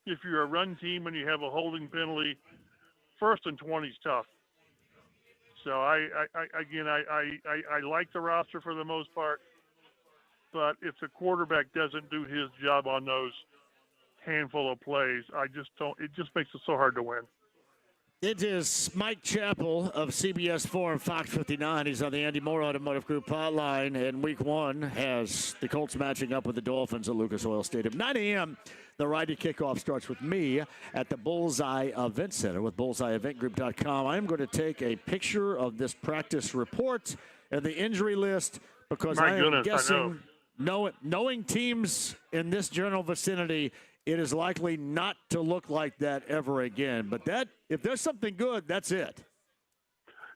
if you're a run team and you have a holding penalty, 1st and 20 is tough. So I like the roster for the most part, but if the quarterback doesn't do his job on those handful of plays, it just makes it so hard to win. It is Mike Chappell of CBS 4 and Fox 59. He's on the Andy Moore Automotive Group hotline, and Week 1 has the Colts matching up with the Dolphins at Lucas Oil Stadium. 9 a.m., the Ride to Kickoff starts with me at the Bullseye Event Center with bullseyeeventgroup.com. I am going to take a picture of this practice report and the injury list because I am guessing, knowing teams in this general vicinity, it is likely not to look like that ever again. But if there's something good, that's it.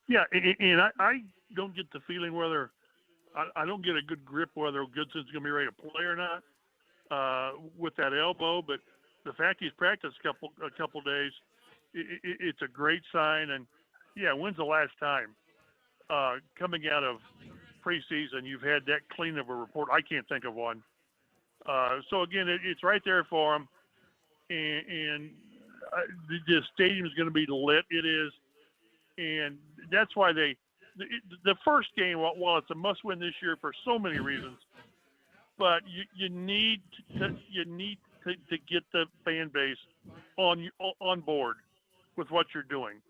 Yeah, and I don't get the feeling whether I don't get a good grip whether Goodson's going to be ready to play or not with that elbow. But the fact he's practiced a couple days, it's a great sign. And yeah, when's the last time coming out of preseason you've had that clean of a report? I can't think of one. So again, it's right there for him, and the stadium is going to be lit. It is, and that's why the first game, while it's a must-win this year for so many reasons, but you need to get the fan base on board with what you're doing.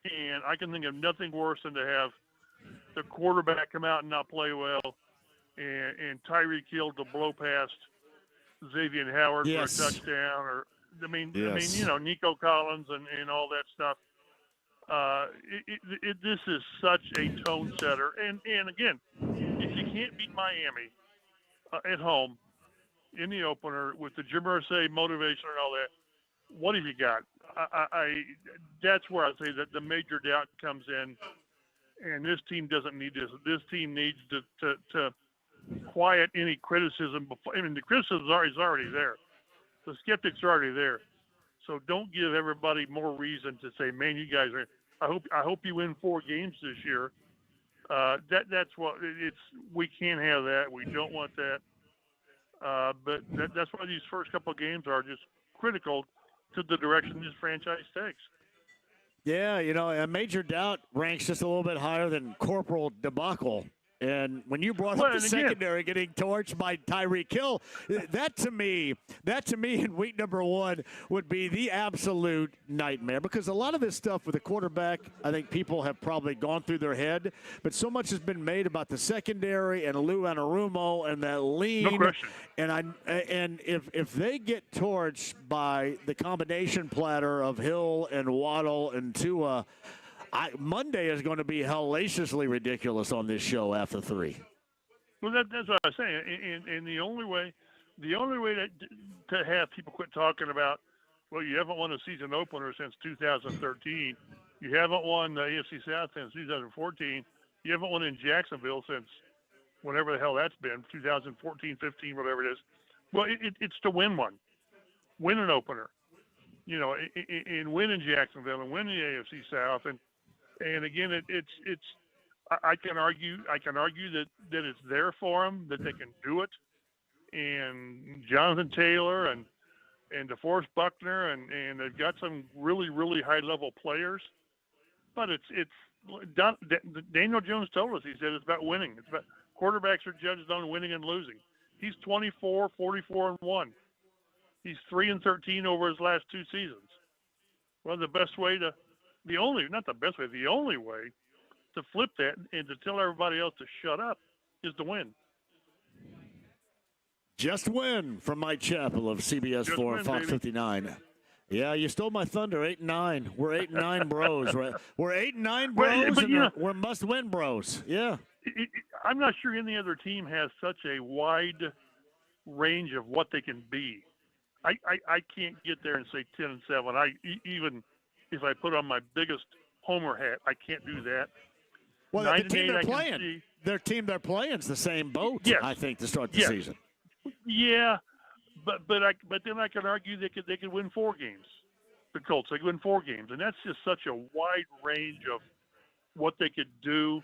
And I can think of nothing worse than to have the quarterback come out and not play well, and Tyreek Hill to blow past Xavier Howard for a touchdown, or Nico Collins and all that stuff. This is such a tone setter. And again, if you can't beat Miami at home in the opener with the Jim Irsay motivation and all that, what have you got? That's where I say that the major doubt comes in, and this team doesn't need this. This team needs to quiet any criticism before. I mean, the criticism is already there. The skeptics are already there. So don't give everybody more reason to say, "Man, you guys are." I hope you win 4 games this year. That's what it's. We can't have that. We don't want that. But that's why these first couple of games are just critical to the direction this franchise takes. Yeah, a major doubt ranks just a little bit higher than corporal debacle. And when you brought up the secondary getting torched by Tyreek Hill, that to me in week number 1 would be the absolute nightmare, because a lot of this stuff with the quarterback, I think people have probably gone through their head, but so much has been made about the secondary and Lou Anarumo and that lean. No question. And if they get torched by the combination platter of Hill and Waddle and Tua, Monday is going to be hellaciously ridiculous on this show after 3. Well, that's what I was saying. And the only way to have people quit talking about, well, you haven't won a season opener since 2013. You haven't won the AFC South since 2014. You haven't won in Jacksonville since whatever the hell that's been, 2014, 15, whatever it is. Well, it's to win one. Win an opener. And win in Jacksonville and win the AFC South. And again, it's. I can argue that it's there for them, that they can do it, and Jonathan Taylor and DeForest Buckner and they've got some really, really high level players, but it's Daniel Jones told us, he said it's about winning. It's about quarterbacks are judged on winning and losing. He's 24, 44-1. He's 3-13 over his last 2 seasons. Well, the only way to flip that and to tell everybody else to shut up is to win. Just win from Mike Chappell of CBS 4 and Fox 59. Yeah, you stole my thunder. 8-9. We're 8-9 bros, right? We're 8-9 bros, and we're must-win bros. Yeah. I'm not sure any other team has such a wide range of what they can be. I can't get there and say 10-7. Even if I put on my biggest homer hat, I can't do that. Well, the team they're playing, their team they're playing is the same boat. Yes. I think, to start the season. Yeah, but then I can argue they could win 4 games. The Colts, they could win 4 games, and that's just such a wide range of what they could do.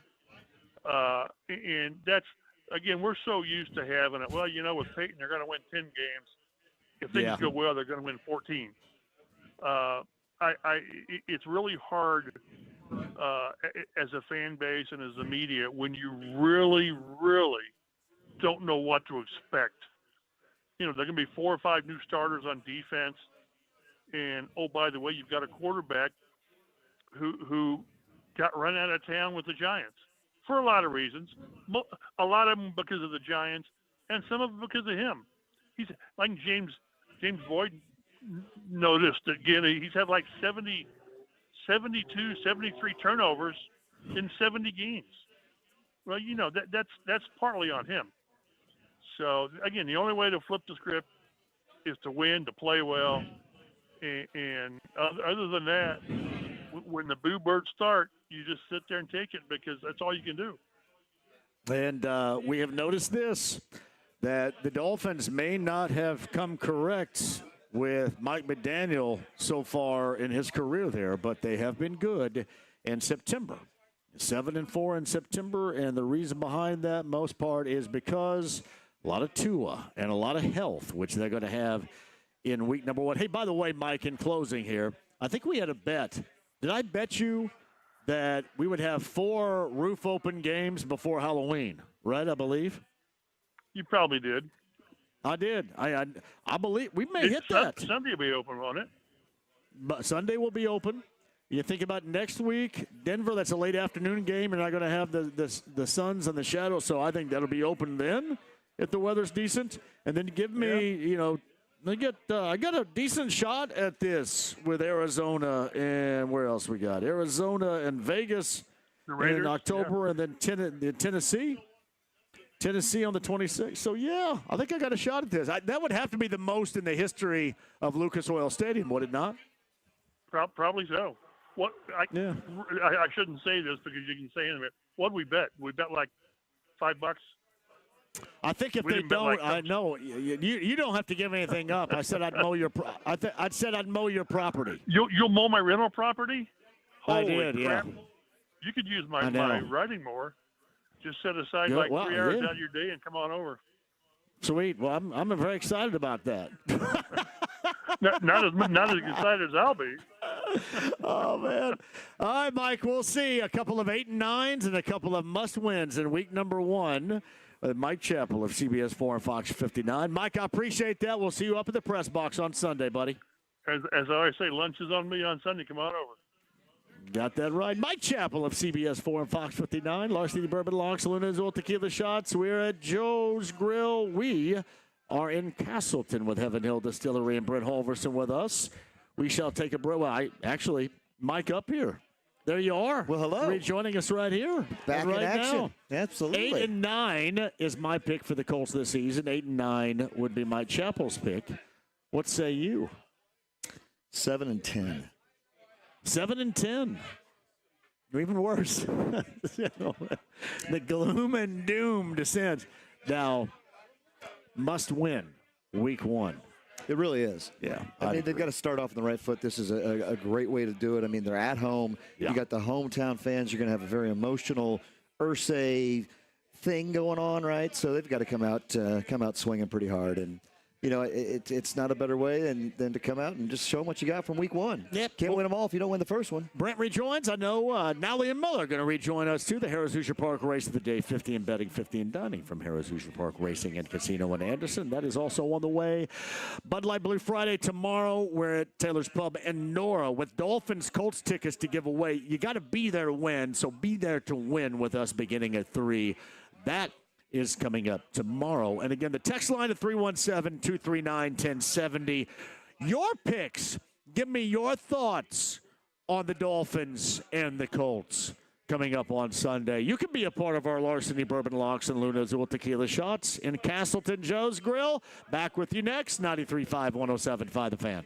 And that's, again, we're so used to having it. Well, with Peyton, they're going to win 10 games. If things go well, they're going to win 14. It's really hard as a fan base and as the media when you really, really don't know what to expect. There are going to be 4 or 5 new starters on defense, and oh, by the way, you've got a quarterback who got run out of town with the Giants for a lot of reasons. A lot of them because of the Giants, and some of them because of him. He's like James Boyd noticed again. He's had like 72, 73 turnovers in 70 games. Well, that's partly on him. So again, the only way to flip the script is to win, to play well, and other than that, when the boo birds start, you just sit there and take it because that's all you can do. And we have noticed this, that the Dolphins may not have come correct with Mike McDaniel so far in his career there, but they have been good in September. 7-4 in September, and the reason behind that most part is because a lot of Tua and a lot of health, which they're going to have in week number 1. Hey, by the way, Mike, in closing here, I think we had a bet. Did I bet you that we would have 4 roof open games before Halloween? Right, I believe? You probably did. I did. I believe we may hit that. Sunday will be open, won't it? But Sunday will be open. You think about next week, Denver, that's a late afternoon game. You're not going to have the suns and the shadows, so I think that'll be open then if the weather's decent. And then give me, I got a decent shot at this with Arizona and where else we got? Arizona and Vegas in October, and then Tennessee. Tennessee on the 26th. So, yeah, I think I got a shot at this. That would have to be the most in the history of Lucas Oil Stadium, would it not? Probably so. I shouldn't say this because you can say it. What did we bet? We bet like $5. I think if they don't, I know you don't have to give anything up. I said I'd mow your. I said I'd mow your property. You'll mow my rental property? I did, crap. yeah. You could use my riding mower. Just set aside 3 hours out of your day and come on over. Sweet. Well, I'm very excited about that. not as excited as I'll be. Oh, man. All right, Mike, we'll see a couple of 8 and 9s and a couple of must-wins in week number 1 with Mike Chappell of CBS 4 and Fox 59. Mike, I appreciate that. We'll see you up at the press box on Sunday, buddy. As I always say, lunch is on me on Sunday. Come on over. Got that right. Mike Chappell of CBS 4 and Fox 59. Larceny Bourbon Long Saloon Azul Tequila Shots. We're at Joe's Grill. We are in Castleton with Heaven Hill Distillery and Brent Holverson with us. We shall take a break. Well, Mike up here. There you are. Well, hello. Rejoining us right here. Back right in action. Now. Absolutely. 8 and 9 is my pick for the Colts this season. 8 and 9 would be Mike Chappell's pick. What say you? 7 and 10. 7 and 10. Even worse. The gloom and doom descends. Now, must win week 1. It really is. Yeah. I mean, they've got to start off on the right foot. This is a great way to do it. I mean, they're at home. Yeah. You got the hometown fans. You're going to have a very emotional Irsay thing going on, right? So they've got to come out swinging pretty hard. And, it's not a better way than to come out and just show them what you got from week 1. Yep. Can't win them all if you don't win the first one. Brent rejoins. I know Nally and Muller are going to rejoin us, too. The Harrah's Hoosier Park Race of the Day, 50 in betting, 50 in dining from Harrah's Hoosier Park Racing and Casino in Anderson. That is also on the way. Bud Light Blue Friday tomorrow. We're at Taylor's Pub in Nora with Dolphins Colts tickets to give away. You got to be there to win, so be there to win with us beginning at 3. That is coming up tomorrow. And again, the text line at 317-239-1070. Your picks. Give me your thoughts on the Dolphins and the Colts coming up on Sunday. You can be a part of our Larceny Bourbon Locks and Luna Azul Tequila Shots in Castleton Joe's Grill. Back with you next, 93.5, 107.5 The Fan.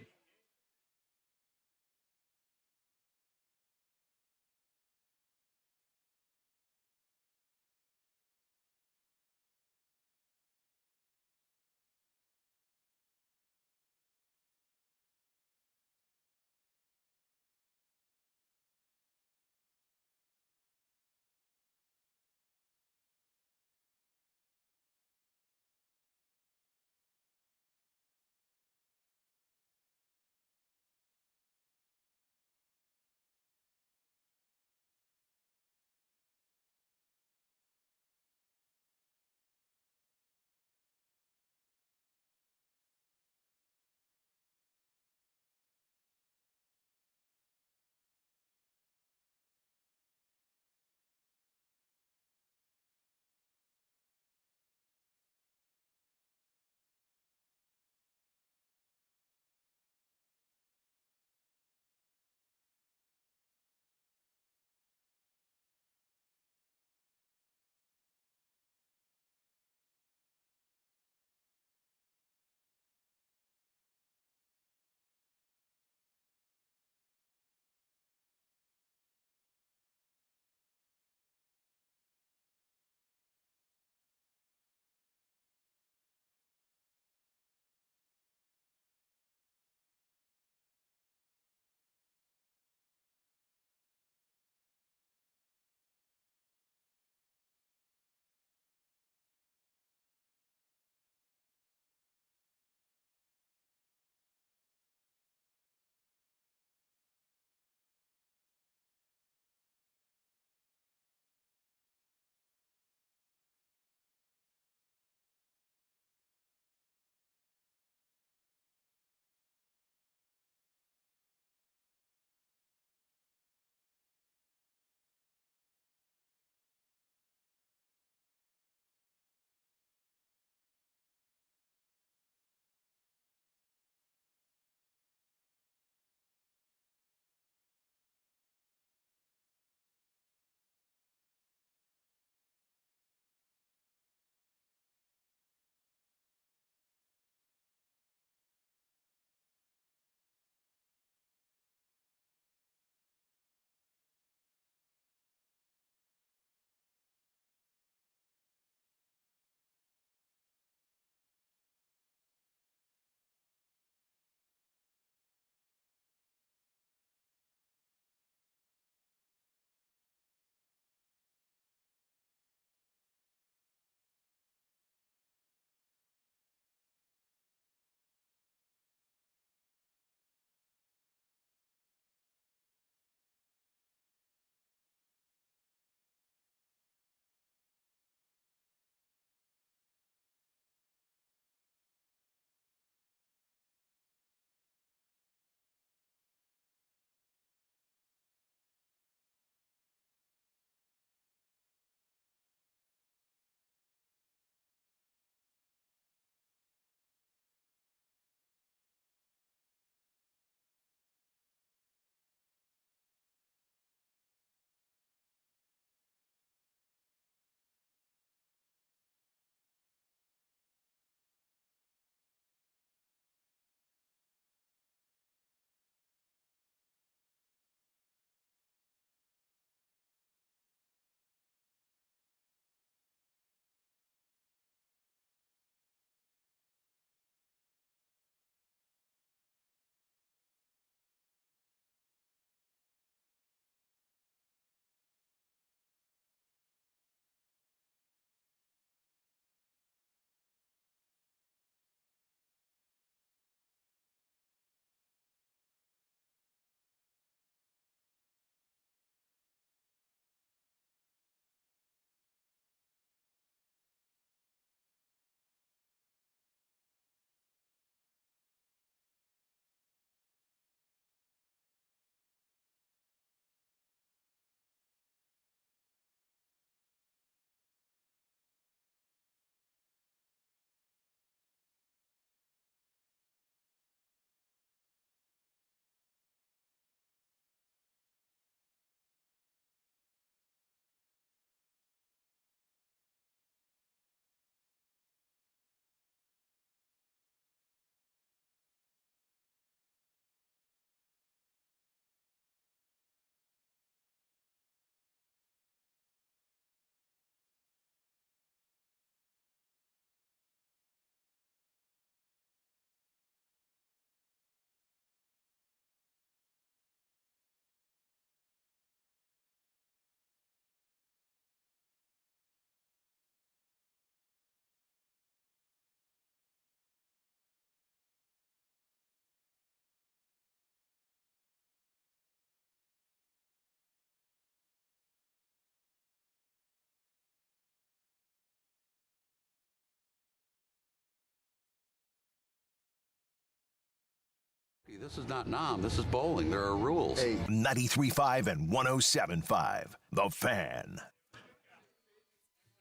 This is not Nam. This is bowling. There are rules. 93.5 and 107.5. The Fan.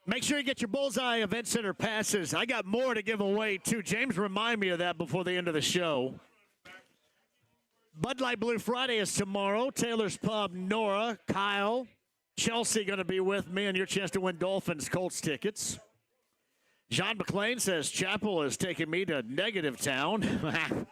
Make sure you get your Bullseye Event Center passes. I got more to give away, too. James, remind me of that before the end of the show. Bud Light Blue Friday is tomorrow. Taylor's Pub, Nora, Kyle, Chelsea going to be with me, and your chance to win Dolphins Colts tickets. John McClain says Chapel is taking me to negative town.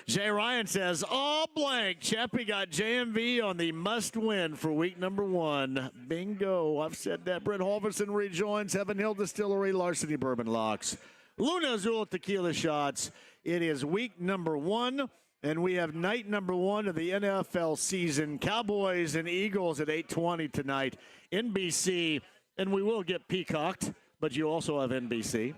Jay Ryan says, all blank. Chappie got JMV on the must-win for week number 1. Bingo. I've said that. Brett Halverson rejoins Heaven Hill Distillery, Larceny Bourbon Locks. Luna Azul Tequila Shots. It is week number 1. And we have night number 1 of the NFL season. Cowboys and Eagles at 8:20 tonight. NBC, and we will get peacocked, but you also have NBC.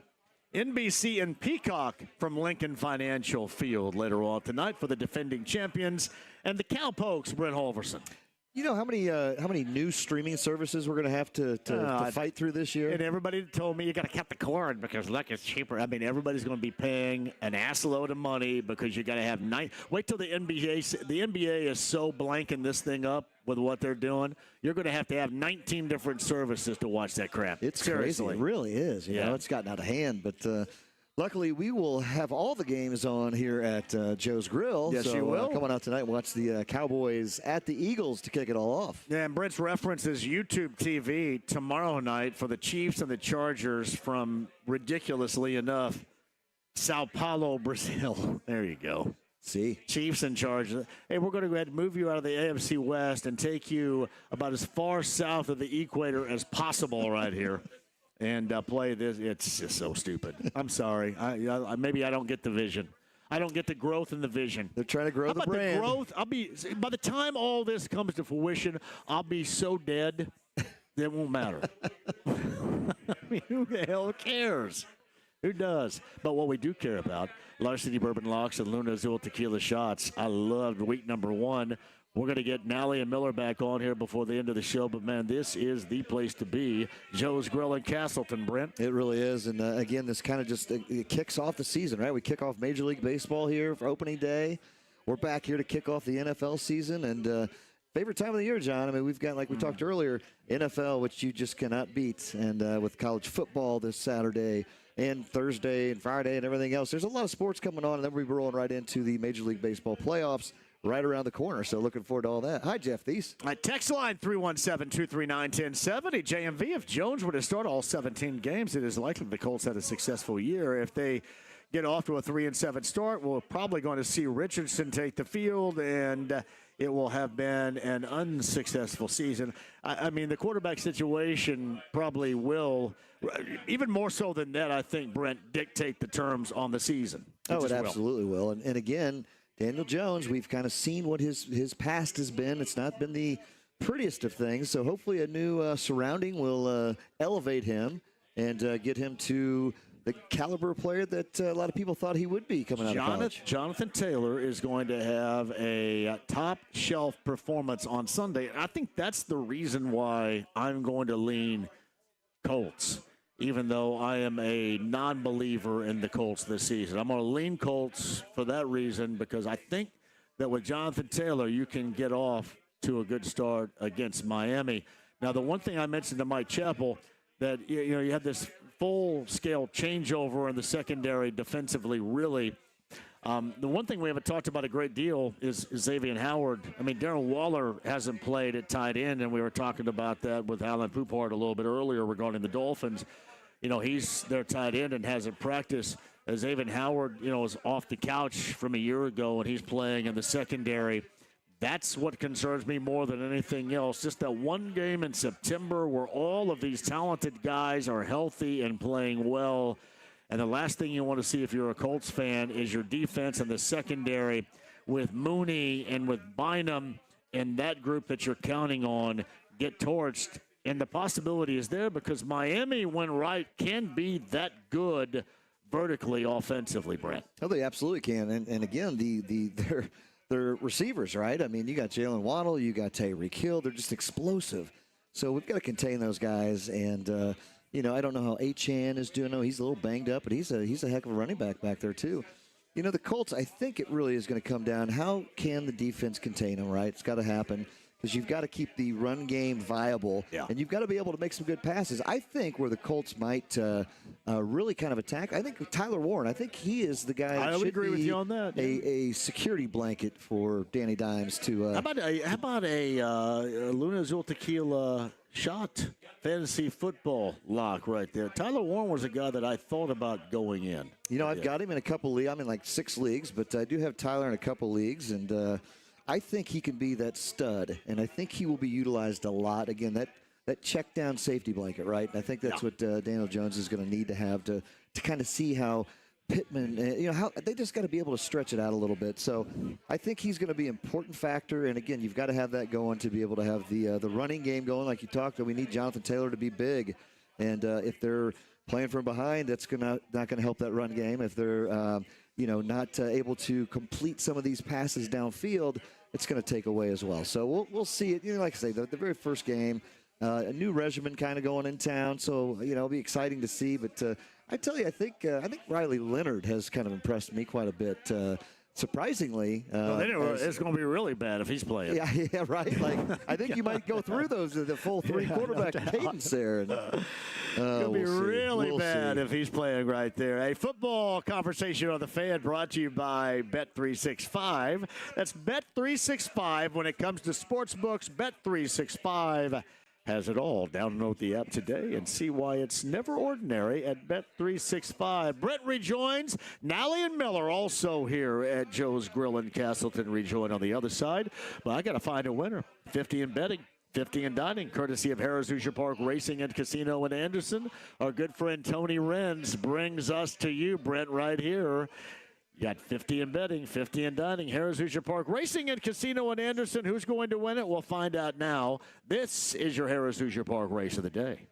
NBC and Peacock from Lincoln Financial Field later on tonight for the defending champions and the Cowpokes, Brent Halverson. You know how many new streaming services we're going to have to fight through this year? And everybody told me you got to cut the cord because look, it's cheaper. I mean, everybody's going to be paying an assload of money because you got to have 9. Wait till the NBA. The NBA is so blanking this thing up with what they're doing. You're going to have 19 different services to watch that crap. It's seriously. crazy. It really is. You know, it's gotten out of hand, but. Luckily, we will have all the games on here at Joe's Grill. Yes, so, you will. Come on out tonight and watch the Cowboys at the Eagles to kick it all off. Yeah, and Brent's references YouTube TV tomorrow night for the Chiefs and the Chargers from, ridiculously enough, Sao Paulo, Brazil. There you go. See? Chiefs and Chargers. Hey, we're going to go ahead and move you out of the AFC West and take you about as far south of the equator as possible right here. And play this. It's just so stupid. I'm sorry. Maybe I don't get the vision. I don't get the growth in the vision. They're trying to grow the brand. The growth? By the time all this comes to fruition, I'll be so dead it won't matter. I mean, who the hell cares? Who does? But what we do care about, Larceny Bourbon Locks and Luna Azul Tequila Shots. I loved week number 1. We're going to get Nally and Miller back on here before the end of the show. But, man, this is the place to be. Joe's Grill in Castleton, Brent. It really is. And, again, this kind of just it kicks off the season, right? We kick off Major League Baseball here for opening day. We're back here to kick off the NFL season. And favorite time of the year, John. I mean, we've got, like we talked earlier, NFL, which you just cannot beat. And with college football this Saturday and Thursday and Friday and everything else, there's a lot of sports coming on. And then we'll be rolling right into the Major League Baseball playoffs right around the corner. So looking forward to all that. Hi, Jeff Thies. Text line 317-239-1070. JMV, if Jones were to start all 17 games, it is likely the Colts had a successful year. If they get off to a 3-7 start, we're probably going to see Richardson take the field, and it will have been an unsuccessful season. I mean, the quarterback situation probably will, even more so than that, I think, Brent, dictate the terms on the season. It absolutely will. And again, Daniel Jones, we've kind of seen what his past has been. It's not been the prettiest of things. So hopefully a new surrounding will elevate him and get him to the caliber player that a lot of people thought he would be coming out of college. Jonathan Taylor is going to have a top-shelf performance on Sunday. I think that's the reason why I'm going to lean Colts, even though I am a non-believer in the Colts this season. I'm going to lean Colts for that reason because I think that with Jonathan Taylor, you can get off to a good start against Miami. Now, the one thing I mentioned to Mike Chappell, that you have this full-scale changeover in the secondary defensively, really. The one thing we haven't talked about a great deal is Xavier Howard. I mean, Darren Waller hasn't played at tight end, and we were talking about that with Alan Pupart a little bit earlier regarding the Dolphins. You know, he's their tight end and hasn't practiced. Xavier Howard, is off the couch from a year ago, and he's playing in the secondary. That's what concerns me more than anything else. Just that one game in September where all of these talented guys are healthy and playing well. And the last thing you want to see if you're a Colts fan is your defense and the secondary with Mooney and with Bynum and that group that you're counting on get torched. And the possibility is there because Miami, when right, can be that good vertically offensively, Brent. Oh, they absolutely can. And again, their receivers, right? I mean, you got Jalen Waddle, you got Tyreek Hill. They're just explosive. So we've got to contain those guys. And, I don't know how Achane is doing. No, he's a little banged up, but he's a heck of a running back there, too. You know, the Colts, I think it really is going to come down. How can the defense contain them, right? It's got to happen because you've got to keep the run game viable, and you've got to be able to make some good passes. I think where the Colts might really kind of attack, I think Tyler Warren, I think he is the guy that I would should agree be with you on that. a security blanket for Danny Dimes to How about a Luna Azul Tequila shot fantasy football lock right there? Tyler Warren was a guy that I thought about going in. You know, I've got him in a couple leagues. I'm in like 6 leagues, but I do have Tyler in a couple leagues, and I think he can be that stud, and I think he will be utilized a lot. Again, that check down safety blanket, right? And I think that's what Daniel Jones is going to need to have to kind of see how Pittman, how they just got to be able to stretch it out a little bit. So I think he's going to be an important factor. And again, you've got to have that going to be able to have the running game going, like you talked. We need Jonathan Taylor to be big, and if they're playing from behind, that's not going to help that run game. If they're not able to complete some of these passes downfield, it's going to take away as well. So we'll see it. Like I say, the very first game, a new regimen kind of going in town. So it'll be exciting to see. But I tell you, I think Riley Leonard has kind of impressed me quite a bit. Surprisingly, it's going to be really bad if he's playing. Yeah, right. Like I think you might go through the full 3 quarterback cadence there. And, it'll be really bad see. if he's playing right there. A football conversation on the Fan brought to you by Bet365. That's Bet365 when it comes to sports books. Bet365 has it all. Download the app today and see why it's never ordinary at Bet365. Brett rejoins. Nally and Miller also here at Joe's Grill in Castleton rejoin on the other side. But I got to find a winner. 50 in betting. 50 in dining, courtesy of Harrah's Hoosier Park Racing and Casino in Anderson. Our good friend Tony Renz brings us to you, Brent, right here. You got 50 in betting, 50 in dining, Harrah's Hoosier Park Racing and Casino in Anderson. Who's going to win it? We'll find out now. This is your Harrah's Hoosier Park Race of the Day.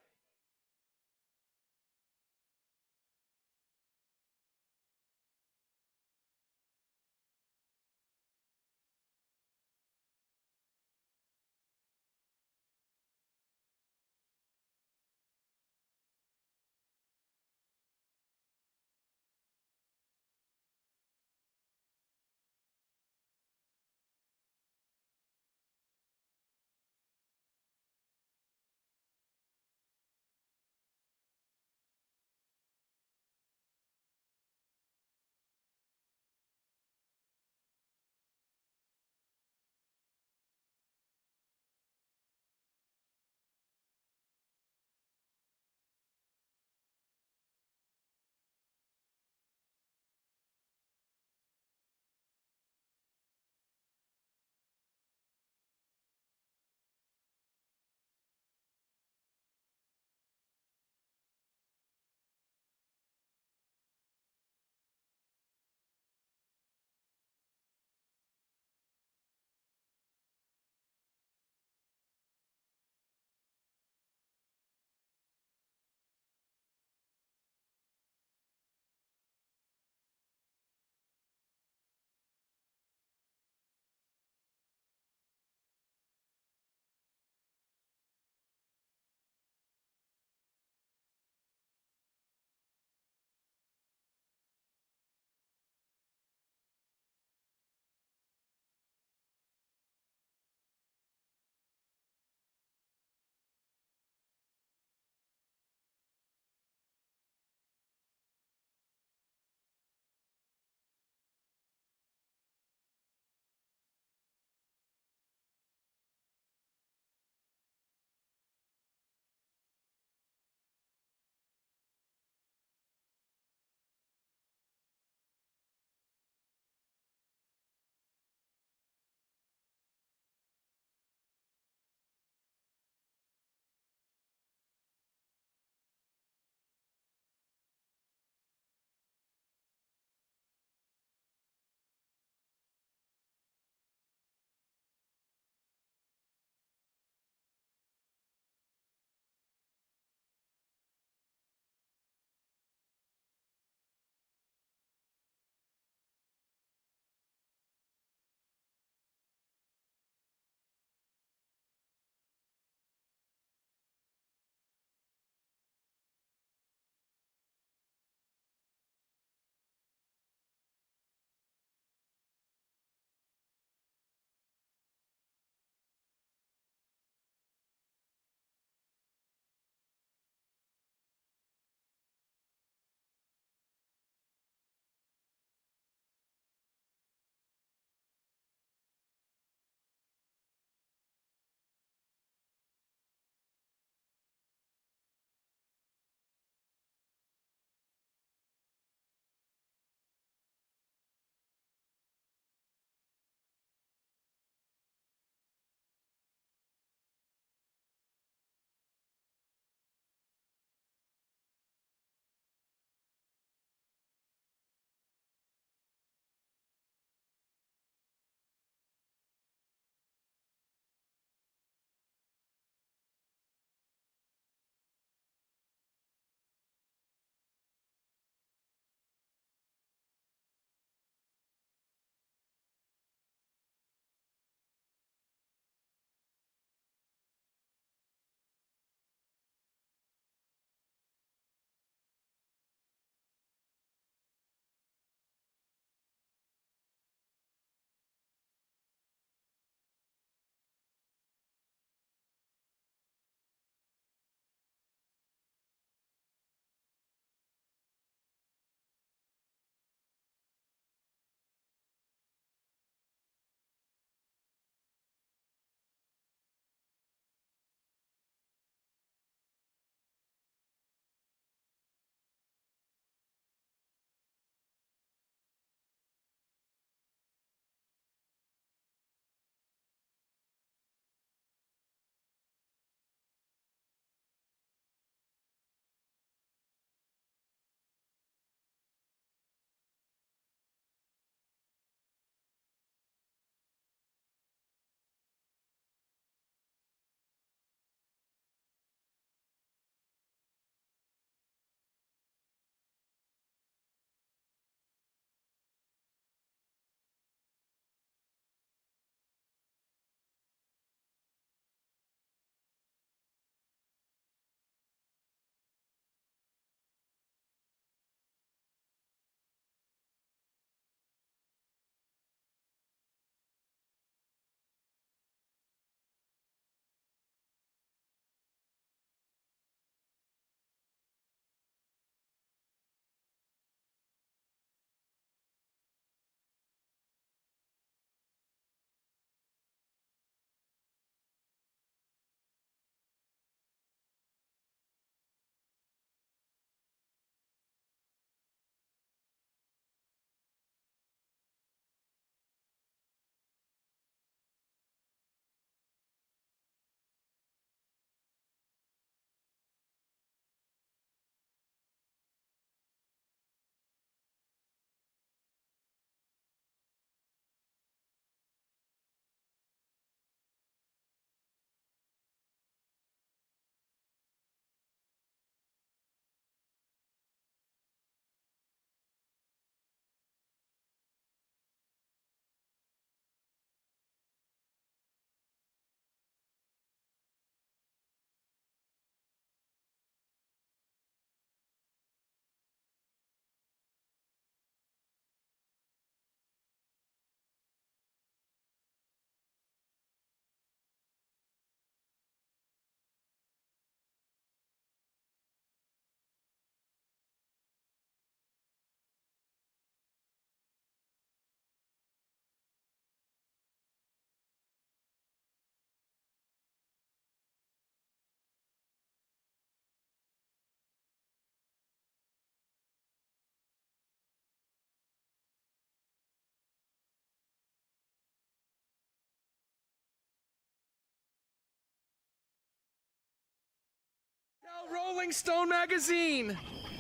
Rolling Stone magazine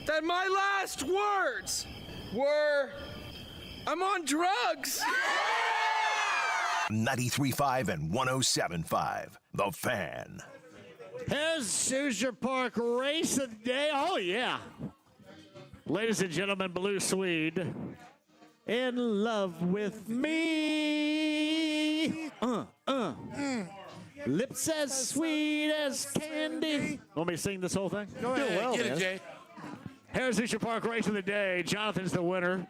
that my last words were, I'm on drugs. 93.5 and 107.5. The Fan. Here's Hoosier Park race of the day. Oh, yeah. Ladies and gentlemen, Blue Swede. In love with me. Lips as sweet as candy. Want me to sing this whole thing? Go ahead. well, Get man. it, Jay. Here's Hoosier Park race of the day. Jonathan's the winner.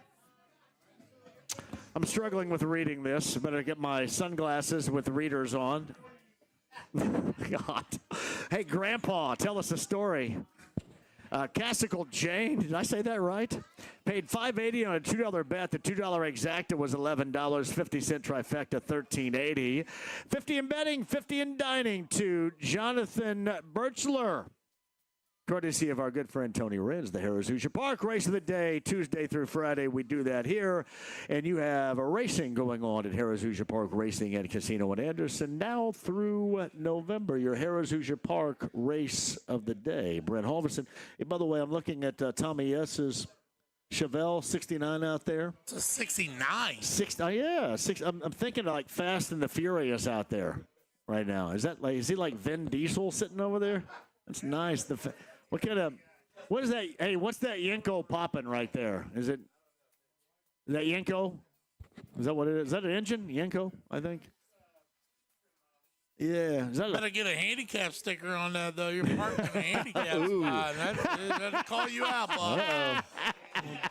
I'm struggling with reading this. Better get my sunglasses with readers on. God. Hey, Grandpa, tell us a story. Cassical Jane, did I say that right? Paid $5.80 on a $2 bet. The $2 exacta was $11. 50-cent trifecta, $13.80. 50 in betting, 50 in dining to Jonathan Birchler. Courtesy of our good friend Tony Renz, the Harrah's Hoosier Park race of the day, Tuesday through Friday. We do that here. And you have a racing going on at Harrah's Hoosier Park Racing and Casino in Anderson now through November. Your Harrah's Hoosier Park race of the day. Brent Halverson. Hey, by the way, I'm looking at Tommy S.'s Chevelle 69 out there. It's a 69. I'm thinking like Fast and the Furious out there right now. Is he like Vin Diesel sitting over there? That's nice. What is that? Hey, what's that Yenko popping right there? Is that Yenko? Is that what it is? Is that an engine? Yenko, I think. Yeah. Better get a handicap sticker on that, though. You're parked in a handicap spot. That'll call you out, bud.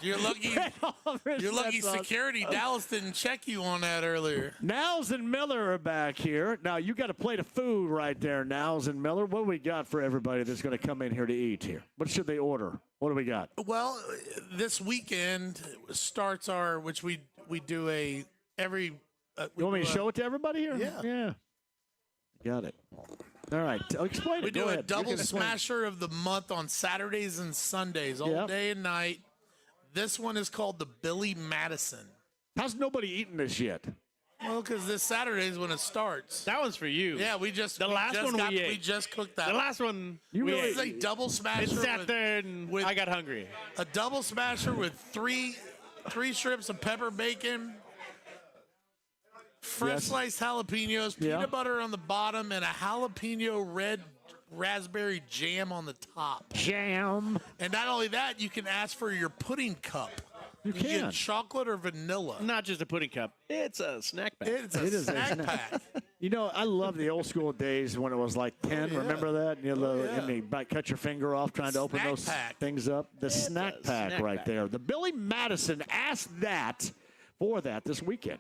You're lucky security. Dallas didn't check you on that earlier. Niles and Miller are back here. Now, you got a plate of food right there, Niles and Miller. What do we got for everybody that's going to come in here to eat here? What should they order? What do we got? Well, this weekend starts which we do every. You want me to show it to everybody here? Yeah. Got it. All right. Explain it. We do a double smasher of the month on Saturdays and Sundays, all day and night. This one is called the Billy Madison. How's nobody eaten this yet? Well, because this Saturday is when it starts. That one's for you. Yeah, we just we just cooked that. The last one. It's a double smasher. It sat there and I got hungry. A double smasher with three strips of pepper bacon, fresh sliced jalapenos, peanut butter on the bottom, and a jalapeno red raspberry jam on the top. Jam. And not only that, you can ask for your pudding cup. You can get chocolate or vanilla. Not just a pudding cup. It's a snack pack. It's a snack pack. You know, I love the old school days when it was like 10. Remember that? And you might cut your finger off trying to open those things up. The snack pack right there. The Billy Madison asked that. For that this weekend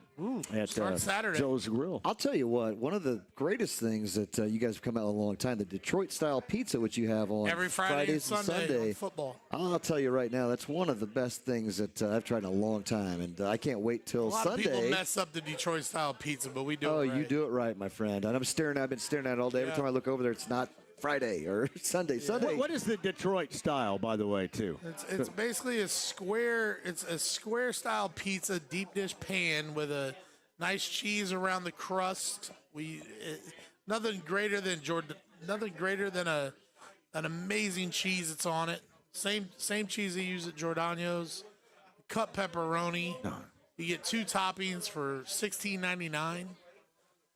at Saturday. Joe's Grill. I'll tell you what, one of the greatest things that you guys have come out a long time, the Detroit-style pizza, which you have on every Fridays and Sunday on football. I'll tell you right now, that's one of the best things that I've tried in a long time, and I can't wait till Sunday. A lot of people mess up the Detroit-style pizza, but we do it right. You do it right, my friend. And I've been staring at it all day. Every time I look over there, it's not Friday or Sunday. Sunday. What is the Detroit style, by the way, too? It's basically a square. It's a square style pizza, deep dish pan with a nice cheese around the crust. Nothing greater than an amazing cheese that's on it. Same cheese they use at Giordano's. Cut pepperoni. You get 2 toppings for $16.99.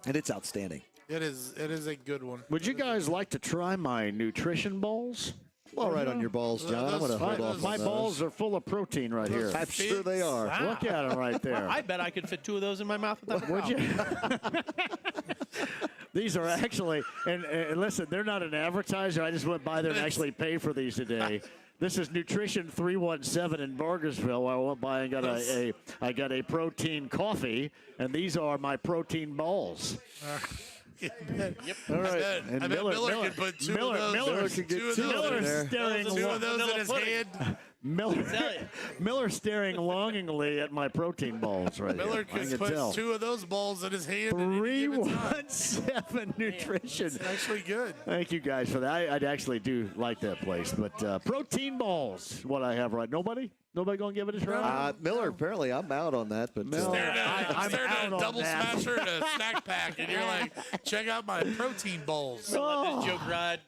And it's outstanding. It is a good one. Would you guys like to try my nutrition balls? Well, right on your balls, John. I'm going to hold off. My balls are full of protein right here. I'm sure they are. Wow. Look at them right there. I bet I could fit 2 of those in my mouth without Would you? These are actually, and listen, they're not an advertiser. I just went by there and actually paid for these today. This is Nutrition 317 in Burgersville. I went by and got a protein coffee, and these are my protein balls. Yep. All right. I bet Miller could put 2 of those. Miller could get 2 of those. 2 of those in his hand. Miller staring longingly at my protein balls right Miller here. could put 2 of those balls in his hand. 317 Nutrition. It's actually good. Thank you guys for that. I actually do like that place. But protein balls, what I have right. Nobody gonna give it a try? Miller, apparently I'm out on that. But I'm staring at a double smasher and a snack pack, and you're like, check out my protein balls. Let this joke ride.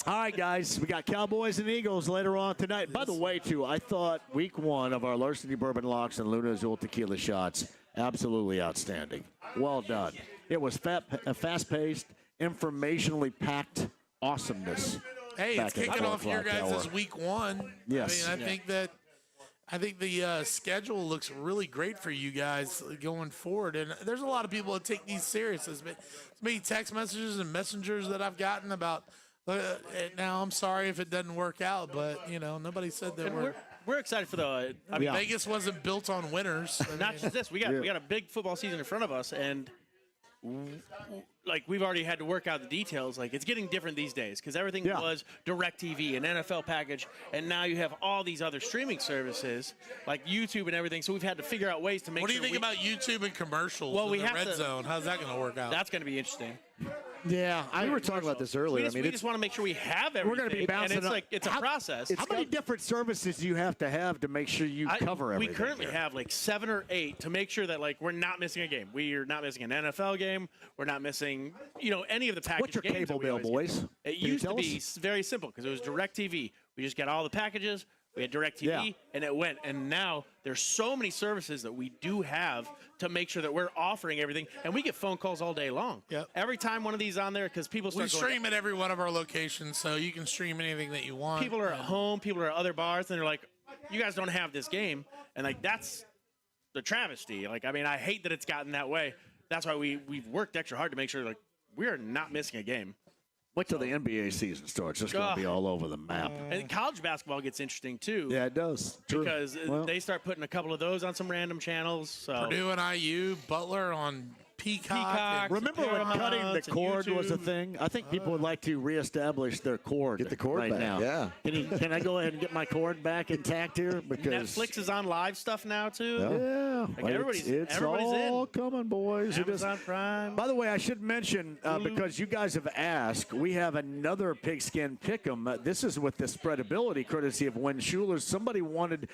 All right, guys, we got Cowboys and Eagles later on tonight. By the way, too, I thought week 1 of our Larceny Bourbon Locks and Luna Azul Tequila shots, absolutely outstanding. Well done. It was fast-paced, informationally packed awesomeness. Hey, it's kicking off your guys' week 1. Yes. I mean, I think the schedule looks really great for you guys going forward. And there's a lot of people that take these serious. There's many text messages and messengers that I've gotten about, now I'm sorry if it doesn't work out, but, nobody said that we're excited for the. Vegas wasn't built on winners. Not just this. We got a big football season in front of us, and we've already had to work out the details. It's getting different these days because everything was DirecTV, an NFL package, and now you have all these other streaming services like YouTube and everything. So we've had to figure out ways to make. What do you think about YouTube and commercials? Well, in the red zone. How's that going to work out? That's going to be interesting. Yeah, we were talking about this earlier. We just want to make sure we have everything. We're going to be bouncing. And it's a process. How many different services do you have to make sure you cover everything? We currently have 7 or 8 to make sure that we're not missing a game. We are not missing an NFL game. We're not missing any of the package games. What's your cable bill, boys? It used to be very simple because it was DirecTV. We just got all the packages. We had DirecTV, and it went. And now there's so many services that we do have to make sure that we're offering everything. And we get phone calls all day long. Yep. Every time one of these on there, because people start We stream at every one of our locations, so you can stream anything that you want. People are at home. People are at other bars, and they're like, you guys don't have this game. And, that's the travesty. I hate that it's gotten that way. That's why we've worked extra hard to make sure, we are not missing a game. Wait till the NBA season starts. It's going to be all over the map. And college basketball gets interesting, too. Yeah, it does. True. Because they start putting a couple of those on some random channels. So. Purdue and IU, Butler on Peacock. Remember when cutting the cord was a thing? I think people would like to reestablish their cord. Get the cord right back, now. yeah. Can I go ahead and get my cord back intact here? Because Netflix is on live stuff now, too. Yeah. Everybody's all in. coming, boys. Amazon Prime. By the way, I should mention, because you guys have asked, we have another Pigskin Pick'em. This is with the spreadability, courtesy of Win Schuler. Somebody wanted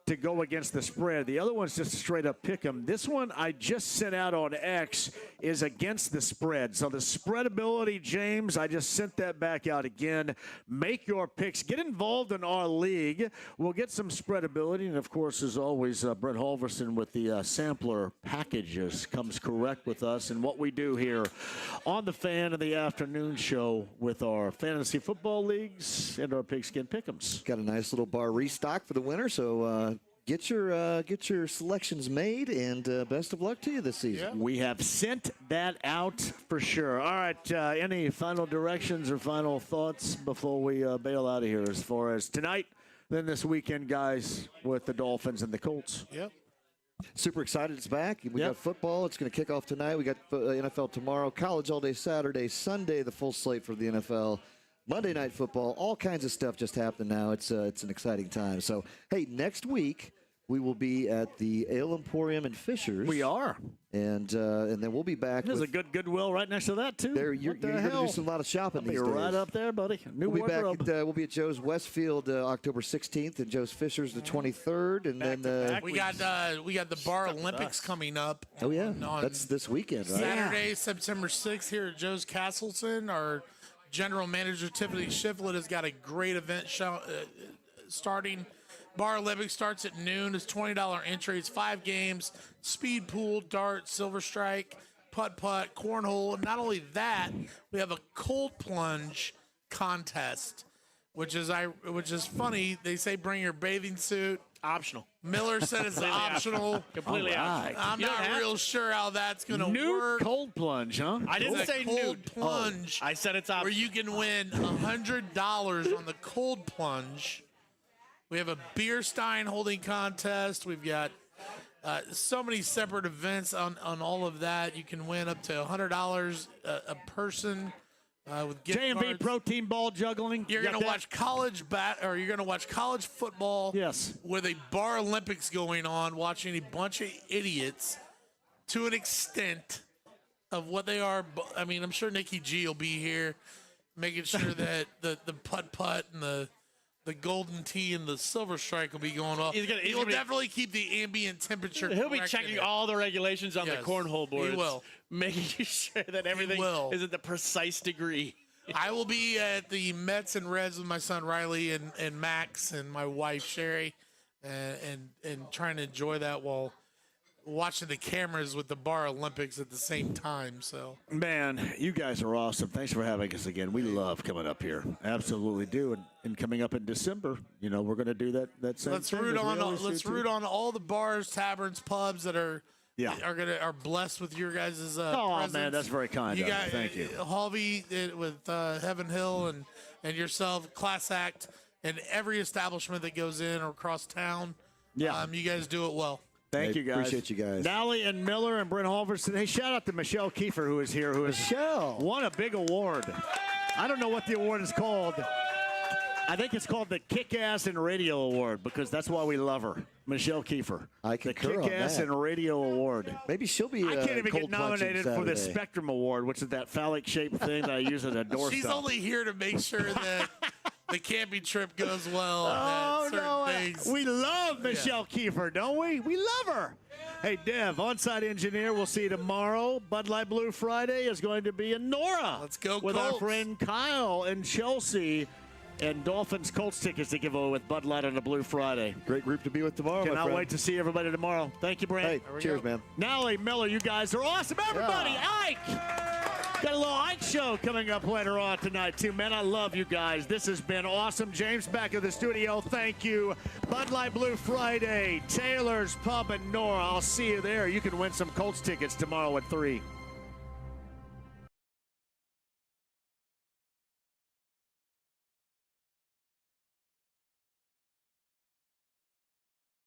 to go against the spread. The other one's just a straight-up Pick'em. This one I just sent out on X is against the spread. So the spreadability, James, I just sent that back out again. Make your picks. Get involved in our league. We'll get some spreadability. And, of course, as always, Brett Halverson with the sampler packages comes correct with us and what we do here on the Fan of the Afternoon show with our fantasy football leagues and our Pigskin Pick'ems. Got a nice little bar restock for the winter, so get your selections made, and best of luck to you this season. Yeah. We have sent that out for sure. All right, any final directions or final thoughts before we bail out of here as far as tonight, then this weekend, guys, with the Dolphins and the Colts? Yep. Super excited it's back. We got football. It's going to kick off tonight. We got NFL tomorrow, college all day Saturday, Sunday, the full slate for the NFL. Monday Night Football, all kinds of stuff just happening now. It's an exciting time. So, hey, next week we will be at the Ale Emporium in Fishers. We are. And then we'll be back. There's a good Goodwill right next to that, too. You're going to do some lot of shopping these days. Right up there, buddy. New we'll be wardrobe. back we'll be at Joe's Westfield October 16th and Joe's Fishers the 23rd. And we got the Bar Olympics coming up. Oh, yeah. That's this weekend, right? Saturday, September 6th here at Joe's Castleton. Our general manager, Tiffany Shiflett, has got a great event starting. Bar Olympics starts at noon. It's $20 entry. It's 5 games: speed pool, dart, silver strike, putt-putt, cornhole. Not only that, we have a cold plunge contest, which is funny. They say bring your bathing suit. Optional. Miller said it's optional. Completely optional. I'm not real sure how that's going to work. Cold plunge, huh? I didn't say cold plunge. I said it's optional. Where you can win $100 on the cold plunge. We have a beer stein holding contest. We've got so many separate events on all of that. You can win up to $100 a person with gift JMV cards. protein ball juggling. You're going to watch you're going to watch college football. Yes. With a Bar Olympics going on, watching a bunch of idiots to an extent of what they are. I mean, I'm sure Nikki G will be here making sure that the putt-putt and the golden tee and the silver strike will be going off. He'll definitely keep the ambient temperature. He'll be checking all the regulations on the cornhole boards. He will. Making sure that everything is at the precise degree. I will be at the Mets and Reds with my son Riley and Max and my wife Sherry, and trying to enjoy that while watching the cameras with the Bar Olympics at the same time. So, man, you guys are awesome. Thanks for having us again. We love coming up here. Absolutely do. And coming up in December, we're going to do that same let's thing. root on all the bars, taverns, pubs that are blessed with your guys' presence. Man, that's very kind. Thank you. Harvey with Heaven Hill and yourself, Class Act, and every establishment that goes in or across town. Yeah, you guys do it well. Thank you, guys. Appreciate you guys. Nally and Miller and Brent Halverson. Hey, shout out to Michelle Kiefer, who is here, who has won a big award. I don't know what the award is called. I think it's called the Kick-Ass in Radio Award, because that's why we love her. Michelle Kiefer. I concur the Kick-Ass in Radio Award. Maybe she'll be I can't even get nominated for the Saturday. Spectrum Award, which is that phallic-shaped thing that I use as a doorstop. She's only here to make sure that the camping trip goes well. We love Michelle Kiefer, don't we? We love her. Hey, Dev, on-site engineer, we'll see you tomorrow. Bud Light Blue Friday is going to be in Nora. Let's go, with Colts. our friend Kyle in Chelsea. And Dolphins Colts tickets to give away with Bud Light on a Blue Friday. Great group to be with tomorrow, my Cannot friend. wait to see everybody tomorrow. Thank you, Brent. Hey, cheers, man. Nally, Miller, you guys are awesome. Everybody, Ike! Got a little Ike show coming up later on tonight, too. Man, I love you guys. This has been awesome. James back in the studio. Thank you. Bud Light Blue Friday, Taylor's Pub in Nora. I'll see you there. You can win some Colts tickets tomorrow at 3.